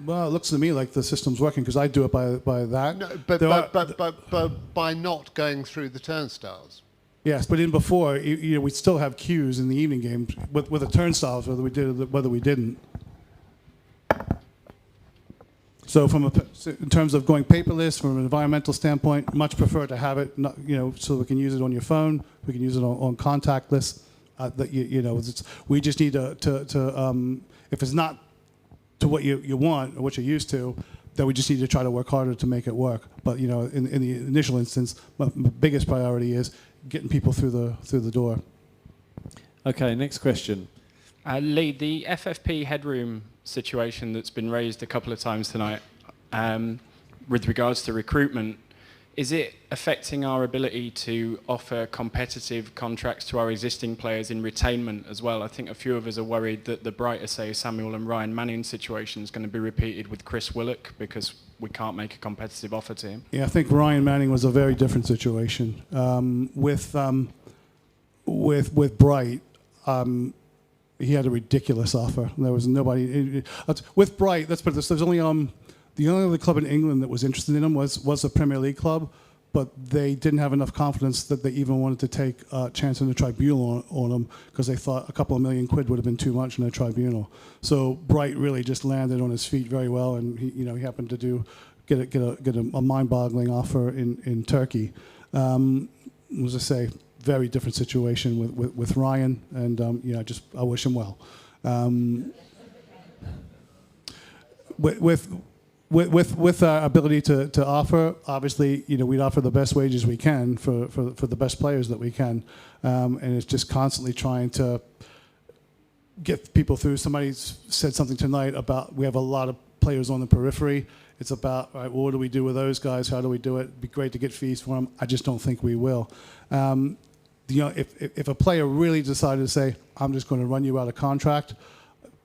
Well, it looks to me like the system's working, because I do it by that. No, but by not going through the turnstiles. Yes, but in before, we still have queues in the evening games with the turnstiles, whether we did or whether we didn't. So in terms of going paperless, from an environmental standpoint, much prefer to have it, so we can use it on your phone, we can use it on contactless. We just need to if it's not to what you want or what you're used to, then we just need to try to work harder to make it work. But in the initial instance, my biggest priority is getting people through the door. Okay, next question. Lee, the FFP headroom situation that's been raised a couple of times tonight, with regards to recruitment, is it affecting our ability to offer competitive contracts to our existing players in retainment as well? I think a few of us are worried that the Brighter, say, Samuel and Ryan Manning situation is going to be repeated with Chris Willock, because we can't make a competitive offer to him. Yeah, I think Ryan Manning was a very different situation. With Bright, he had a ridiculous offer. There was nobody with Bright. Let's put it this: there's only the only other club in England that was interested in him was a Premier League club, but they didn't have enough confidence that they even wanted to take a chance in the tribunal on him, because they thought a couple of £1 million would have been too much in a tribunal. So Bright really just landed on his feet very well, and he happened to get a mind-boggling offer in Turkey. As I say, very different situation with Ryan, and I wish him well. With our ability to offer, obviously, we'd offer the best wages we can for the best players that we can, and it's just constantly trying to get people through. Somebody said something tonight about we have a lot of players on the periphery. It's about, all right, well, what do we do with those guys? How do we do it? It'd be great to get fees for them. I just don't think we will. If a player really decided to say, I'm just going to run you out of contract,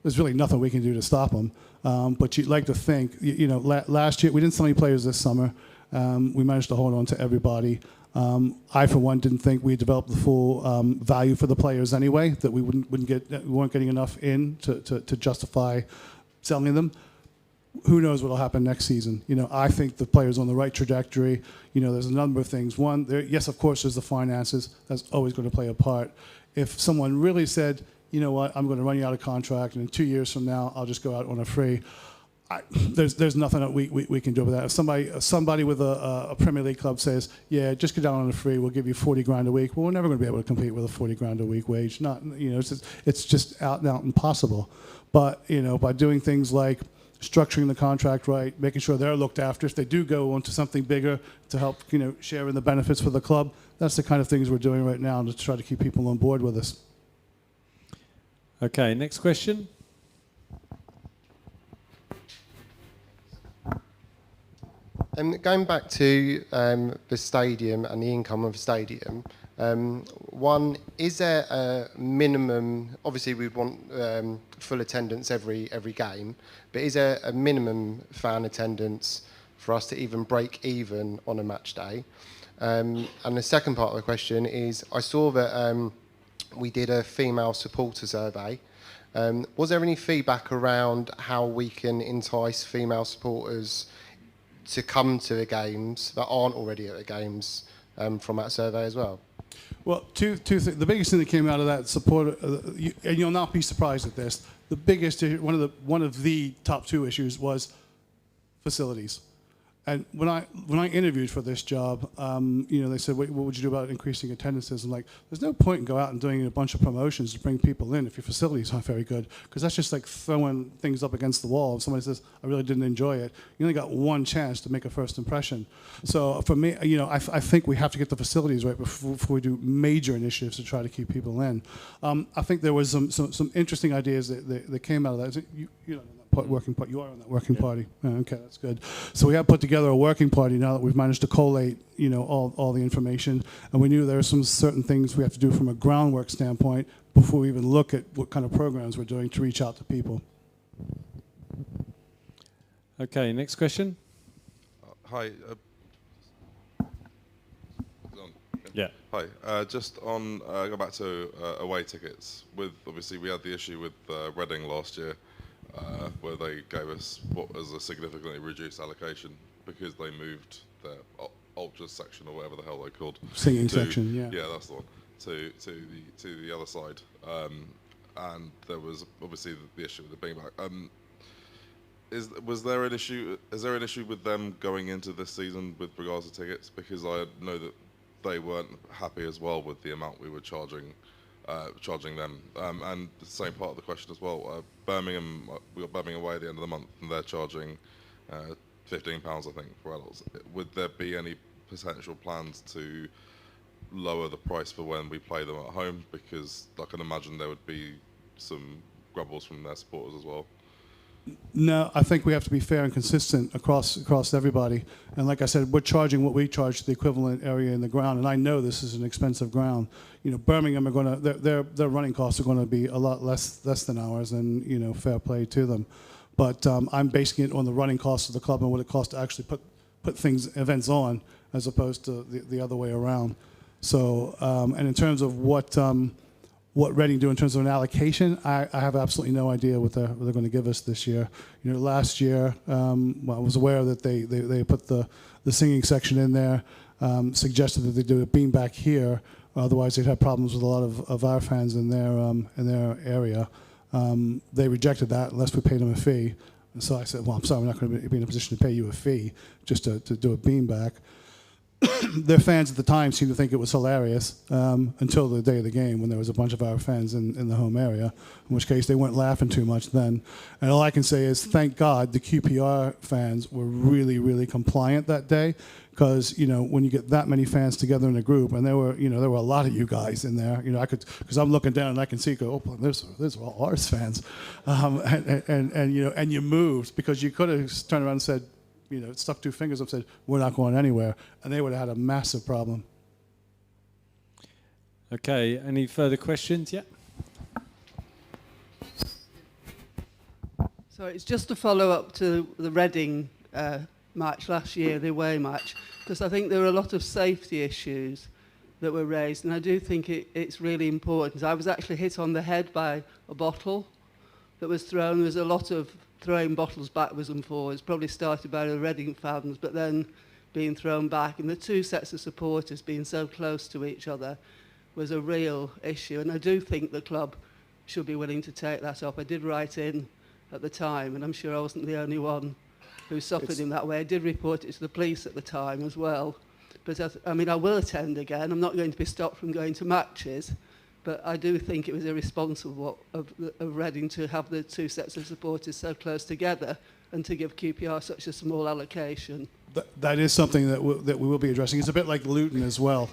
there's really nothing we can do to stop them. But you'd like to think, last year, we didn't sell any players this summer. We managed to hold on to everybody. I, for one, didn't think we developed the full value for the players anyway, that we weren't getting enough in to justify selling them. Who knows what will happen next season? I think the player's on the right trajectory. There's a number of things. One, yes, of course, there's the finances. That's always going to play a part. If someone really said, you know what, I'm going to run you out of contract, and in 2 years from now, I'll just go out on a free, there's nothing that we can do with that. If somebody with a Premier League club says, yeah, just go down on a free, we'll give you 40 grand a week, well, we're never going to be able to compete with a 40 grand a week wage. It's just out and out impossible. But by doing things like structuring the contract right, making sure they're looked after, if they do go on to something bigger to help share in the benefits for the club, that's the kind of things we're doing right now to try to keep people on board with us. Okay, next question. Going back to the stadium and the income of the stadium, one, is there a minimum? Obviously, we want full attendance every game, but is there a minimum fan attendance for us to even break even on a match day? And the second part of the question is, I saw that we did a female supporter survey. Was there any feedback around how we can entice female supporters to come to the games that aren't already at the games from that survey as well? Well, two things. The biggest thing that came out of that support, and you'll not be surprised at this, the biggest, one of the top two issues was facilities. And when I interviewed for this job, they said, what would you do about increasing attendances? I'm like, there's no point in going out and doing a bunch of promotions to bring people in if your facilities aren't very good, because that's just like throwing things up against the wall. If somebody says, I really didn't enjoy it, you only got one chance to make a first impression. So for me, I think we have to get the facilities right before we do major initiatives to try to keep people in. I think there was some interesting ideas that came out of that. You know, working party. You are on that working party. Okay, that's good. So we have put together a working party now that we've managed to collate, all the information, and we knew there are some certain things we have to do from a groundwork standpoint before we even look at what kind of programs we're doing to reach out to people. Okay, next question. Hi. Yeah. Hi. Just on go back to away tickets. Obviously we had the issue with Reading last year. Where they gave us what was a significantly reduced allocation because they moved their ultras section or whatever the hell they're called. Singing section, yeah. Yeah, that's the one. To the other side, and there was obviously the issue with it being back. Is there an issue? Is there an issue with them going into this season with regards to tickets? Because I know that they weren't happy as well with the amount we were charging them. And the same part of the question as well. Birmingham, we got Birmingham away at the end of the month, and they're charging £15, I think, for adults. Would there be any potential plans to lower the price for when we play them at home? Because I can imagine there would be some grumbles from their supporters as well. No, I think we have to be fair and consistent across everybody. And like I said, we're charging what we charge the equivalent area in the ground. And I know this is an expensive ground. Birmingham are going to their running costs are going to be a lot less than ours, and fair play to them. But I'm basing it on the running costs of the club and what it costs to actually put events on, as opposed to the other way around. So and in terms of what Reading do in terms of an allocation, I have absolutely no idea what they're going to give us this year. Last year, I was aware that they put the singing section in there, suggested that they do a beanbag here, otherwise they'd have problems with a lot of our fans in their area. They rejected that unless we paid them a fee. And so I said, well, I'm sorry, we're not going to be in a position to pay you a fee just to do a beanbag. Their fans at the time seemed to think it was hilarious until the day of the game when there was a bunch of our fans in the home area, in which case they weren't laughing too much then. And all I can say is, thank God the QPR fans were really, really compliant that day, because when you get that many fans together in a group, and there were a lot of you guys in there. Because I'm looking down and I can see, there's all ours fans, and you moved, because you could have turned around and said, stuck two fingers up, said, we're not going anywhere, and they would have had a massive problem. Okay, any further questions? Yeah. So it's just a follow-up to the Reading match last year, the away match, because I think there were a lot of safety issues that were raised, and I do think it's really important. I was actually hit on the head by a bottle that was thrown. There was a lot of throwing bottles backwards and forwards, probably started by the Reading fans, but then being thrown back. And the two sets of supporters being so close to each other was a real issue. And I do think the club should be willing to take that up. I did write in at the time, and I'm sure I wasn't the only one who suffered in that way. I did report it to the police at the time as well. But I will attend again. I'm not going to be stopped from going to matches. But I do think it was irresponsible of Reading to have the two sets of supporters so close together and to give QPR such a small allocation. That is something that we will be addressing. It's a bit like Luton as well.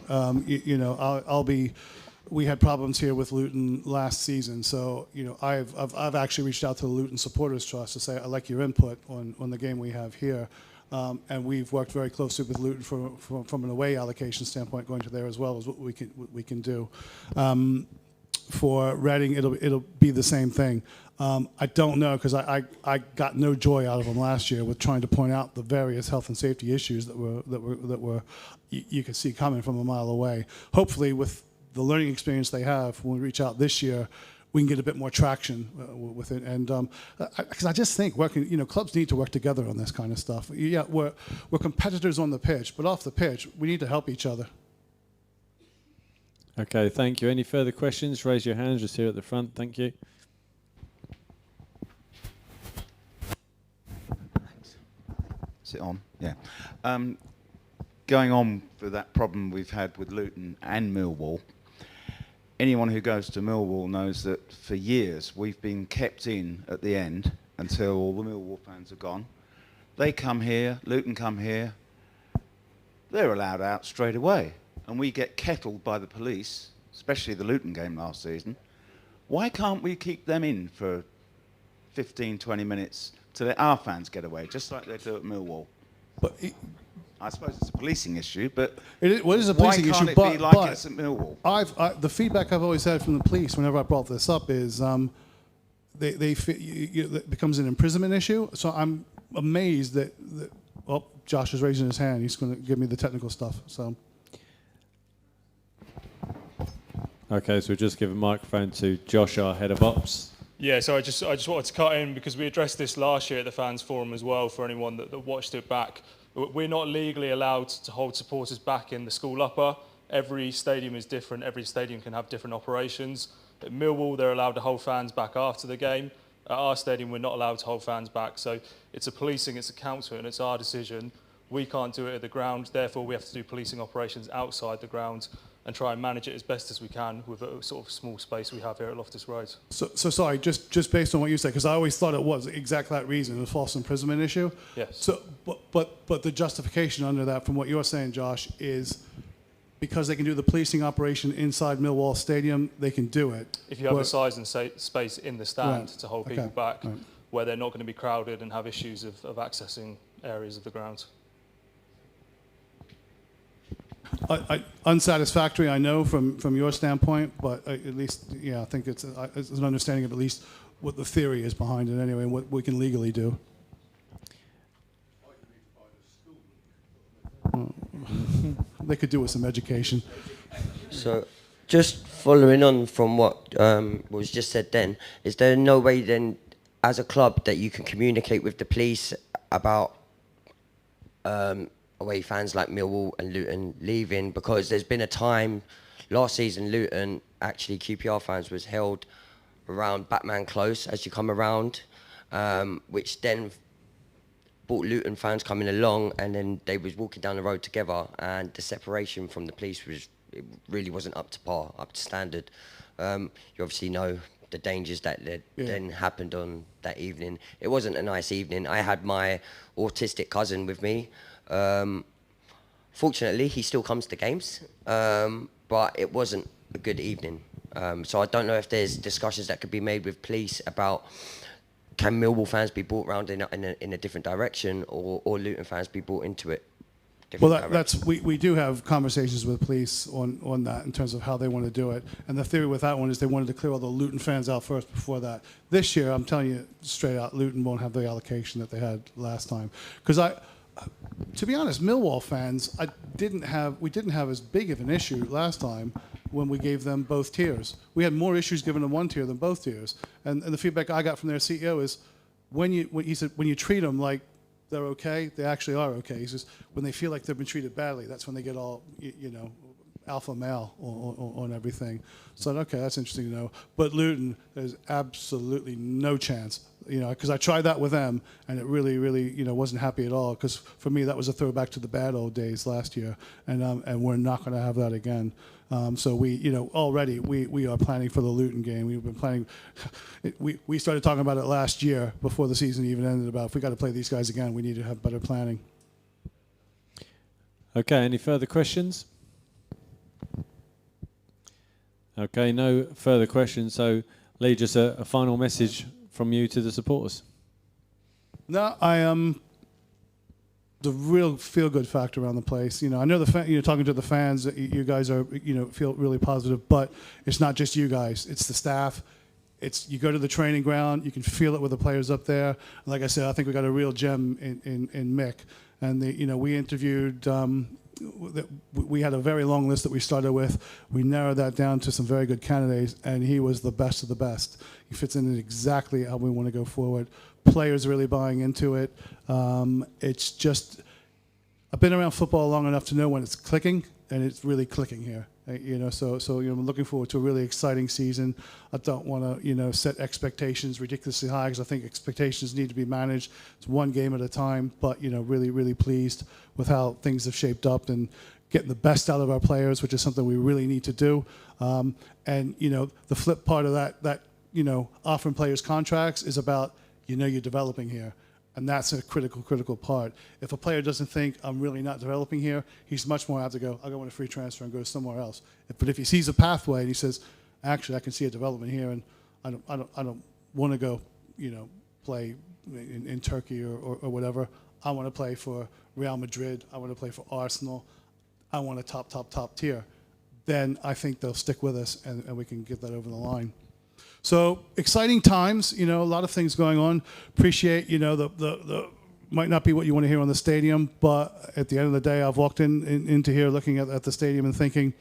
We had problems here with Luton last season, so I've actually reached out to the Luton Supporters Trust to say, I'd like your input on the game we have here. And we've worked very closely with Luton from an away allocation standpoint, going to there as well as what we can do. For Reading, it'll be the same thing. I don't know, because I got no joy out of them last year with trying to point out the various health and safety issues that were you could see coming from a mile away. Hopefully, with the learning experience they have, when we reach out this year, we can get a bit more traction with it. And because I just think clubs need to work together on this kind of stuff. Yeah, we're competitors on the pitch, but off the pitch, we need to help each other. Okay, thank you. Any further questions? Raise your hands just here at the front. Thank you. Is it on? Yeah. Going on with that problem we've had with Luton and Millwall, anyone who goes to Millwall knows that for years we've been kept in at the end until all the Millwall fans are gone. They come here, Luton come here, they're allowed out straight away. And we get kettled by the police, especially the Luton game last season. Why can't we keep them in for 15, 20 minutes to let our fans get away, just like they do at Millwall? But I suppose it's a policing issue, but it is a policing issue. Why can't it be like it's at Millwall? The feedback I've always had from the police whenever I brought this up is it becomes an imprisonment issue. So I'm amazed that Josh is raising his hand. He's going to give me the technical stuff. So. Okay, so we'll just give a microphone to Josh, our head of ops. Yeah, so I just wanted to cut in because we addressed this last year at the Fans Forum as well for anyone that watched it back. We're not legally allowed to hold supporters back in the school upper. Every stadium is different. Every stadium can have different operations. At Millwall, they're allowed to hold fans back after the game. At our stadium, we're not allowed to hold fans back. So it's a policing, it's a council, and it's our decision. We can't do it at the ground. Therefore, we have to do policing operations outside the ground and try and manage it as best as we can with a sort of small space we have here at Loftus Road. So sorry, just based on what you said, because I always thought it was exactly that reason, a false imprisonment issue. Yes. So, but the justification under that, from what you're saying, Josh, is because they can do the policing operation inside Millwall Stadium, they can do it. If you have the size and space in the stand Right. to hold people back, where they're not going to be crowded and have issues of accessing areas of the ground. Unsatisfactory, I know, from your standpoint, but at least, I think it's an understanding of at least what the theory is behind it anyway, and what we can legally do. They could do with some education. So, just following on from what was just said then, is there no way then, as a club, that you can communicate with the police about away fans like Millwall and Luton leaving? Because there's been a time last season, Luton, actually QPR fans was held around Batman Close as you come around, which then brought Luton fans coming along, and then they was walking down the road together, and the separation from the police really wasn't up to par, up to standard. You obviously know the dangers that then happened on that evening. It wasn't a nice evening. I had my autistic cousin with me. Fortunately, he still comes to games, but it wasn't a good evening. So I don't know if there's discussions that could be made with police about, can Millwall fans be brought round in a different direction, or Luton fans be brought into it? Well, we do have conversations with police on that in terms of how they want to do it. And the theory with that one is they wanted to clear all the Luton fans out first before that. This year, I'm telling you straight out, Luton won't have the allocation that they had last time. Because to be honest, Millwall fans, we didn't have as big of an issue last time when we gave them both tiers. We had more issues giving them one tier than both tiers. And the feedback I got from their CEO is, he said, when you treat them like they're okay, they actually are okay. He says, when they feel like they've been treated badly, that's when they get all, alpha male on everything. So, okay, that's interesting to know. But Luton, there's absolutely no chance, because I tried that with them, and it really, really, wasn't happy at all. Because for me, that was a throwback to the bad old days last year, and we're not going to have that again. So we, already we are planning for the Luton game. We've been planning. We started talking about it last year before the season even ended. About if we got to play these guys again, we need to have better planning. Okay, any further questions? Okay, no further questions. So, Lee, just a final message from you to the supporters. No, I am. the real feel-good factor around the place. You know, I know talking to the fans, you guys are, feel really positive, but it's not just you guys, it's the staff. You go to the training ground, you can feel it with the players up there. Like I said, I think we got a real gem in Mick. And we interviewed, we had a very long list that we started with. We narrowed that down to some very good candidates, and he was the best of the best. He fits in exactly how we want to go forward. Players really buying into it. It's just, I've been around football long enough to know when it's clicking, and it's really clicking here. So I'm looking forward to a really exciting season. I don't want to set expectations ridiculously high, because I think expectations need to be managed. It's one game at a time, but really, really pleased with how things have shaped up and getting the best out of our players, which is something we really need to do. And the flip part of that offering players contracts is about you're developing here. And that's a critical part. If a player doesn't think I'm really not developing here, he's much more apt to go, I'll go on a free transfer and go somewhere else. But if he sees a pathway and he says, actually, I can see a development here, and I don't want to go, play in Turkey or whatever. I want to play for Real Madrid. I want to play for Arsenal. I want a top tier. Then I think they'll stick with us, and we can get that over the line. So exciting times, a lot of things going on. Appreciate, the might not be what you want to hear on the stadium, but at the end of the day, I've walked into here looking at the stadium and thinking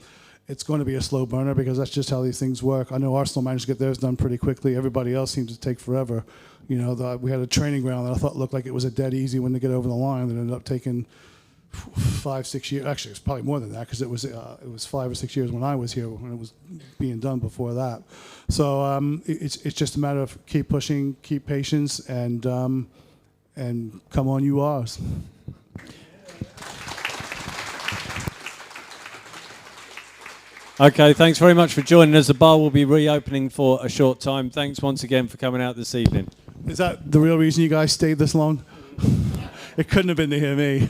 it's going to be a slow burner, because that's just how these things work. I know Arsenal managed to get theirs done pretty quickly. Everybody else seems to take forever. We had a training ground that I thought looked like it was a dead easy when they get over the line. That ended up taking 5-6 years. Actually, it's probably more than that, because it was 5 or 6 years when I was here, when it was being done before that. So it's just a matter of keep pushing, keep patience, and come on, you R's. Okay, thanks very much for joining us. The bar will be reopening for a short time. Thanks once again for coming out this evening. Is that the real reason you guys stayed this long? It couldn't have been to hear me.